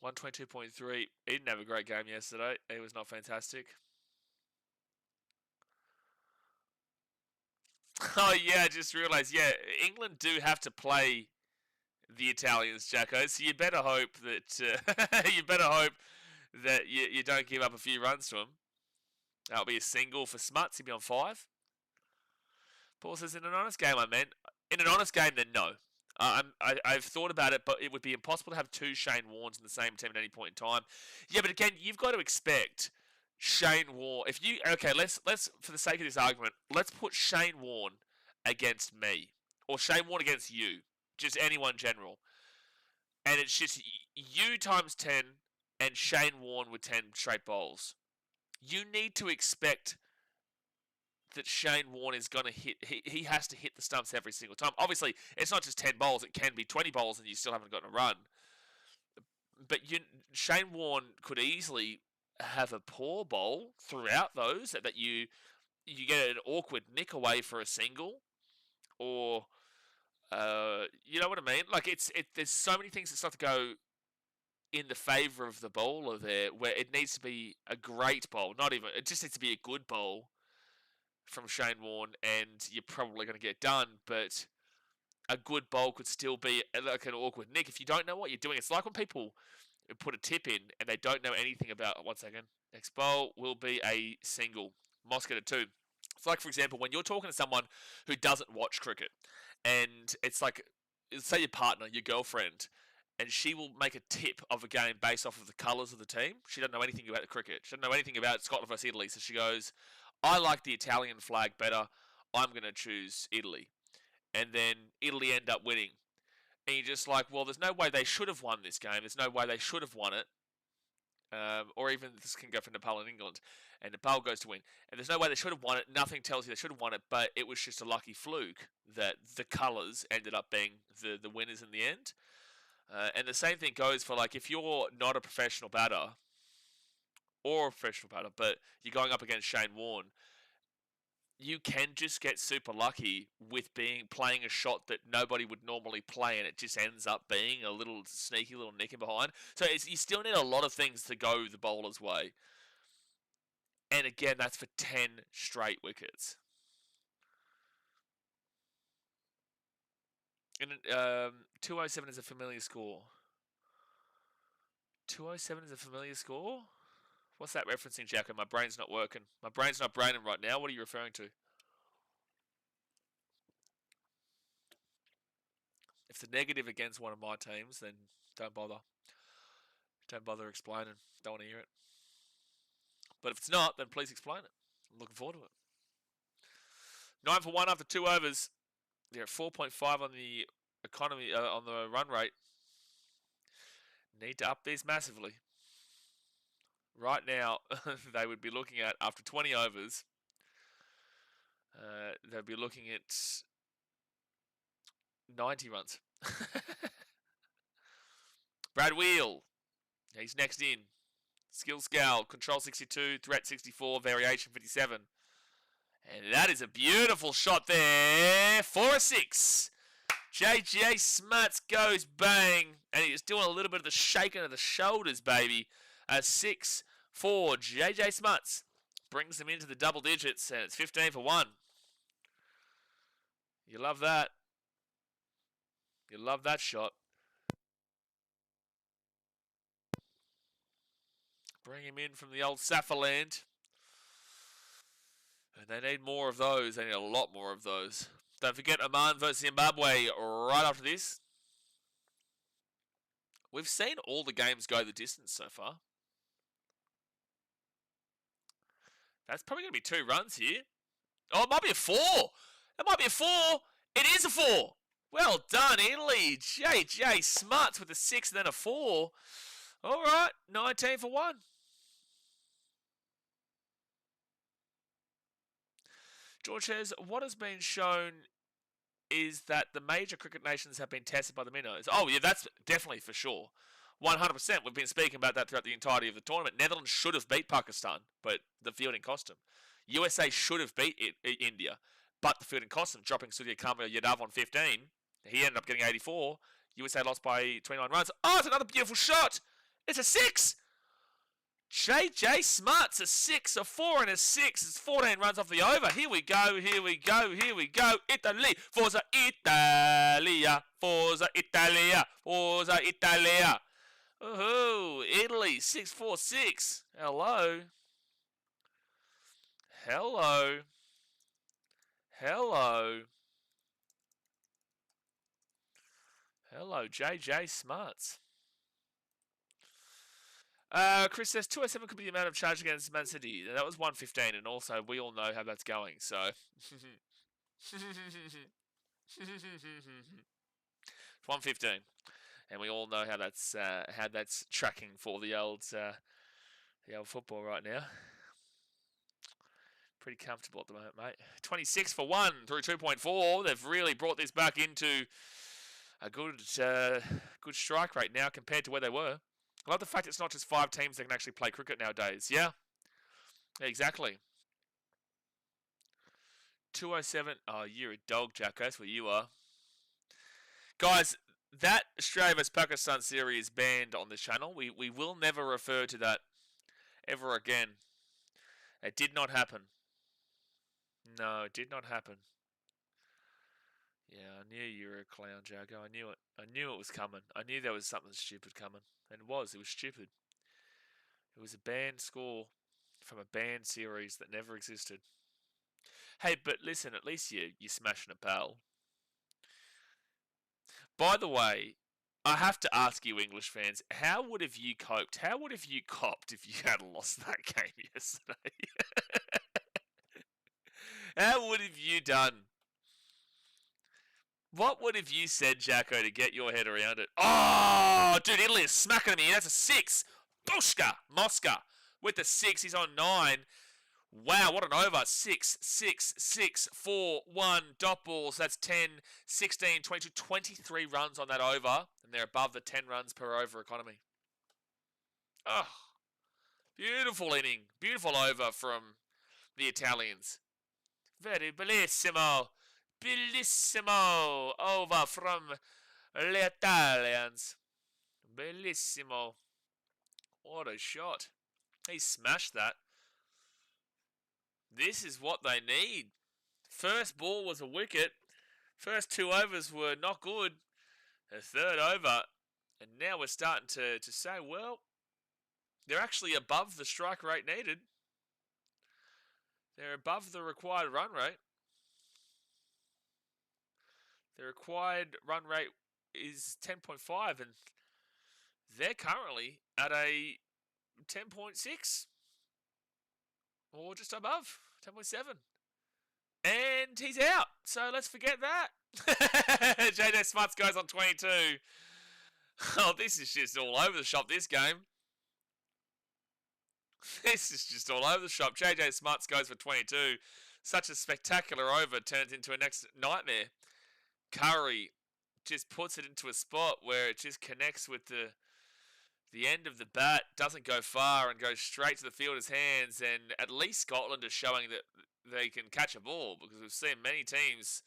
122.3. He didn't have a great game yesterday. He was not fantastic. Oh, yeah, I just realised. Yeah, England do have to play the Italians, Jacko. So you better hope that you don't give up a few runs to them. That'll be a single for Smuts. He'll be on 5. Paul says, in an honest game, I meant. In an honest game, then no. I've thought about it, but it would be impossible to have 2 Shane Warnes in the same team at any point in time. Yeah, but again, you've got to expect Shane Warne. If you let's for the sake of this argument, let's put Shane Warne against me or Shane Warne against you, just anyone general, and it's just you times 10 and Shane Warne with 10 straight bowls. You need to expect that Shane Warne is going to hit. He has to hit the stumps every single time. Obviously, it's not just 10 bowls. It can be 20 bowls and you still haven't gotten a run. But Shane Warne could easily have a poor bowl throughout those that you get an awkward nick away for a single, or you know what I mean. Like there's so many things that start to go in the favour of the bowler there, where it needs to be a great bowl. It just needs to be a good bowl from Shane Warne, and you're probably going to get done. But a good bowl could still be like an awkward nick if you don't know what you're doing. It's like when people put a tip in and they don't know anything about. 1 second. Next bowl will be a single. Mosca to 2. It's like, for example, when you're talking to someone who doesn't watch cricket, and it's like, say your partner, your girlfriend, and she will make a tip of a game based off of the colours of the team. She doesn't know anything about the cricket. She doesn't know anything about Scotland versus Italy. So she goes, I like the Italian flag better. I'm going to choose Italy. And then Italy end up winning. And you're just like, well, there's no way they should have won this game. There's no way they should have won it. or even this can go for Nepal and England, and Nepal goes to win. And there's no way they should have won it. Nothing tells you they should have won it, but it was just a lucky fluke that the colours ended up being the winners in the end. And the same thing goes for, like, if you're not a professional batter, or a professional batter, but you're going up against Shane Warne, you can just get super lucky with playing a shot that nobody would normally play, and it just ends up being a little sneaky little nick in behind. So you still need a lot of things to go the bowler's way. And again, that's for 10 straight wickets. And 207 is a familiar score. 207 is a familiar score? What's that referencing, Jacko? My brain's not working. My brain's not braining right now. What are you referring to? If it's a negative against one of my teams, then don't bother. Don't bother explaining. Don't want to hear it. But if it's not, then please explain it. I'm looking forward to it. 9 for 1 after 2 overs. They're at 4.5 on the economy, on the run rate. Need to up these massively. Right now, they would be looking at, after 20 overs, they'd be looking at 90 runs. Brad Wheel, he's next in. Skill Scowl, control 62, threat 64, variation 57. And that is a beautiful shot there for a 6. JJ Smuts goes bang, and he's doing a little bit of the shaking of the shoulders, baby. A 6 for JJ Smuts. Brings them into the double digits, and it's 15 for 1. You love that. You love that shot. Bring him in from the old Saffirland. And they need more of those. They need a lot more of those. Don't forget Oman versus Zimbabwe right after this. We've seen all the games go the distance so far. That's probably going to be 2 runs here. Oh, it might be a 4. It might be a 4. It is a 4. Well done, Italy. JJ Smuts with a 6 and then a 4. All right, 19 for 1. George says, what has been shown is that the major cricket nations have been tested by the minnows. Oh, yeah, that's definitely for sure. 100%. We've been speaking about that throughout the entirety of the tournament. Netherlands should have beat Pakistan, but the fielding cost them. USA should have beat India, but the fielding cost them, dropping Surya Kumar Yadav on 15. He ended up getting 84. USA lost by 29 runs. Oh, it's another beautiful shot. It's a 6. JJ Smuts, a 6, a 4 and a 6. It's 14 runs off the over. Here we go, here we go, here we go. Italy, Forza Italia, Forza Italia, Forza Italia. Woohoo, Italy, 6-4-6. Hello. Hello. Hello. Hello, JJ Smuts. Chris says 207 could be the amount of charge against Man City. That was 115, and also we all know how that's going. So 115, and we all know how that's tracking for the old football right now. Pretty comfortable at the moment, mate. 26 for 1 through 2.4. They've really brought this back into a good strike rate now compared to where they were. I love the fact it's not just 5 teams that can actually play cricket nowadays. Yeah, exactly. 207. Oh, you're a dog, Jacko. That's what you are. Guys, that Australia vs Pakistan series is banned on this channel. We will never refer to that ever again. It did not happen. No, it did not happen. Yeah, I knew you were a clown, Jacko. I knew it. I knew it was coming. I knew there was something stupid coming. And it was stupid. It was a banned score from a banned series that never existed. Hey, but listen, at least you're smashing a pal. By the way, I have to ask you, English fans, how would have you coped? How would have you copped if you had lost that game yesterday? How would have you done? What would have you said, Jacko, to get your head around it? Oh, dude, Italy is smacking at me. That's a 6. Bushka! Mosca with the 6. He's on 9. Wow, what an over. 6, 6, 6, 4, 1, dot balls. That's 10, 16, 22, 23 runs on that over. And they're above the 10 runs per over economy. Oh, beautiful inning. Beautiful over from the Italians. Very bellissimo. Bellissimo. Over from the Italians. Bellissimo. What a shot. He smashed that. This is what they need. First ball was a wicket. First 2 overs were not good. A third over. And now we're starting to say, well, they're actually above the strike rate needed. They're above the required run rate. The required run rate is 10.5 and they're currently at a 10.6 or just above 10.7. And he's out. So let's forget that. JJ Smuts goes on 22. Oh, this is just all over the shop, this game. This is just all over the shop. JJ Smuts goes for 22. Such a spectacular over turns into a next nightmare. Curry just puts it into a spot where it just connects with the end of the bat, doesn't go far and goes straight to the fielder's hands. And at least Scotland is showing that they can catch a ball, because we've seen many teams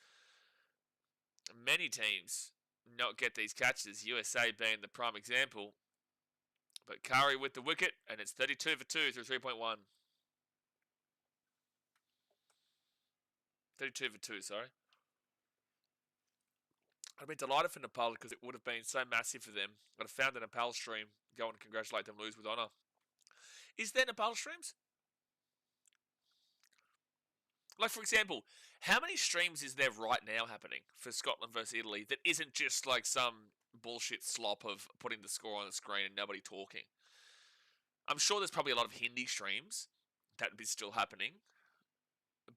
not get these catches, USA being the prime example. But Curry with the wicket, and it's 32 for 2 through 3.1. 32 for 2, sorry. I'd been delighted for Nepal because it would have been so massive for them. I'd have found a Nepal stream, go and congratulate them, lose with honour. Is there Nepal streams? Like, for example, how many streams is there right now happening for Scotland versus Italy that isn't just like some bullshit slop of putting the score on the screen and nobody talking? I'm sure there's probably a lot of Hindi streams that would be still happening.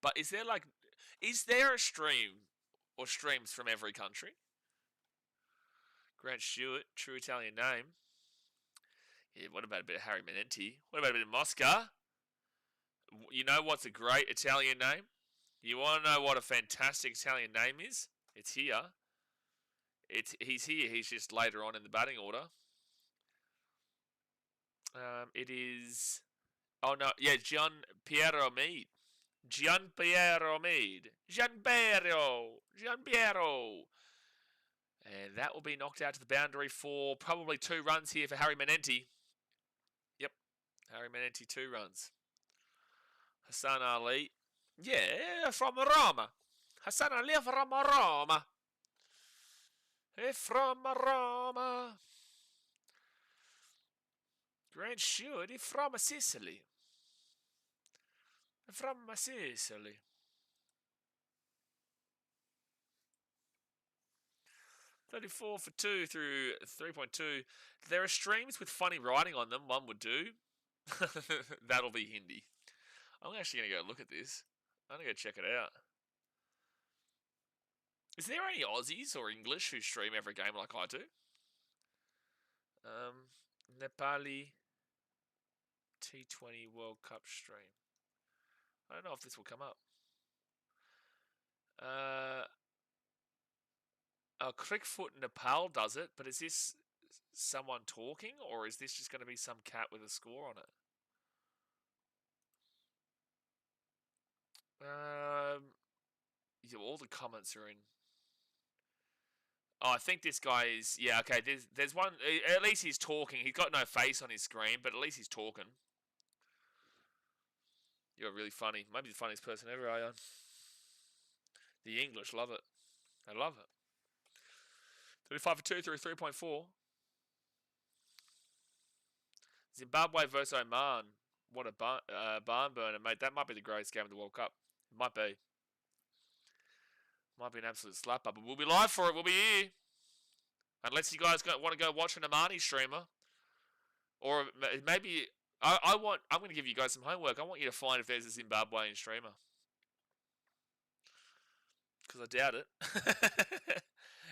But is there a stream or streams from every country? Grant Stewart, true Italian name. Yeah, what about a bit of Harry Menenti? What about a bit of Mosca? You know what's a great Italian name? You want to know what a fantastic Italian name is? It's here. He's here. He's just later on in the batting order. It is... Oh, no. Yeah, Gianpiero Mead. Gianpiero Mead. Gianpiero. And that will be knocked out to the boundary for probably 2 runs here for Harry Menenti. Yep. Harry Menenti, 2 runs. Hassan Ali. Yeah, from Roma. Hassan Ali from Roma. From Roma. Grant Stewart from Sicily. From Sicily. 34 for 2 through 3.2. There are streams with funny writing on them. One would do. That'll be Hindi. I'm actually going to go look at this. I'm going to go check it out. Is there any Aussies or English who stream every game like I do? Nepali T20 World Cup stream. I don't know if this will come up. Crickfoot Nepal does it, but is this someone talking, or is this just going to be some cat with a score on it? Yeah, all the comments are in. Oh, I think this guy is... Yeah, okay, there's one... At least he's talking. He's got no face on his screen, but at least he's talking. You're really funny. Maybe the funniest person ever, are you? The English love it. They love it. 35 for 2 through 3.4. Zimbabwe versus Oman. What a barn burner, mate. That might be the greatest game of the World Cup. It might be. Might be an absolute slapper, but we'll be live for it. We'll be here. Unless you guys want to go watch an Omani streamer. Or maybe... I'm going to give you guys some homework. I want you to find if there's a Zimbabwean streamer. Because I doubt it.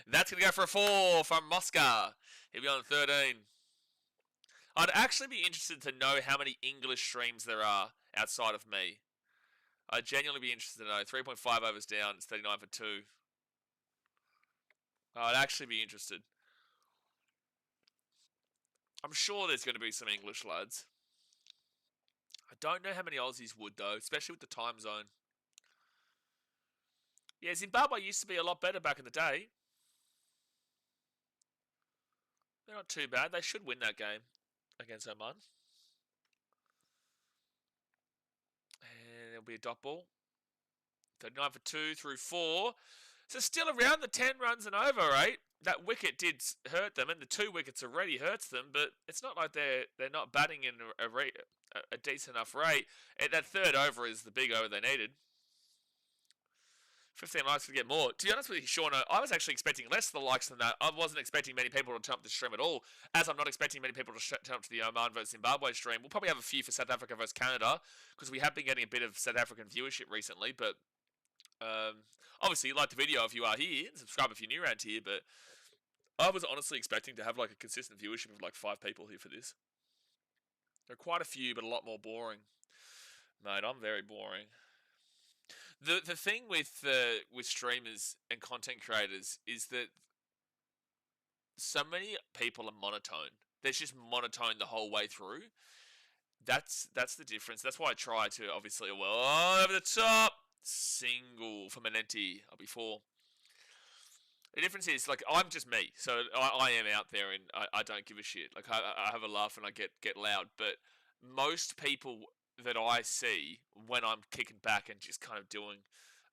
That's going to go for a 4 from Mosca. He'll be on 13. I'd actually be interested to know how many English streams there are outside of me. I'd genuinely be interested to know. 3.5 overs down. It's 39 for 2. I'd actually be interested. I'm sure there's going to be some English lads. I don't know how many Aussies would, though, especially with the time zone. Yeah, Zimbabwe used to be a lot better back in the day. They're not too bad. They should win that game against Oman. And there'll be a dot ball. 39 for 2 through 4. So still around the 10 runs and over, right? That wicket did hurt them, and the 2 wickets already hurts them, but it's not like they're not batting in a decent enough rate. And that third over is the big over they needed. 15 likes to get more. To be honest with you, Sean, I was actually expecting less of the likes than that. I wasn't expecting many people to turn up the stream at all, as I'm not expecting many people to turn up to the Oman versus Zimbabwe stream. We'll probably have a few for South Africa versus Canada, because we have been getting a bit of South African viewership recently, but obviously, like the video if you are here, and subscribe if you're new around here, but I was honestly expecting to have like a consistent viewership of like 5 people here for this. There are quite a few, but a lot more boring. Mate, I'm very boring. The thing with streamers and content creators is that so many people are monotone. There's just monotone the whole way through. That's the difference. That's why I try to obviously over the top single for Manenti. I'll be 4. The difference is, like, I'm just me, so I am out there and I don't give a shit. Like, I have a laugh and I get loud, but most people that I see when I'm kicking back and just kind of doing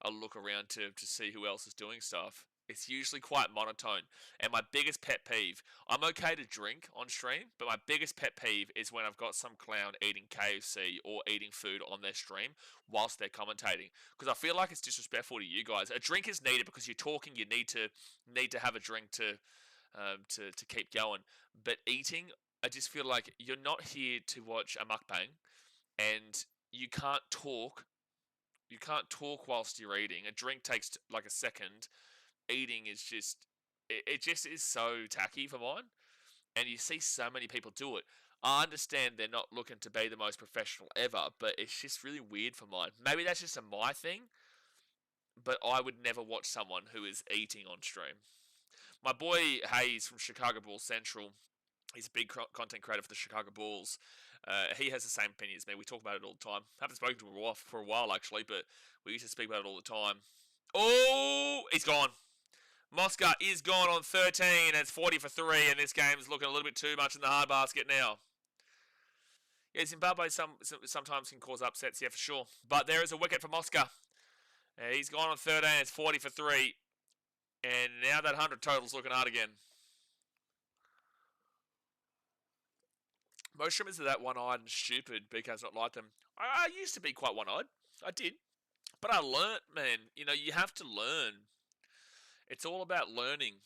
a look around to see who else is doing stuff, it's usually quite monotone. And my biggest pet peeve, I'm okay to drink on stream, but my biggest pet peeve is when I've got some clown eating KFC or eating food on their stream whilst they're commentating. Because I feel like it's disrespectful to you guys. A drink is needed because you're talking, you need to have a drink to keep going. But eating, I just feel like you're not here to watch a mukbang, and you can't talk. You can't talk whilst you're eating. A drink takes like a second. Eating is just, it just is so tacky for mine. And you see so many people do it. I understand they're not looking to be the most professional ever, but it's just really weird for mine. Maybe that's just a my thing, but I would never watch someone who is eating on stream. My boy Hayes from Chicago Bulls Central, he's a big content creator for the Chicago Bulls. He has the same opinion as me. We talk about it all the time. Haven't spoken to him for a while, actually, but we used to speak about it all the time. Oh, he's gone. Mosca is gone on 13, and it's 40 for 3, and this game's looking a little bit too much in the hard basket now. Yeah, Zimbabwe sometimes can cause upsets, yeah, for sure. But there is a wicket for Mosca. He's gone on 13, it's 40 for 3. And now that 100 total's looking hard again. Most streamers are that one-eyed and stupid. BK's not like them. I used to be quite one-eyed. I did. But I learnt, man. You know, you have to learn. It's all about learning.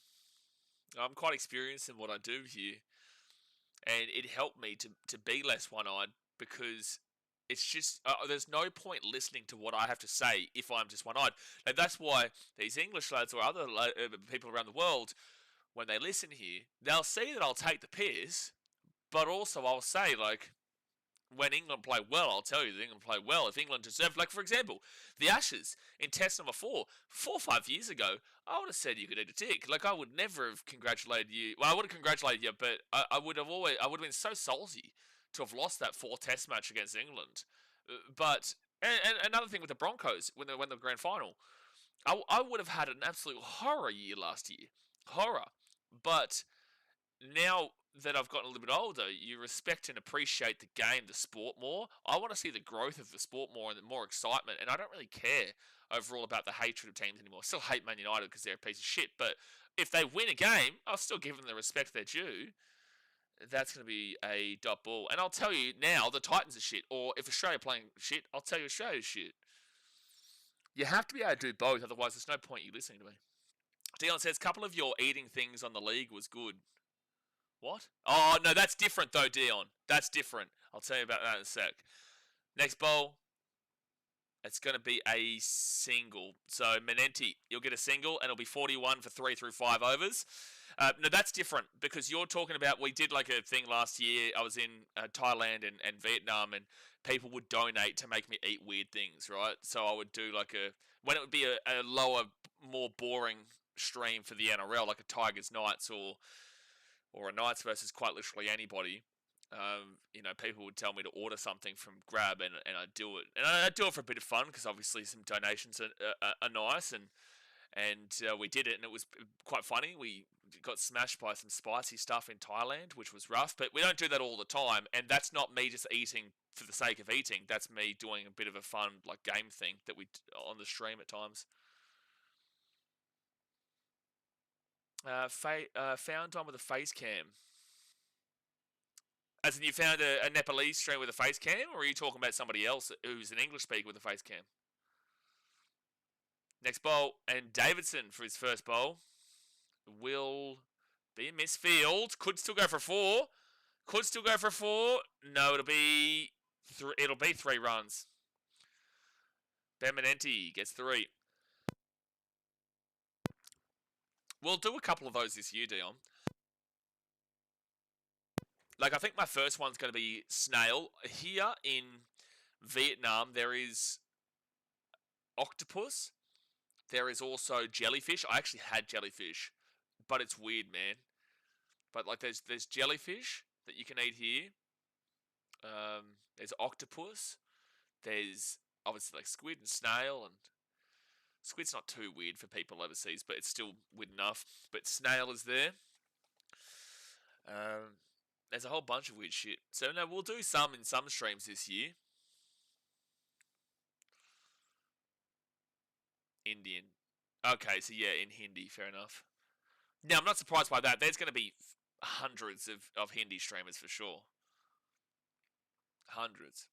I'm quite experienced in what I do here. And it helped me to be less one-eyed, because it's just, there's no point listening to what I have to say if I'm just one-eyed. And that's why these English lads or other people around the world, when they listen here, they'll see that I'll take the piss, but also I'll say, like, when England play well, I'll tell you that England play well. If England deserved, like, for example, the Ashes in Test number 4 or 5 years ago, I would have said you could eat a dick. Like, I would never have congratulated you. Well, I would have congratulated you, but I would have been so salty to have lost that 4 Test match against England. But and another thing with the Broncos when they won the grand final, I would have had an absolute horror year last year, horror. But now that I've gotten a little bit older, you respect and appreciate the game, the sport more. I want to see the growth of the sport more and more excitement, and I don't really care overall about the hatred of teams anymore. I still hate Man United because they're a piece of shit, but if they win a game, I'll still give them the respect they're due. That's going to be a dot ball. And I'll tell you now, the Titans are shit, or if Australia are playing shit, I'll tell you Australia's shit. You have to be able to do both, otherwise there's no point you listening to me. Dion says, a couple of your eating things on the league was good. What? Oh, no, that's different, though, Dion. That's different. I'll tell you about that in a sec. Next bowl. It's going to be a single. So, Menenti, you'll get a single, and it'll be 41 for 3 through 5 overs. No, that's different, because you're talking about, we did like a thing last year. I was in Thailand and Vietnam, and people would donate to make me eat weird things, right? So I would do like when it would be a lower, more boring stream for the NRL, like a Tigers Knights or a Knights versus quite literally anybody. People would tell me to order something from Grab, and I'd do it. And I'd do it for a bit of fun, because obviously some donations are nice, and we did it, and it was quite funny. We got smashed by some spicy stuff in Thailand, which was rough, but we don't do that all the time, and that's not me just eating for the sake of eating. That's me doing a bit of a fun, like, game thing that we on the stream at times. Found one with a face cam. As in, you found a Nepalese stream with a face cam, or are you talking about somebody else who's an English speaker with a face cam? Next bowl, and Davidson for his first bowl will be a misfield. Could still go for 4. Could still go for 4. No, it'll be 3 runs. Ben Menenti gets 3. We'll do a couple of those this year, Dion. Like, I think my first one's going to be snail. Here in Vietnam, there is octopus. There is also jellyfish. I actually had jellyfish, but it's weird, man. But, like, there's jellyfish that you can eat here. There's octopus. There's obviously like squid and snail, and squid's not too weird for people overseas, but it's still weird enough. But snail is there. There's a whole bunch of weird shit. So no, we'll do some in some streams this year. Indian. Okay, so yeah, in Hindi, fair enough. Now, I'm not surprised by that. There's going to be hundreds of Hindi streamers for sure. Hundreds.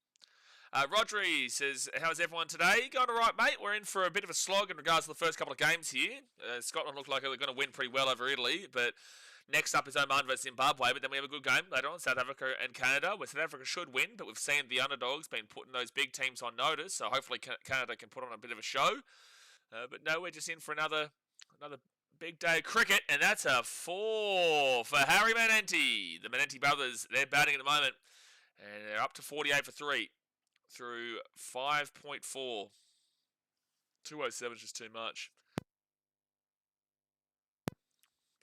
Rodri says, how's everyone today? Going all right, mate. We're in for a bit of a slog in regards to the first couple of games here. Scotland looked like they were going to win pretty well over Italy, but next up is Oman versus Zimbabwe, but then we have a good game later on, South Africa and Canada, where South Africa should win, but we've seen the underdogs been putting those big teams on notice, so hopefully Canada can put on a bit of a show. But no, we're just in for another big day of cricket, and that's a 4 for Harry Manenti. The Manenti brothers, they're batting at the moment, and they're up to 48 for 3 through 5.4. 207 is just too much.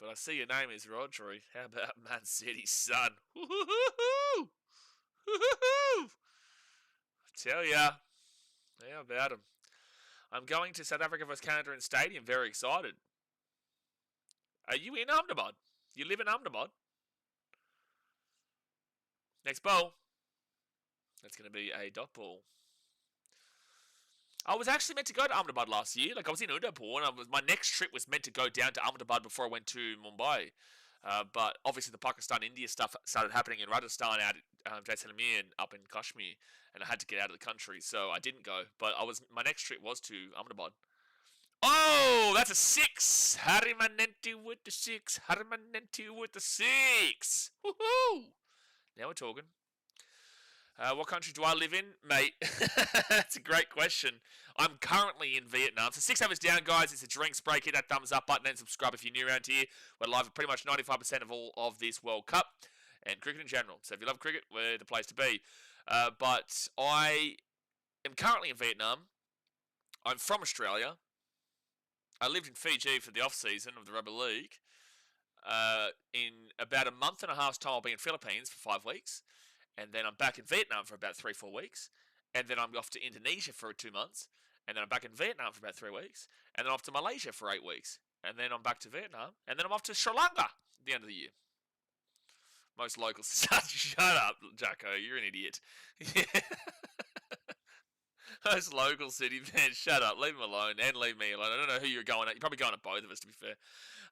But I see your name is Rodri. How about Man City, son? Woo-hoo-hoo-hoo! Woo-hoo-hoo! Tell ya. How about him? I'm going to South Africa vs Canada in stadium. Very excited. Are you in Ahmedabad? You live in Ahmedabad? Next ball. That's going to be a dot ball. I was actually meant to go to Ahmedabad last year. Like, I was in Udaipur, and my next trip was meant to go down to Ahmedabad before I went to Mumbai. But obviously the Pakistan-India stuff started happening in Rajasthan, out at Jaisalmer and up in Kashmir, and I had to get out of the country, so I didn't go. But my next trip was to Ahmedabad. Oh, that's a 6! Harry Manenti with the 6. Harry Manenti with the 6. Woohoo! Now we're talking. What country do I live in? Mate, that's a great question. I'm currently in Vietnam. So 6 overs down, guys. It's a drinks break. Hit that thumbs up button and subscribe if you're new around here. We're live at pretty much 95% of all of this World Cup and cricket in general. So if you love cricket, we're the place to be. But I am currently in Vietnam. I'm from Australia. I lived in Fiji for the off-season of the Rugby League. In about a month and a half's time, I'll be in Philippines for 5 weeks. And then I'm back in Vietnam for about 3-4 weeks. And then I'm off to Indonesia for 2 months. And then I'm back in Vietnam for about 3 weeks. And then off to Malaysia for 8 weeks. And then I'm back to Vietnam. And then I'm off to Sri Lanka at the end of the year. Most locals. Shut up, Jacko. You're an idiot. Most local city fans, shut up. Leave them alone and leave me alone. I don't know who you're going at. You're probably going at both of us, to be fair.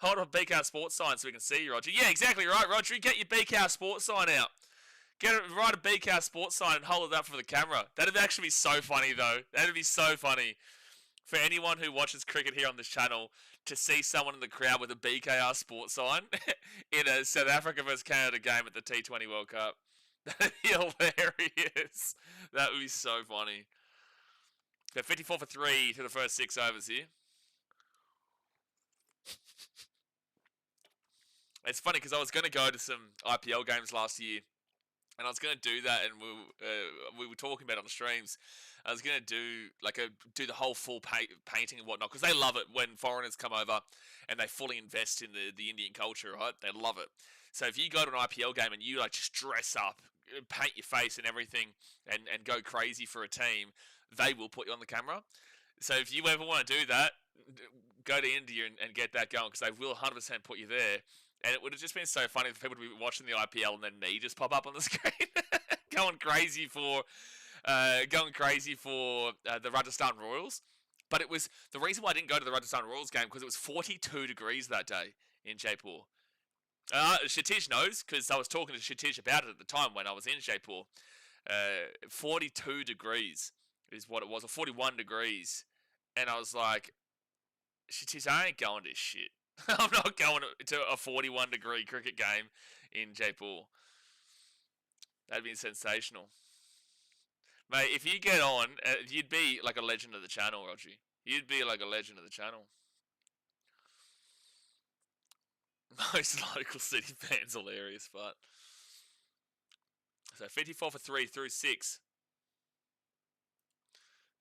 Hold on, BKRsport sign so we can see you, Roger. Yeah, exactly right, Roger. Get your BKRsport sign out. Write a BKRsport sign and hold it up for the camera. That'd actually be so funny, though. That'd be so funny for anyone who watches cricket here on this channel to see someone in the crowd with a BKRsport sign in a South Africa vs Canada game at the T20 World Cup. That'd be hilarious. That would be so funny. So 54 for 3 to the first 6 overs here. It's funny because I was going to go to some IPL games last year, and I was going to do that, and we were talking about it on the streams. I was going to do the whole full painting and whatnot, because they love it when foreigners come over and they fully invest in the Indian culture, right? They love it. So if you go to an IPL game and you like just dress up, paint your face and everything, and go crazy for a team, they will put you on the camera. So if you ever want to do that, go to India and get that going, because they will 100% put you there. And it would have just been so funny for people to be watching the IPL and then me just pop up on the screen, going crazy for the Rajasthan Royals. But it was the reason why I didn't go to the Rajasthan Royals game, because it was 42 degrees that day in Jaipur. Kshitij knows, because I was talking to Kshitij about it at the time when I was in Jaipur. 42 degrees is what it was, or 41 degrees. And I was like, Kshitij, I ain't going to this shit. I'm not going to a 41 degree cricket game in Jaipur. That'd be sensational. Mate, if you get on, you'd be like a legend of the channel, Roger. You'd be like a legend of the channel. Most local city fans hilarious, but... So 54 for 3 through 6.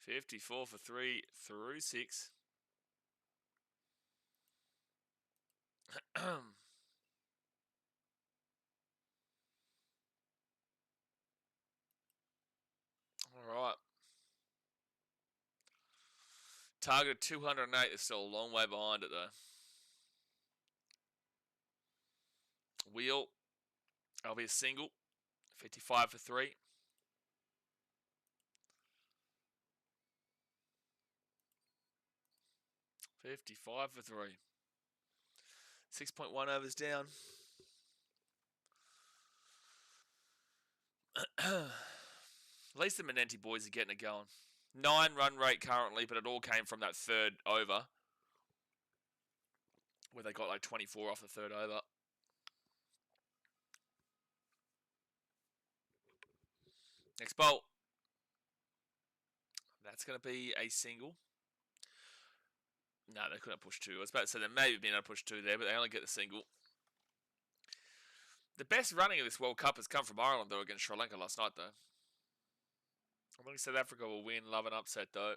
54 for 3 through 6. Alright. Target 208 is still a long way behind it though. Wheel. That'll be a single. 55 for 3. $55 for 3. 6.1 overs down. At least the Menenti boys are getting it going. 9 run rate currently, but it all came from that third over, where they got like 24 off the third over. Next bolt. That's going to be a single. No, they couldn't push 2. I was about to say they maybe been able to push 2 there, but they only get the single. The best running of this World Cup has come from Ireland, though, against Sri Lanka last night, though. I think South Africa will win. Love an upset, though.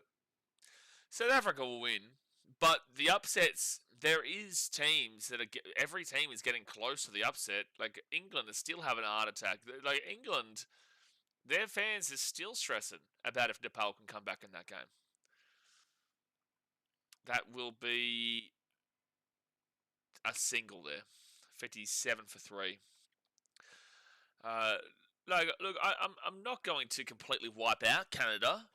South Africa will win, but the upsets, there is teams that are... Every team is getting close to the upset. Like, England is still having a heart attack. Like, England, their fans are still stressing about if Nepal can come back in that game. That will be a single there. 57 for 3. Look, I'm not going to completely wipe out Canada,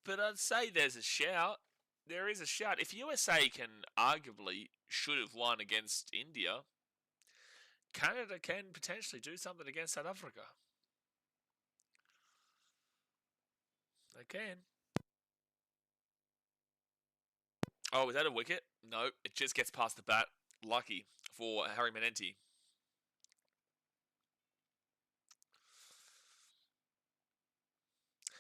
but I'd say there's a shout. There is a shout. If USA should have won against India, Canada can potentially do something against South Africa. They can. Oh, was that a wicket? No, it just gets past the bat. Lucky for Harry Menenti.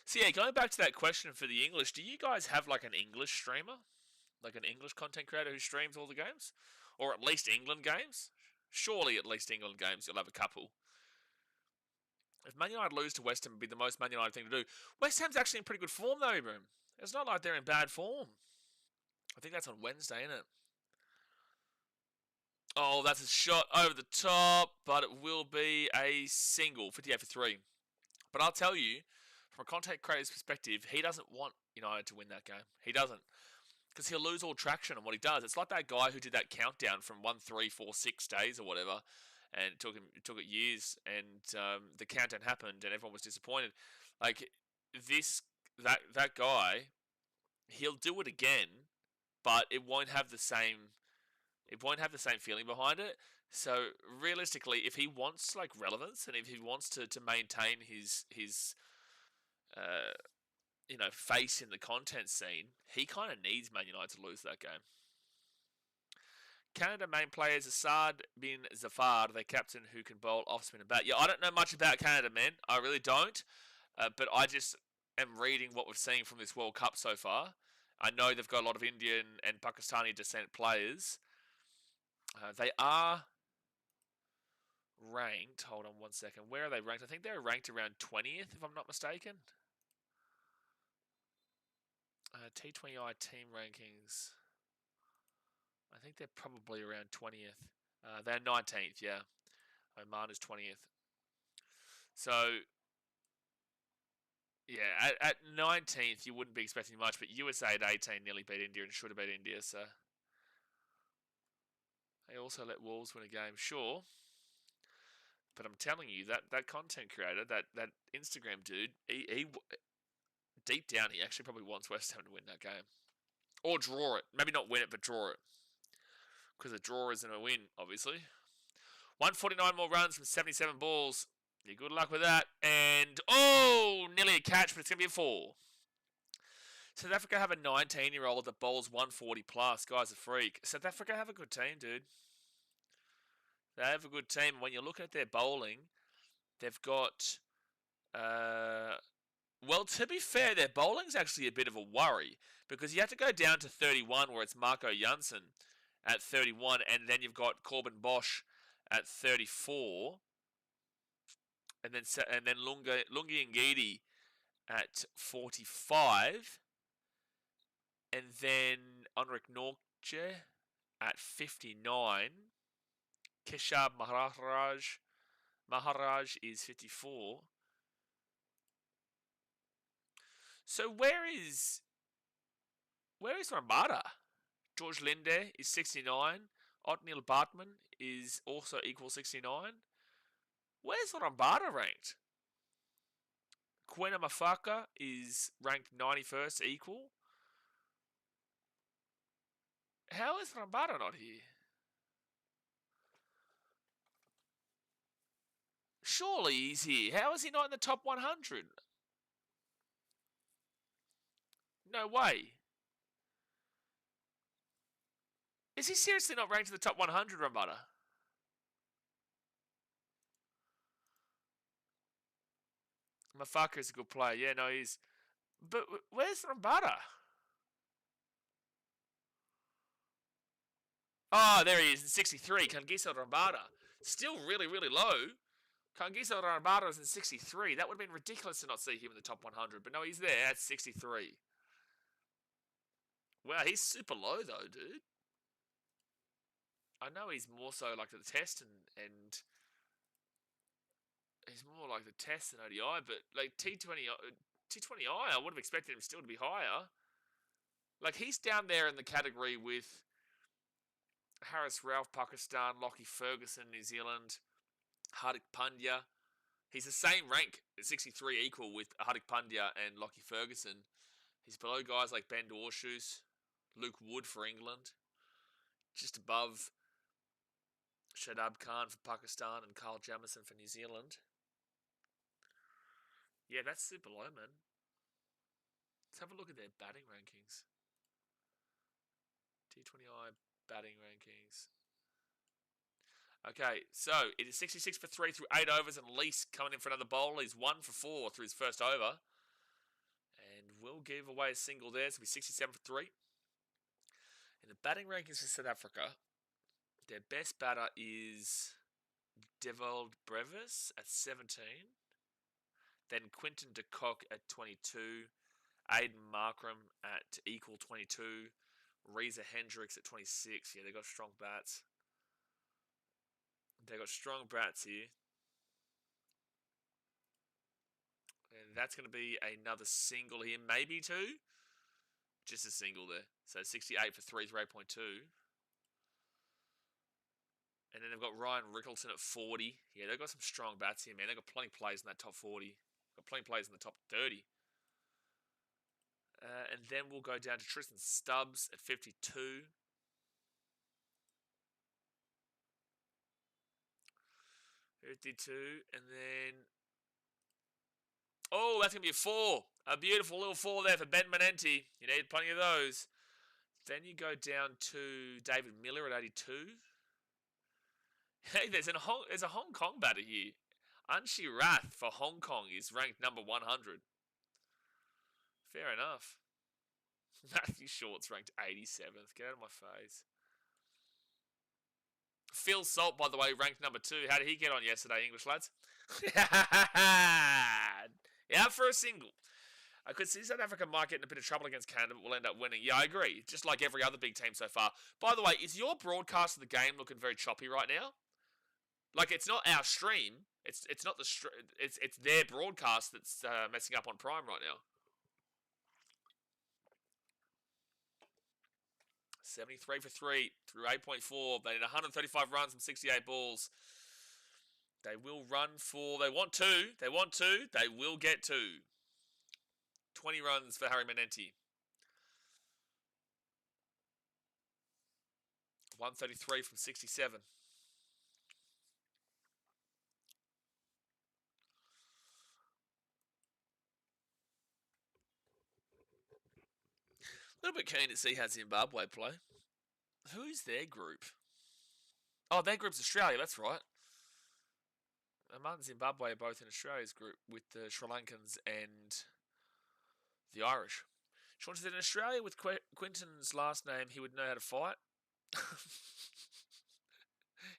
So yeah, going back to that question for the English, do you guys have like an English streamer? Like an English content creator who streams all the games? Or at least England games? Surely at least England games you'll have a couple. If Man United lose to West Ham, would be the most Man United thing to do. West Ham's actually in pretty good form though, Ibrahim. It's not like they're in bad form. I think that's on Wednesday, isn't it? Oh, that's a shot over the top, but it will be a single, 58 for 3. But I'll tell you, from a content creator's perspective, he doesn't want United to win that game. He doesn't. Because he'll lose all traction on what he does. It's like that guy who did that countdown from 1, 3, 4, 6 days or whatever, and it took it years, and the countdown happened, and everyone was disappointed. Like that guy, he'll do it again, but it won't have the same. It won't have the same feeling behind it. So realistically, if he wants like relevance, and if he wants to maintain his face in the content scene, he kind of needs Man United to lose that game. Canada main players Assad bin Zafar, their captain, who can bowl off spin and bat. Yeah, I don't know much about Canada, man. I really don't. But am reading what we've seen from this World Cup so far, I know they've got a lot of Indian and Pakistani descent players. They are ranked. Hold on one second. Where are they ranked? I think they're ranked around 20th, if I'm not mistaken. T20I team rankings. I think they're probably around 20th. They're 19th, yeah. Oman is 20th. So, yeah, at 19th, you wouldn't be expecting much, but USA at 18 nearly beat India and should have beat India, so. They also let Wolves win a game, sure. But I'm telling you, that content creator, that Instagram dude, he deep down, he actually probably wants West Ham to win that game. Or draw it. Maybe not win it, but draw it. Because a draw isn't a win, obviously. 149 more runs from 77 balls. Yeah, good luck with that. And, nearly a catch, but it's going to be a 4. South Africa have a 19-year-old that bowls 140 plus. Guy's a freak. South Africa have a good team, dude. They have a good team. When you're looking at their bowling, they've got... well, to be fair, their bowling's actually a bit of a worry. Because you have to go down to 31, where it's Marco Jansen at 31. And then you've got Corbin Bosch at 34. And then Lungi Ngidi at 45. And then Henrik Nortje at 59. Keshab Maharaj is 54. So where is Ramada? George Linde is 69. Otniel Bartman is also equal 69. Where's Rambada ranked? Kwena Mafaka is ranked 91st equal. How is Rambada not here? Surely he's here. How is he not in the top 100? No way. Is he seriously not ranked in the top 100, Rambada? Mafaka is a good player. Yeah, no, he's... But where's Rambada? Oh, there he is in 63. Kagiso Rambada. Still really, really low. Kagiso Rambada is in 63. That would have been ridiculous to not see him in the top 100. But no, he's there at 63. Wow, he's super low though, dude. I know he's more so like the test and he's more like the test than ODI, but like T20I, I would have expected him still to be higher. Like he's down there in the category with Harris Ralph, Pakistan, Lockie Ferguson, New Zealand, Hardik Pandya. He's the same rank, 63 equal with Hardik Pandya and Lockie Ferguson. He's below guys like Ben Dwarshuis, Luke Wood for England, just above Shadab Khan for Pakistan and Carl Jamieson for New Zealand. Yeah, that's super low, man. Let's have a look at their batting rankings. T20I batting rankings. Okay, so it is 66 for 3 through 8 overs, and Lease coming in for another bowler. He's 1 for 4 through his first over. And we'll give away a single there, so it'll be 67 for 3. In the batting rankings for South Africa, their best batter is Devold Brevis at 17. Then Quinton de Kock at 22. Aiden Markram at equal 22. Reza Hendricks at 26. Yeah, they got strong bats. They got strong bats here. And that's going to be another single here. Maybe 2. Just a single there. So 68 for 3 through 8.2. And then they've got Ryan Rickleton at 40. Yeah, they've got some strong bats here, man. They've got plenty of players in that top 40. Got plenty of players in the top 30. And then we'll go down to Tristan Stubbs at 52. 52. And then... Oh, that's going to be a 4. A beautiful little 4 there for Ben Manenti. You need plenty of those. Then you go down to David Miller at 82. Hey, there's a Hong Kong batter here. Anshi Rath for Hong Kong is ranked number 100. Fair enough. Matthew Short's ranked 87th. Get out of my face. Phil Salt, by the way, ranked number 2. How did he get on yesterday, English lads? Out for a single. I could see South Africa might get in a bit of trouble against Canada, but we'll end up winning. Yeah, I agree. Just like every other big team so far. By the way, is your broadcast of the game looking very choppy right now? Like, it's not our stream. It's not the it's their broadcast that's messing up on Prime right now. 73 for 3 through 8.4. They need 135 runs from 68 balls. They will run for... They want 2. They want 2. They will get 2. 20 runs for Harry Manenti. 133 from 67. A little bit keen to see how Zimbabwe play. Who's their group? Oh, their group's Australia, that's right. Oman and Zimbabwe are both in Australia's group with the Sri Lankans and the Irish. Sean said, in Australia, with Quinton's last name, he would know how to fight.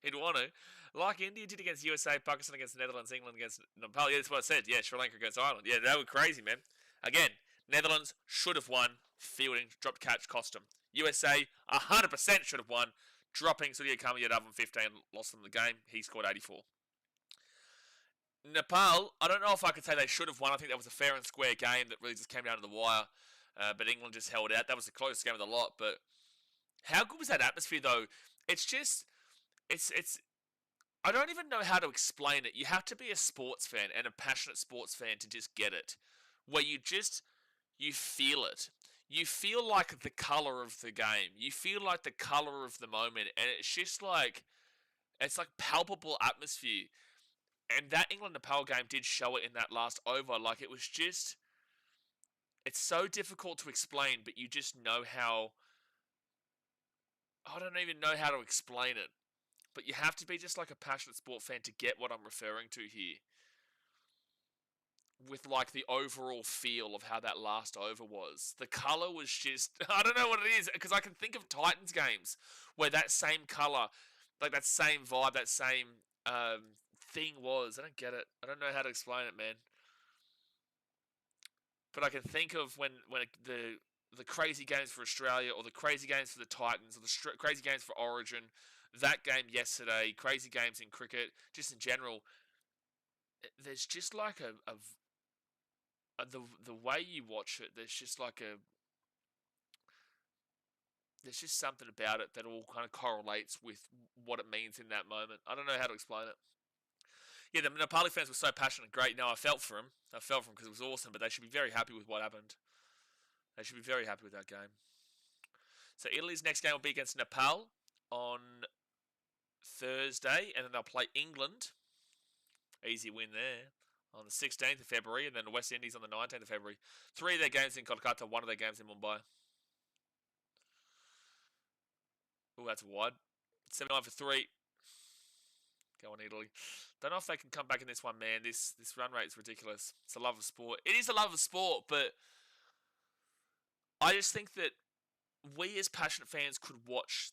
He'd want to. Like India did against USA, Pakistan against the Netherlands, England against Nepal. Yeah, that's what I said. Yeah, Sri Lanka against Ireland. Yeah, they were crazy, man. Again, Netherlands should have won. Fielding, dropped catch, cost them. USA, 100% should have won. Dropping Sudia Kamiyad up on 15, lost them the game. He scored 84. Nepal, I don't know if I could say they should have won. I think that was a fair and square game that really just came down to the wire. But England just held out. That was the closest game of the lot. But how good was that atmosphere, though? It's just... It's I don't even know how to explain it. You have to be a sports fan and a passionate sports fan to just get it. Where you feel it. You feel like the colour of the game. You feel like the colour of the moment. And it's just like... It's like palpable atmosphere. And that England-Nepal game did show it in that last over. Like, it was just... It's so difficult to explain, but you just know how... I don't even know how to explain it. But you have to be just like a passionate sport fan to get what I'm referring to here. With like the overall feel of how that last over was. The colour was just... I don't know what it is. Because I can think of Titans games where that same colour, like that same vibe, that same thing was. I don't get it. I don't know how to explain it, man. But I can think of when the crazy games for Australia or the crazy games for the Titans or the crazy games for Origin... That game yesterday, crazy games in cricket, just in general. There's just like the way you watch it. There's just like there's just something about it that all kind of correlates with what it means in that moment. I don't know how to explain it. Yeah, the Nepali fans were so passionate and great. Now I felt for them. Because it was awesome. But they should be very happy with what happened. They should be very happy with that game. So Italy's next game will be against Nepal on Thursday, and then they'll play England. Easy win there. On the 16th of February, and then the West Indies on the 19th of February. 3 of their games in Kolkata, 1 of their games in Mumbai. Oh, that's wide. 79 for 3. Go on, Italy. Don't know if they can come back in this one, man. This run rate is ridiculous. It's a love of sport. It is a love of sport, but I just think that we as passionate fans could watch,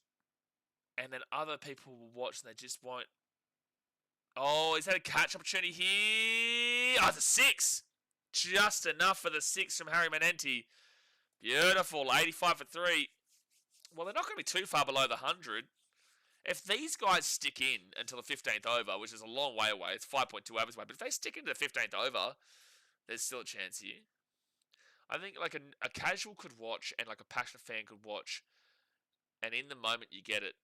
and then other people will watch and they just won't. Oh, is that a catch opportunity here? Oh, it's a 6. Just enough for the 6 from Harry Manenti. Beautiful. 85 for 3. Well, they're not going to be too far below the 100. If these guys stick in until the 15th over, which is a long way away, it's 5.2 overs away, but if they stick into the 15th over, there's still a chance here. I think like a casual could watch and like a passionate fan could watch, and in the moment you get it,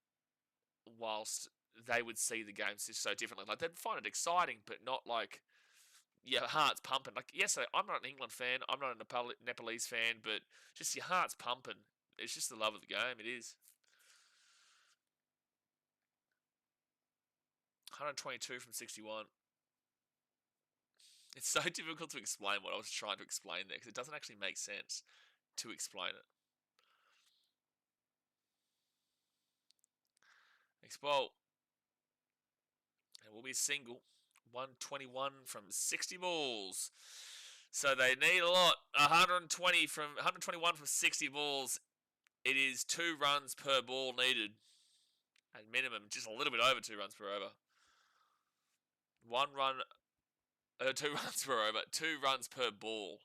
whilst they would see the games just so differently. Like, they'd find it exciting, but not like, your heart's pumping. Like, yes, I'm not an England fan, I'm not a Nepalese fan, but just your heart's pumping. It's just the love of the game, it is. 122 from 61. It's so difficult to explain what I was trying to explain there, because it doesn't actually make sense to explain it. Next ball. It will be a single. 121 from 60 balls. So they need a lot. 121 from 60 balls. It is 2 runs per ball needed. At minimum, just a little bit over 2 runs per over. 2 runs per over. 2 runs per ball.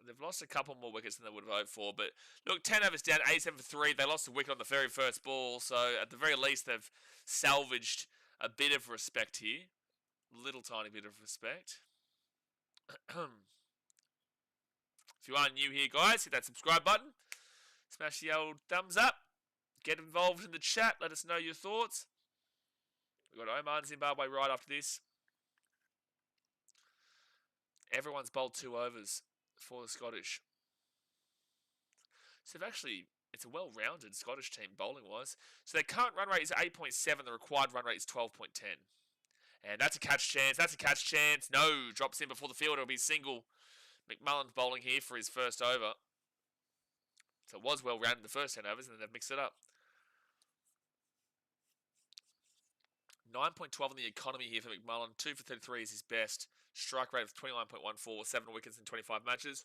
They've lost a couple more wickets than they would have hoped for. But look, 10 overs down, 87 for 3. They lost a wicket on the very first ball. So at the very least, they've salvaged a bit of respect here. Little tiny bit of respect. If you are new here, guys, hit that subscribe button. Smash the old thumbs up. Get involved in the chat. Let us know your thoughts. We've got Oman, Zimbabwe right after this. Everyone's bowled 2 overs for the Scottish. So it's a well-rounded Scottish team bowling-wise. So their current run rate is 8.7. The required run rate is 12.10. And that's a catch chance. That's a catch chance. No, drops in before the field. It'll be single. McMullen's bowling here for his first over. So it was well-rounded the first 10 overs, and then they've mixed it up. 9.12 in the economy here for McMullen. 2 for 33 is his best. Strike rate of 29.14, 7 wickets in 25 matches.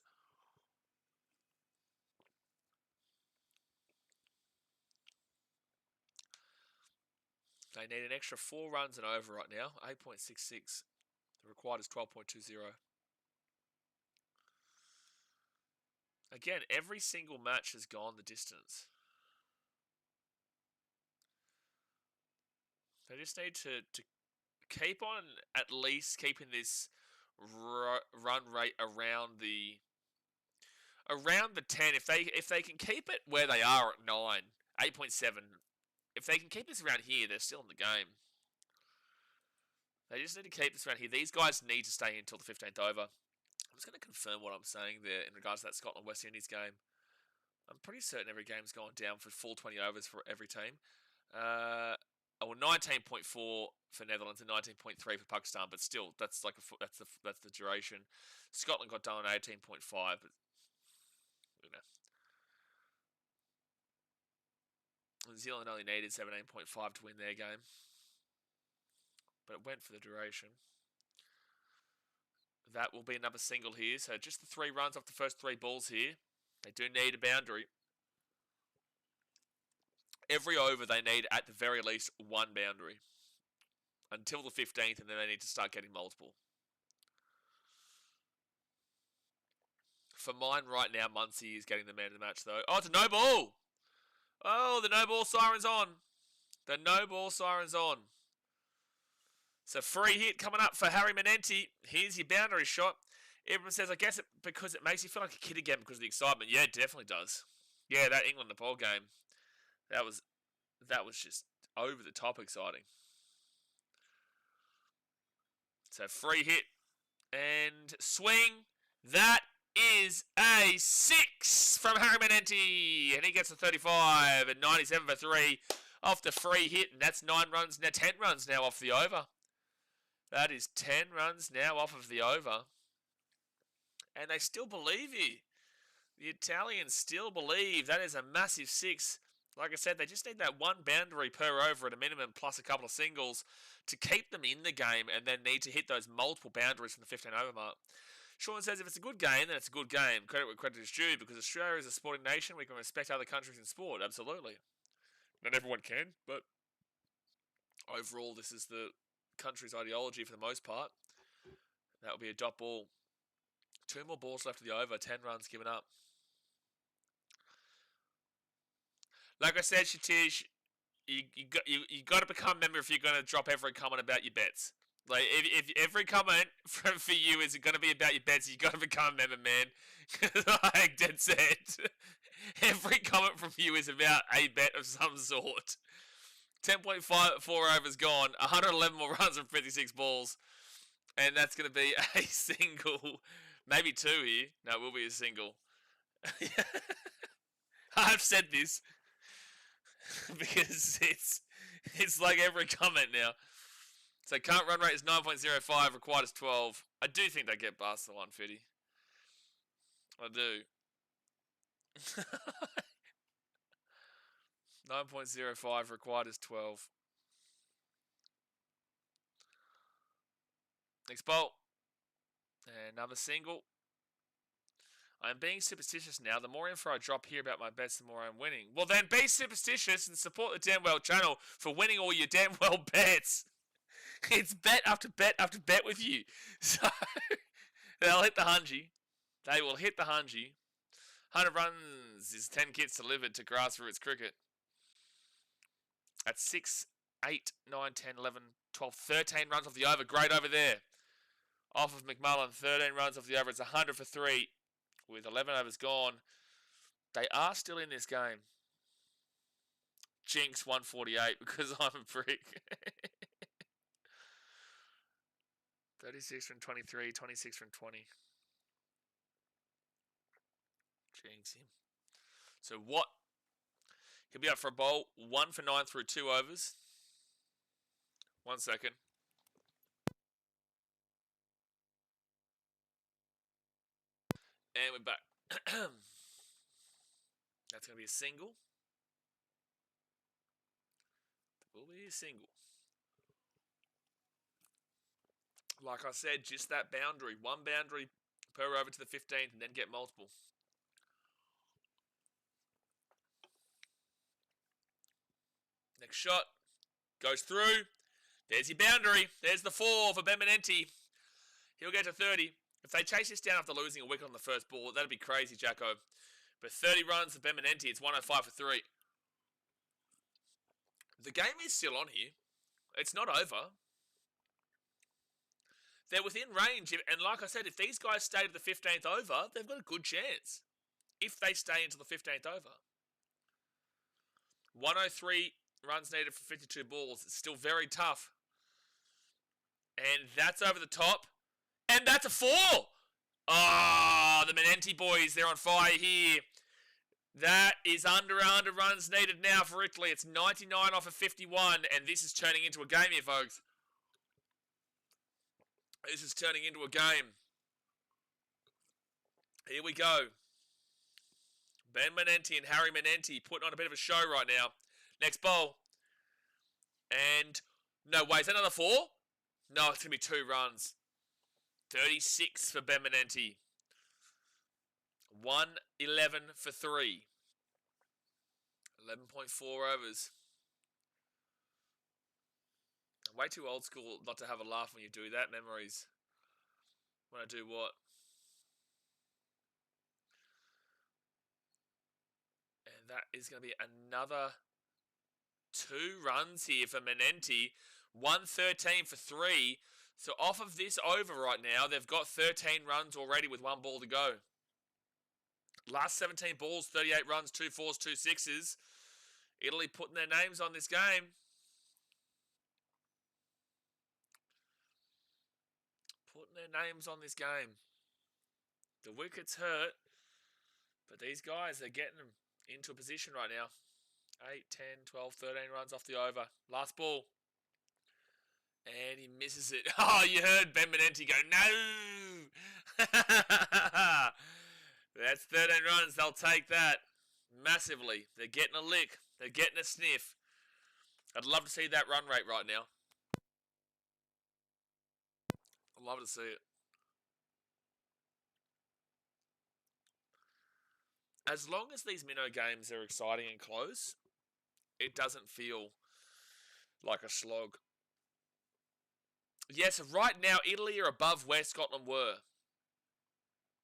They need an extra 4 runs and over right now. 8.66. The required is 12.20. Again, every single match has gone the distance. They just need to keep on at least keeping this run rate around the 10. If they can keep it where they are at 9, 8.7. If they can keep this around here, they're still in the game. They just need to keep this around here. These guys need to stay until the 15th over. I'm just going to confirm what I'm saying there in regards to that Scotland-West Indies game. I'm pretty certain every game's gone down for full 20 overs for every team. 19.4 for Netherlands and 19.3 for Pakistan, but still, that's the duration. Scotland got done on 18.5, but you know. New Zealand only needed 17.5 to win their game, but it went for the duration. That will be another single here. So just the 3 runs off the first 3 balls here. They do need a boundary. Every over they need at the very least 1 boundary. Until the 15th, and then they need to start getting multiple. For mine right now, Muncie is getting the man of the match though. Oh, it's a no ball! Oh, the no ball siren's on. The no ball siren's on. So free hit coming up for Harry Manenti. Here's your boundary shot. Everyone says, I guess because it makes you feel like a kid again because of the excitement. Yeah, it definitely does. Yeah, that England-Nepal game. That was just over the top exciting. So free hit and swing. That is a 6 from Harry Manenti. And he gets a 35 and 97 for 3 off the free hit. And that's 9 runs. Now 10 runs now off the over. That is 10 runs now off of the over. And they still believe you. The Italians still believe. That is a massive 6. Like I said, they just need that 1 boundary per over at a minimum, plus a couple of singles to keep them in the game, and then need to hit those multiple boundaries from the 15 over mark. Sean says, if it's a good game, then it's a good game. Credit where credit is due, because Australia is a sporting nation. We can respect other countries in sport. Absolutely. Not everyone can, but overall, this is the country's ideology for the most part. That will be a dot ball. 2 more balls left of the over. 10 runs given up. Like I said, Shatish, you got to become a member if you're going to drop every comment about your bets. Like, if every comment for you is going to be about your bets, you got to become a member, man. Like, dead set. Every comment from you is about a bet of some sort. 10.4 overs gone. 111 more runs from 56 balls. And that's going to be a single. Maybe 2 here. No, it will be a single. I've said this. Because it's like every comment now. So current run rate is 9.05, required is 12. I do think they get past the 150. I do. 9.05, required is 12. Next bolt. Another single. I'm being superstitious now. The more info I drop here about my bets, the more I'm winning. Well, then be superstitious and support the Damn Well channel for winning all your damn well bets. It's bet after bet after bet with you. So, they'll hit the hungy. They will hit the hungy. 100 runs is 10 kits delivered to grassroots cricket. At 6, 8, 9, 10, 11, 12, 13 runs off the over. Great over there. Off of McMullen, 13 runs off the over. It's 100 for 3 with 11 overs gone. They are still in this game. Jinx 148 because I'm a prick. 36 from 23, 26 from 20. Jinx him. So what? He'll be up for a bowl. 1 for 9 through 2 overs. 1 second. And we're back. That's going to be a single. That will be a single. Like I said, just that boundary. One boundary per over to the 15th and then get multiple. Next shot. Goes through. There's your boundary. There's the 4 for Ben Manenti. He'll get to 30. If they chase this down after losing a wicket on the first ball, that'd be crazy, Jacko. But 30 runs for Ben Manenti. It's 105 for 3. The game is still on here. It's not over. They're within range. And like I said, if these guys stay to the 15th over, they've got a good chance. If they stay into the 15th over. 103 runs needed for 52 balls. It's still very tough. And that's over the top. And that's a 4! Oh, the Manenti boys, they're on fire here. That is under 100 runs needed now for Italy. It's 99 off of 51, and this is turning into a game here, folks. This is turning into a game. Here we go. Ben Manenti and Harry Manenti putting on a bit of a show right now. Next bowl. And, no, wait, is that another 4? No, it's going to be 2 runs. 36 for Ben Manenti. 111 for 3. 11.4 overs. I'm way too old school not to have a laugh when you do that. Memories. When I do what? And that is going to be another 2 runs here for Manenti. 113 for 3. So off of this over right now, they've got 13 runs already with 1 ball to go. Last 17 balls, 38 runs, 2 4s, 2 6s. Italy putting their names on this game. Putting their names on this game. The wickets hurt, but these guys, they're getting them into a position right now. 8, 10, 12, 13 runs off the over. Last ball. And he misses it. Oh, you heard Ben Manenti go, no! That's 13 runs. They'll take that massively. They're getting a lick. They're getting a sniff. I'd love to see that run rate right now. I'd love to see it. As long as these minnow games are exciting and close, it doesn't feel like a slog. Yes, right now, Italy are above where Scotland were.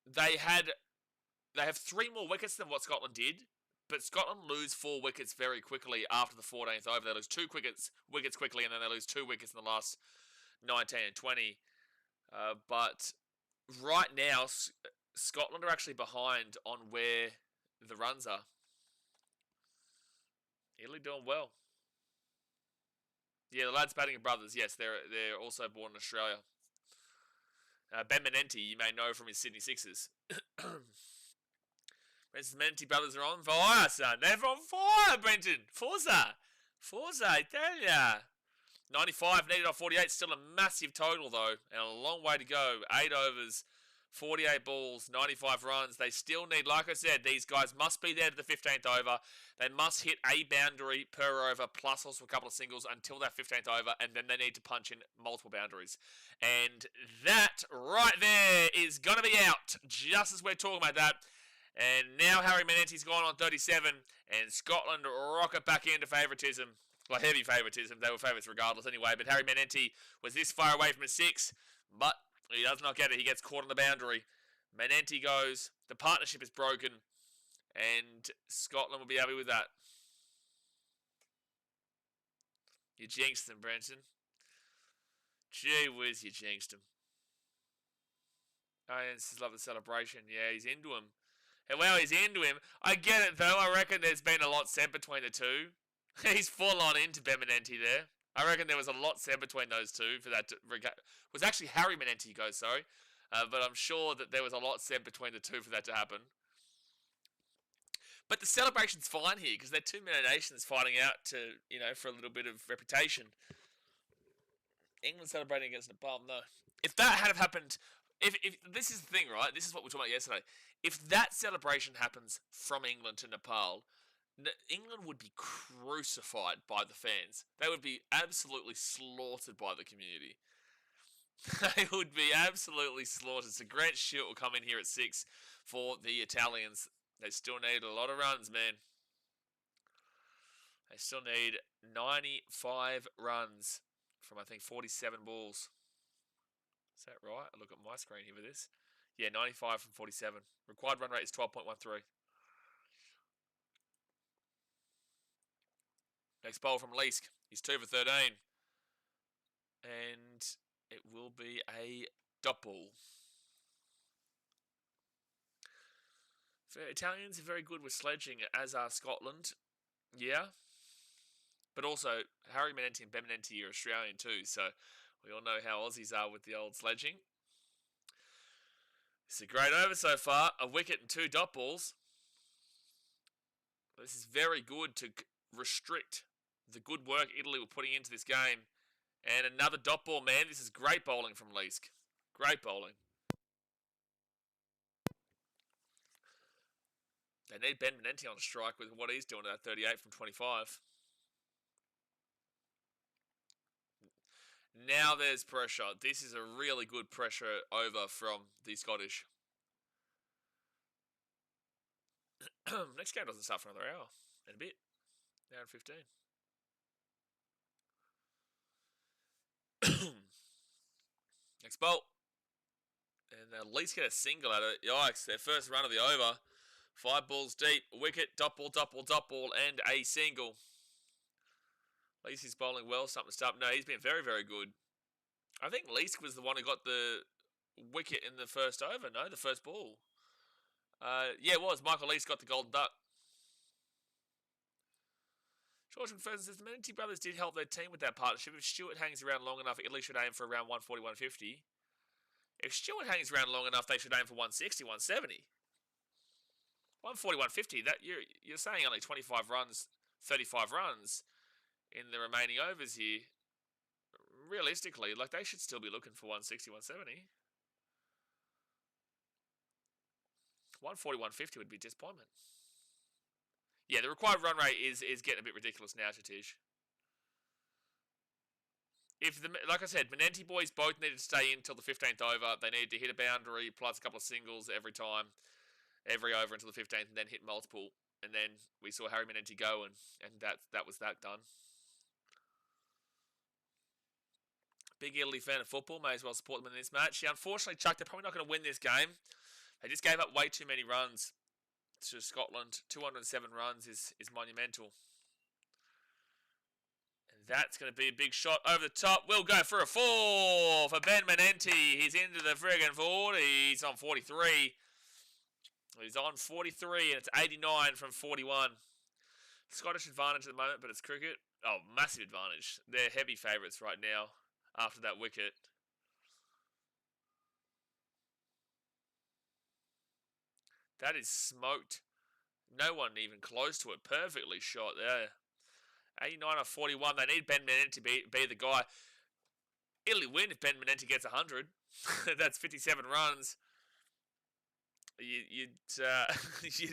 They have 3 more wickets than what Scotland did, but Scotland lose 4 wickets very quickly after the 14th over. They lose 2 wickets quickly, and then they lose 2 wickets in the last 19 and 20. But right now, Scotland are actually behind on where the runs are. Italy doing well. Yeah, the lads batting are brothers. Yes, they're also born in Australia. Ben Manenti, you may know from his Sydney Sixers. Brenton's Manenti brothers are on fire, son. They're on fire, Brenton. Forza, I tell ya. 95 needed off 48. Still a massive total, though. And a long way to go. 8 overs. 48 balls, 95 runs. They still need, like I said, these guys must be there to the 15th over. They must hit a boundary per over, plus also a couple of singles until that 15th over, and then they need to punch in multiple boundaries. And that right there is going to be out, just as we're talking about that. And now Harry Manenti's gone on 37, and Scotland rocket back into favouritism. Well, heavy favouritism. They were favourites regardless anyway, but Harry Manenti was this far away from a 6, but he does not get it. He gets caught on the boundary. Manenti goes. The partnership is broken, and Scotland will be happy with that. You jinxed them, Brenton. Gee whiz, you jinxed him. Oh, and just love the celebration. Yeah, he's into him. And well, he's into him. I get it, though. I reckon there's been a lot said between the two. He's full on into Ben Manenti there. I reckon there was a lot said between those two for that. It was actually Harry Manenti goes, sorry. But I'm sure that there was a lot said between the two for that to happen. But the celebration's fine here because they're two nations fighting out to, for a little bit of reputation. England celebrating against Nepal, no. If that had happened, if this is the thing, right? This is what we were talking about yesterday. If that celebration happens from England to Nepal, England would be crucified by the fans. They would be absolutely slaughtered by the community. They would be absolutely slaughtered. So Grant Shield will come in here at 6 for the Italians. They still need a lot of runs, man. They still need 95 runs from, I think, 47 balls. Is that right? I look at my screen here for this. Yeah, 95 from 47. Required run rate is 12.13. Next bowl from Leask. He's 2 for 13. And it will be a dot ball. Italians are very good with sledging, as are Scotland. Yeah. But also, Harry Manenti and Ben Manenti are Australian too, so we all know how Aussies are with the old sledging. It's a great over so far. A wicket and 2 dot balls. This is very good to restrict the good work Italy were putting into this game. And another dot ball, man. This is great bowling from Leask. Great bowling. They need Ben Manenti on strike with what he's doing at 38 from 25. Now there's pressure. This is a really good pressure over from the Scottish. Next game doesn't start for another hour and a bit. Hour and 15. Next bolt. And they'll at least get a single at it. Yikes, their first run of the over. 5 balls deep, wicket, dot ball, and a single. At least he's bowling well, something to stop. No, he's been very, very good. I think Leask was the one who got the wicket in the first over, no? The first ball. Yeah, it was. Michael Leask got the golden duck. George McPherson says the Manenti brothers did help their team with that partnership. If Stewart hangs around long enough, Italy should aim for around 140, 150. If Stewart hangs around long enough, they should aim for 160, 170. 140, 150, that you're saying only 25 runs, 35 runs in the remaining overs here. Realistically, like they should still be looking for 160, 170. 140, 150 would be disappointment. Yeah, the required run rate is getting a bit ridiculous now, Chatish. Like I said, Manenti boys both needed to stay in till the 15th over. They needed to hit a boundary plus a couple of singles every time. Every over until the 15th, and then hit multiple. And then we saw Harry Manenti go, and that was that done. Big Italy fan of football, may as well support them in this match. Yeah, unfortunately, Chuck, they're probably not going to win this game. They just gave up way too many runs to Scotland. 207 runs is monumental. And that's going to be a big shot over the top. We'll go for a 4 for Ben Manenti. He's into the friggin' 40. He's on 43. He's on 43, and it's 89 from 41. Scottish advantage at the moment, but it's cricket. Oh, massive advantage. They're heavy favourites right now after that wicket. That is smoked. No one even close to it. Perfectly shot there. 89 off 41. They need Ben Manenti to be the guy. Italy win if Ben Manenti gets 100. That's 57 runs. you'd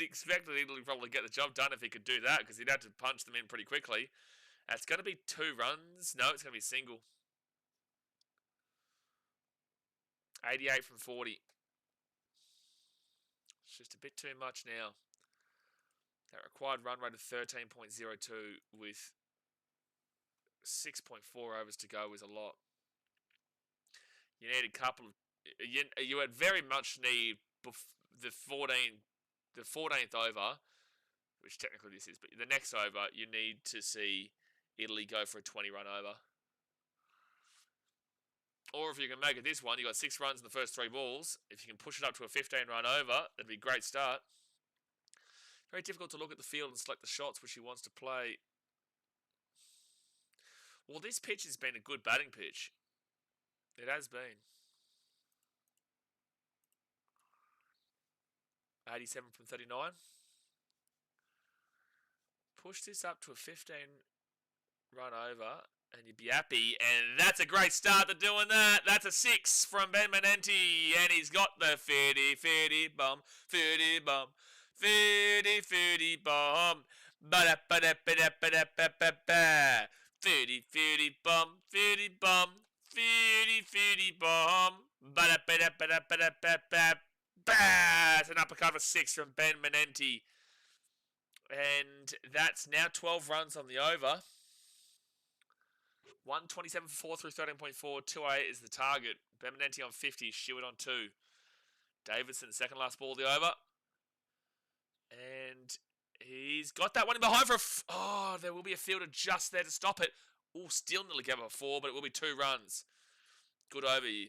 expect that Italy probably get the job done if he could do that, because he'd have to punch them in pretty quickly. It's going to be 2 runs. No, it's going to be single. 88 from 40. It's just a bit too much now. That required run rate of 13.02 with 6.4 overs to go is a lot. You need a couple of... You would very much need the 14th over, which technically this is, but the next over, you need to see Italy go for a 20-run over. Or if you can make it this one, you got 6 runs in the first 3 balls. If you can push it up to a 15-run over, that'd be a great start. Very difficult to look at the field and select the shots which he wants to play. Well, this pitch has been a good batting pitch. It has been. 87 from 39. Push this up to a 15-run over, and you'd be happy. And that's a great start to doing that. That's a 6 from Ben Manenti, and he's got the 50 bum, 50 bum, 50 bum, ba ba da ba da ba da ba ba ba, 50 bum, 50 bum, 50 bum, ba da ba da ba da ba da ba ba. Bah! It's an uppercut of a 6 from Ben Manenti. And that's now 12 runs on the over. 127 for 4 through 13.4. 208 is the target. Ben Manenti on 50. Stewart on 2. Davidson, second last ball of the over. And he's got that one in behind for a... Oh, there will be a fielder just there to stop it. Oh, still nearly gave up 4, but it will be 2 runs. Good over here.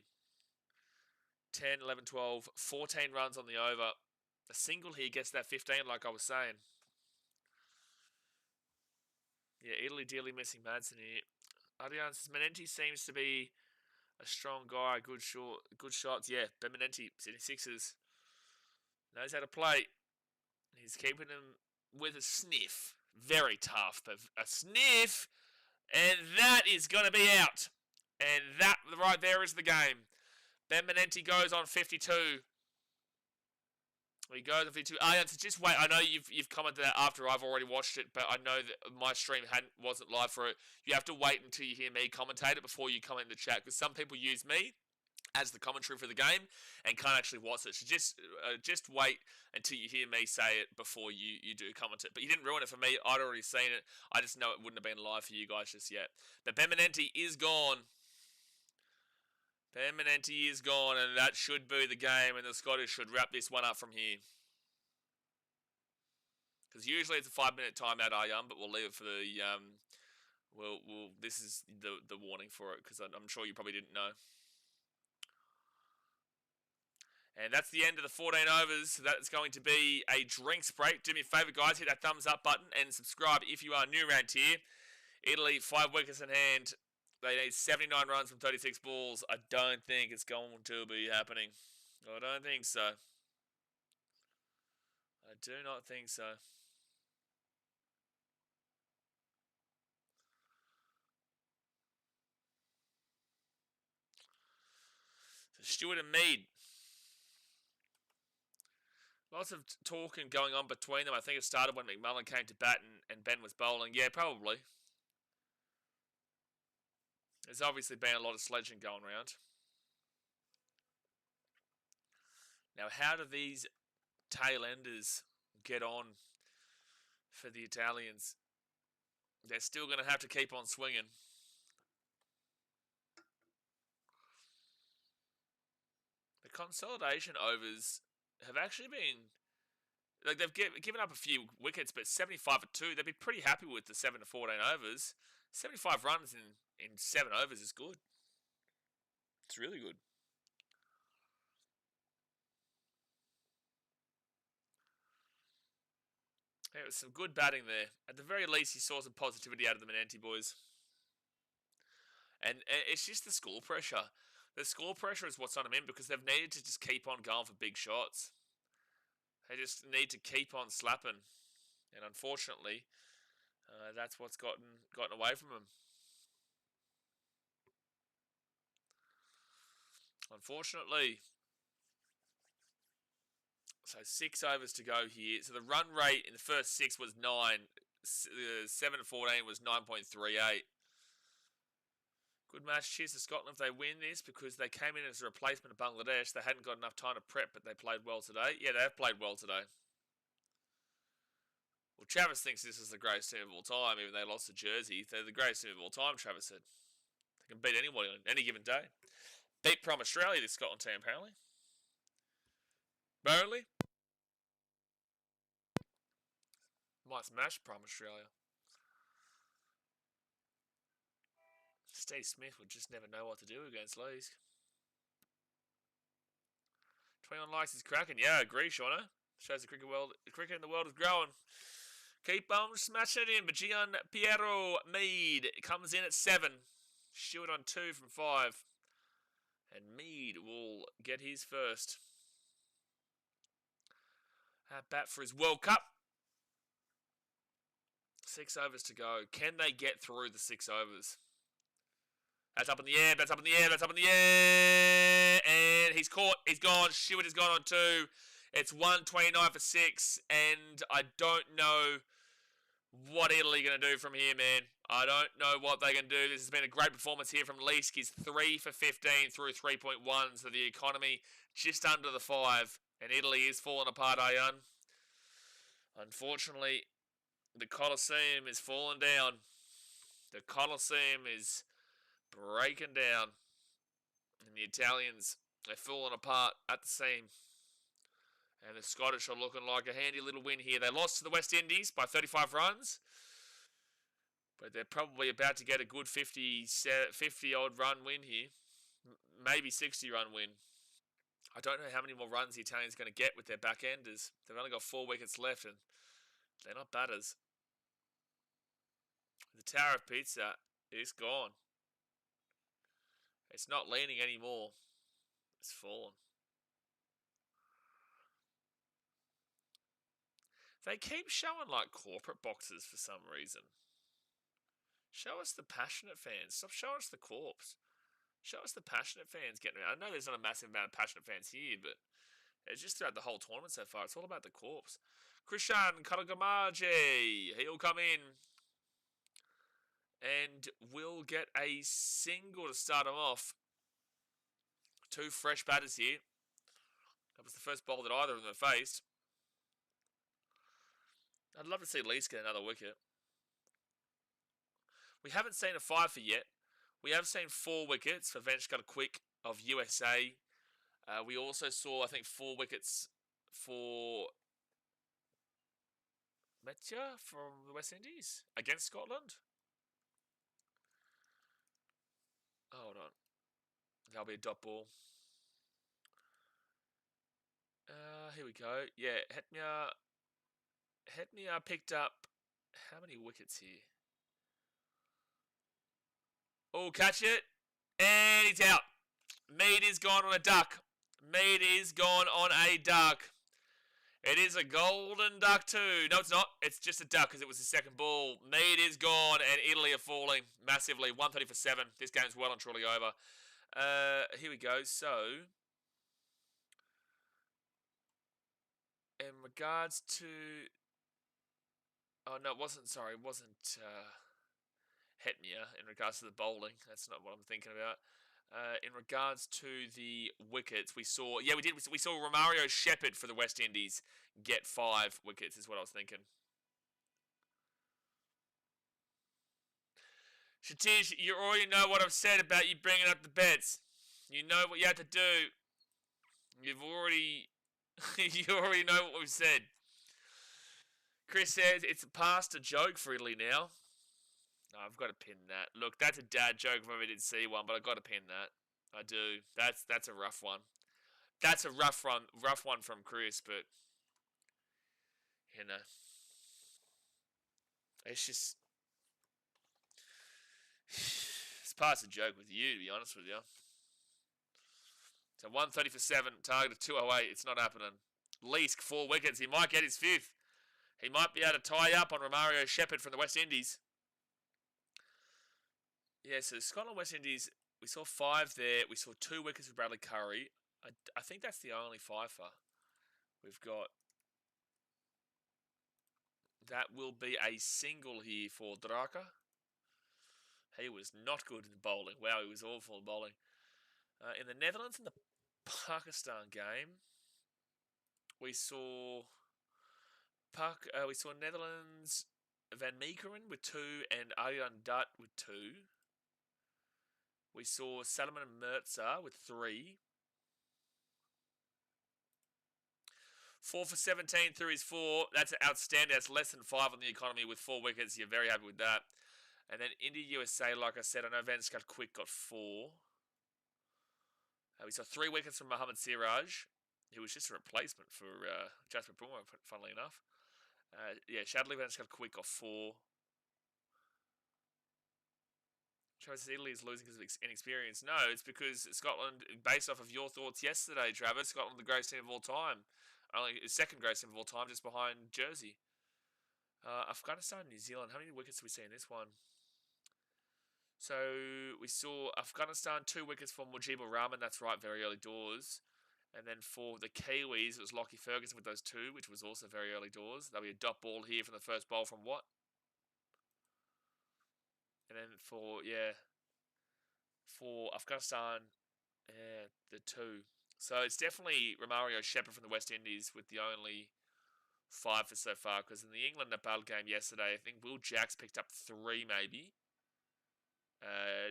10, 11, 12, 14 runs on the over. A single here gets that 15, like I was saying. Yeah, Italy dearly missing Madsen here. Adrian says Manenti seems to be a strong guy, good shots. Yeah, Ben Manenti, Sydney Sixers, knows how to play. He's keeping them with a sniff. Very tough, but a sniff, and that is going to be out. And that right there is the game. Ben Manenti goes on 52. He goes on 52. So just wait. I know you've commented that after I've already watched it, but I know that my stream wasn't live for it. You have to wait until you hear me commentate it before you comment in the chat, because some people use me as the commentary for the game and can't actually watch it. So just wait until you hear me say it before you do comment it. But you didn't ruin it for me. I'd already seen it. I just know it wouldn't have been live for you guys just yet. But Ben Manenti is gone. Ben Manenti is gone, and that should be the game, and the Scottish should wrap this one up from here. Because usually it's a 5-minute timeout, but we'll leave it for the... this is the warning for it, because I'm sure you probably didn't know. And that's the end of the 14 overs. So that's going to be a drinks break. Do me a favour, guys. Hit that thumbs up button and subscribe if you are new around here. Italy, 5 wickets in hand. They need 79 runs from 36 balls. I don't think it's going to be happening. I don't think so. I do not think so. So Stewart and Mead. Lots of talking going on between them. I think it started when McMullen came to bat and Ben was bowling. Yeah, probably. There's obviously been a lot of sledging going around. Now, how do these tail enders get on for the Italians? They're still going to have to keep on swinging. The consolidation overs have actually been... Like, they've given up a few wickets, but 75 for 2. They'd be pretty happy with the 7 to 14 overs. 75 runs in 7 overs is good. It's really good. There was some good batting there. At the very least, you saw some positivity out of the Manenti boys. And it's just the score pressure. The score pressure is what's on them in, because they've needed to just keep on going for big shots. They just need to keep on slapping. And unfortunately, that's what's gotten away from them. Unfortunately. So 6 overs to go here. So the run rate in the first 6 was 9. 7-14 was 9.38. Good match. Cheers to Scotland if they win this, because they came in as a replacement of Bangladesh. They hadn't got enough time to prep, but they played well today. Yeah, they have played well today. Well, Travis thinks this is the greatest team of all time, even though they lost to Jersey. They're the greatest team of all time, Travis said. They can beat anybody on any given day. Beat Prom Australia, this Scotland team, apparently. Burnley might smash Prom Australia. Steve Smith would just never know what to do against Leeds. 21 likes is cracking. Yeah, I agree, Shauna. Shows the cricket in the world is growing. Keep on smashing it in. But Gian Piero Mead comes in at 7. Stewart on 2 from 5. And Mead will get his first. At bat for his World Cup. 6 overs to go. Can they get through the 6 overs? That's up in the air, that's up in the air, that's up in the air. And he's caught, he's gone. Stewart has gone on 2. It's 129 for 6. And I don't know what Italy are going to do from here, man. I don't know what they can do. This has been a great performance here from Leask. He's 3 for 15 through 3.1. So the economy just under the 5. And Italy is falling apart, Ayan. Unfortunately, the Colosseum is falling down. The Colosseum is breaking down. And the Italians are falling apart at the seam. And the Scottish are looking like a handy little win here. They lost to the West Indies by 35 runs. But they're probably about to get a good 50-odd run win here. Maybe 60-run win. I don't know how many more runs the Italians are going to get with their back-enders. They've only got 4 wickets left, and they're not batters. The Tower of Pizza is gone. It's not leaning anymore. It's fallen. They keep showing like corporate boxes for some reason. Show us the passionate fans. Stop showing us the corpse. Show us the passionate fans getting around. I know there's not a massive amount of passionate fans here, but it's just throughout the whole tournament so far. It's all about the corpse. Christian Karagamaje. He'll come in. And we'll get a single to start him off. 2 fresh batters here. That was the first ball that either of them faced. I'd love to see Leeds get another wicket. We haven't seen a 5 yet. We have seen 4 wickets for Venchka Quick of USA. We also saw, I think, 4 wickets for Metja from the West Indies against Scotland. Hold on. That'll be a dot ball. Here we go. Yeah, Hetmia picked up how many wickets here? Oh, catch it. And he's out. Mead is gone on a duck. Mead is gone on a duck. It is a golden duck too. No, it's not. It's just a duck because it was the second ball. Mead is gone and Italy are falling massively. 130 for 7. This game's well and truly over. Here we go. So, in regards to... Oh, no, it wasn't, sorry. It wasn't Hetmia in regards to the bowling. That's not what I'm thinking about. In regards to the wickets, we saw... Yeah, we did. We saw Romario Shepherd for the West Indies get 5 wickets, is what I was thinking. Shatish, you already know what I've said about you bringing up the bets. You know what you have to do. You've already... you already know what we've said. Chris says it's past a joke for Italy now. No, I've got to pin that. Look, that's a dad joke if I ever did see one, but I've got to pin that. I do. That's a rough one. That's a rough one from Chris, but you know, it's just it's past a joke with you, to be honest with you. So 130 for 7, target of 208. It's not happening. Leask 4 wickets. He might get his 5th. He might be able to tie up on Romario Shepherd from the West Indies. Yeah, so Scotland, West Indies, we saw 5 there. We saw 2 wickets for Bradley Curry. I think that's the only 5-fer. We've got... That will be a single here for Draka. He was not good in bowling. Wow, he was awful in bowling. In the Netherlands, in the Pakistan game, we saw Netherlands Van Meekeren with 2 and Arjan Dutt with 2. We saw Salman Mirza with 3. 4 for 17 through his 4. That's outstanding. That's less than 5 on the economy with 4 wickets. You're very happy with that. And then India, USA, like I said, I know Vanskar Quick got 4. We saw 3 wickets from Mohammad Siraj, who was just a replacement for Jasper Bumrah, funnily enough. Shadley Vanskar Quick got 4. Shows Italy is losing because of inexperience. No, it's because Scotland, based off of your thoughts yesterday, Travis, Scotland the greatest team of all time. Only second greatest team of all time, just behind Jersey. Afghanistan, New Zealand. How many wickets do we see in this one? So we saw Afghanistan 2 wickets for Mujibur Rahman. That's right, very early doors. And then for the Kiwis, it was Lockie Ferguson with those 2, which was also very early doors. There'll be a dot ball here from the first bowl from Watt. And then for Afghanistan, the 2. So it's definitely Romario Shepherd from the West Indies with the only 5 for so far. Because in the England-Nepal game yesterday, I think Will Jacks picked up 3 maybe.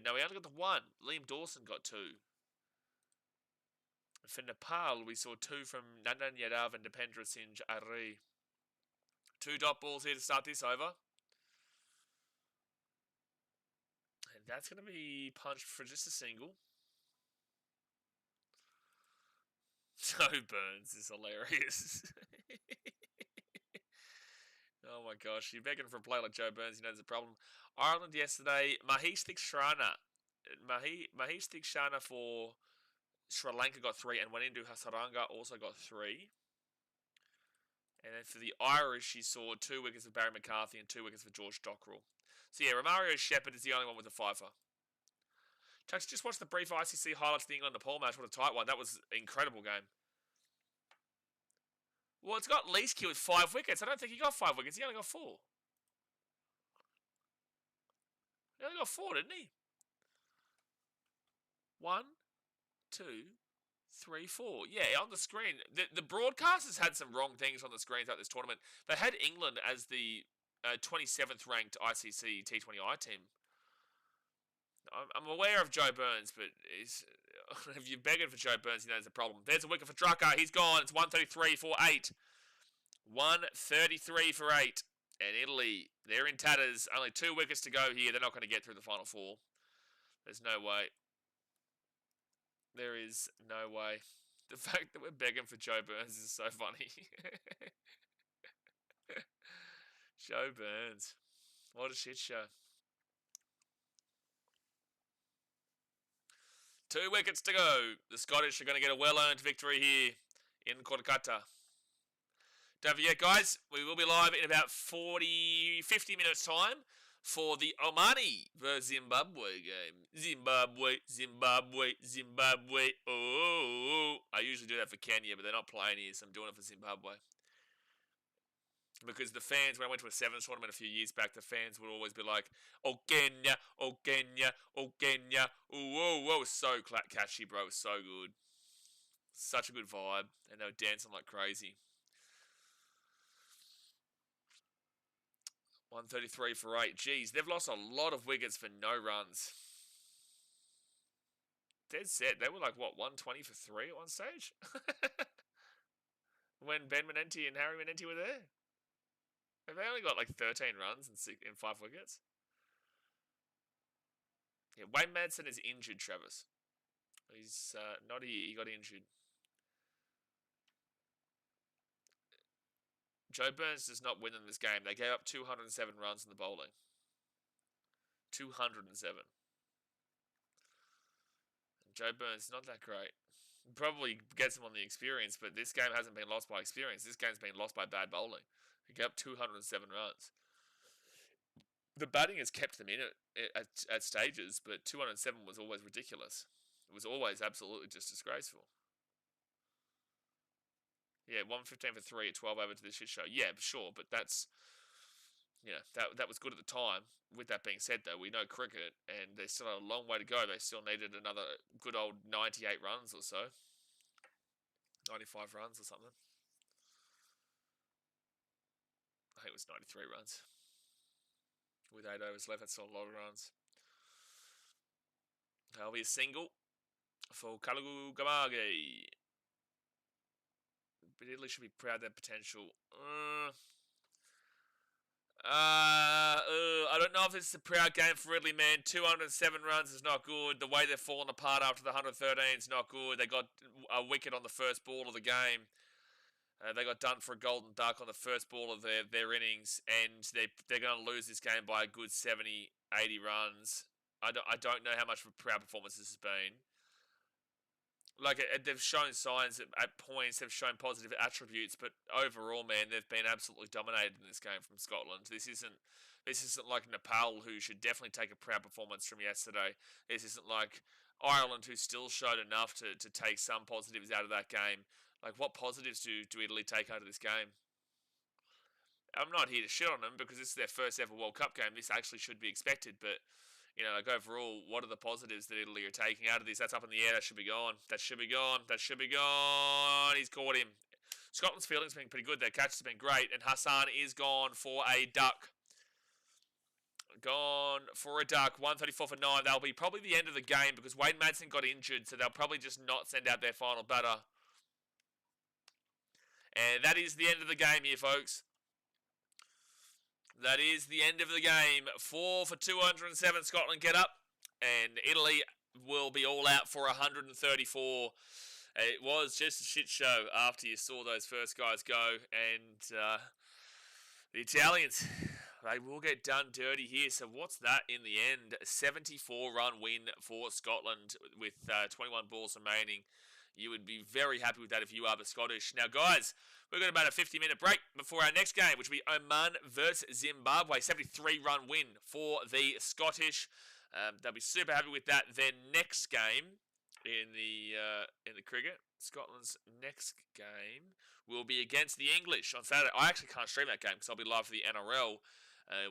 No, we only got the 1. Liam Dawson got 2. For Nepal, we saw 2 from Nandan Yadav and Dipendra Singh Aree. 2 dot balls here to start this over. And that's going to be punched for just a single. Joe Burns is hilarious. Oh my gosh, you're begging for a player like Joe Burns, you know there's a problem. Ireland yesterday, Mahesh Theekshana for Sri Lanka got 3, and Wanindu Hasaranga also got 3. And then for the Irish, you saw 2 wickets for Barry McCarthy and 2 wickets for George Dockrell. So yeah, Romario Shepherd is the only one with a 5-fer. Chucks, just watch the brief ICC highlights of the England-Nepal match. What a tight one. That was an incredible game. Well, it's got Leaskey with 5 wickets. I don't think he got 5 wickets. He only got 4. He only got 4, didn't he? 1, 2, 3, 4. Yeah, on the screen. The broadcasters had some wrong things on the screen throughout this tournament. They had England as the 27th ranked ICC T20I team. I'm aware of Joe Burns, but if you're begging for Joe Burns, you know there's a problem. There's a wicket for Drucker. He's gone. It's 133 for 8. 133 for 8. And Italy, they're in tatters. Only 2 wickets to go here. They're not going to get through the final 4. There's no way. There is no way. The fact that we're begging for Joe Burns is so funny. Joe Burns. What a shit show. 2 wickets to go. The Scottish are going to get a well-earned victory here in Kolkata. Don't forget, guys, we will be live in about 50 minutes' time for the Omani versus Zimbabwe game. Zimbabwe. Oh. I usually do that for Kenya, but they're not playing here, so I'm doing it for Zimbabwe. Because the fans, when I went to a sevens tournament a few years back, the fans would always be like, "Oh Kenya, oh Kenya, oh Kenya, oh whoa." It was so catchy, bro. It was so good. Such a good vibe, and they were dancing like crazy. 133 for 8. Jeez, they've lost a lot of wickets for no runs. Dead set. They were like, what, 120 for 3 at one stage? When Ben Menenti and Harry Menenti were there. Have they only got like 13 runs and 5 wickets? Yeah, Wayne Madsen is injured, Travis. He's not here. He got injured. Joe Burns does not win in this game. They gave up 207 runs in the bowling. 207. And Joe Burns is not that great. Probably gets him on the experience, but this game hasn't been lost by experience. This game's been lost by bad bowling. He gave up 207 runs. The batting has kept them in at stages, but 207 was always ridiculous. It was always absolutely just disgraceful. Yeah, 115 for 3 at 12 over to the shit show. Yeah, sure, but that's, that was good at the time. With that being said, though, we know cricket, and they still had a long way to go. They still needed another good old 98 runs or so. 95 runs or something. I think it was 93 runs. With 8 overs left, that's still a lot of runs. That'll be a single for Kalagu Gamage. But Italy should be proud of their potential. I don't know if it's a proud game for Italy, man. 207 runs is not good. The way they're falling apart after the 113 is not good. They got a wicket on the first ball of the game. They got done for a golden duck on the first ball of their innings, and they're going to lose this game by a good 70, 80 runs. I don't know how much of a proud performance this has been. Like, they've shown signs at points, they've shown positive attributes, but overall, man, they've been absolutely dominated in this game from Scotland. This isn't like Nepal, who should definitely take a proud performance from yesterday. This isn't like Ireland, who still showed enough to take some positives out of that game. Like, what positives do Italy take out of this game? I'm not here to shit on them because this is their first ever World Cup game. This actually should be expected, but like overall, what are the positives that Italy are taking out of this? That's up in the air. That should be gone. That should be gone. That should be gone. He's caught him. Scotland's fielding's been pretty good. Their catch has been great, and Hassan is gone for a duck. Gone for a duck. 134 for 9. That'll be probably the end of the game because Wade Madsen got injured, so they'll probably just not send out their final batter. And that is the end of the game here, folks. That is the end of the game. 4 for 207, Scotland get up. And Italy will be all out for 134. It was just a shit show after you saw those first guys go. And the Italians, they will get done dirty here. So what's that in the end? A 74-run win for Scotland with 21 balls remaining. You would be very happy with that if you are the Scottish. Now, guys, we've got about a 50-minute break before our next game, which will be Oman versus Zimbabwe. 73-run win for the Scottish. They'll be super happy with that. Their next game in the cricket, Scotland's next game, will be against the English on Saturday. I actually can't stream that game because I'll be live for the NRL.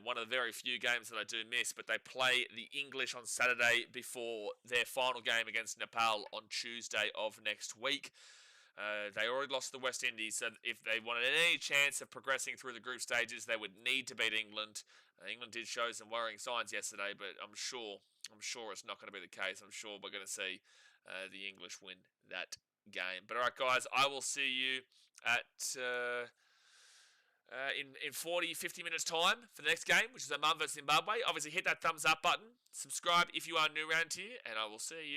One of the very few games that I do miss, but they play the English on Saturday before their final game against Nepal on Tuesday of next week. They already lost to the West Indies, so if they wanted any chance of progressing through the group stages, they would need to beat England. England did show some worrying signs yesterday, but I'm sure it's not going to be the case. I'm sure we're going to see the English win that game. But all right, guys, I will see you at in 40, 50 minutes time for the next game, which is Oman versus Zimbabwe. Obviously, hit that thumbs up button. Subscribe if you are new around here, and I will see you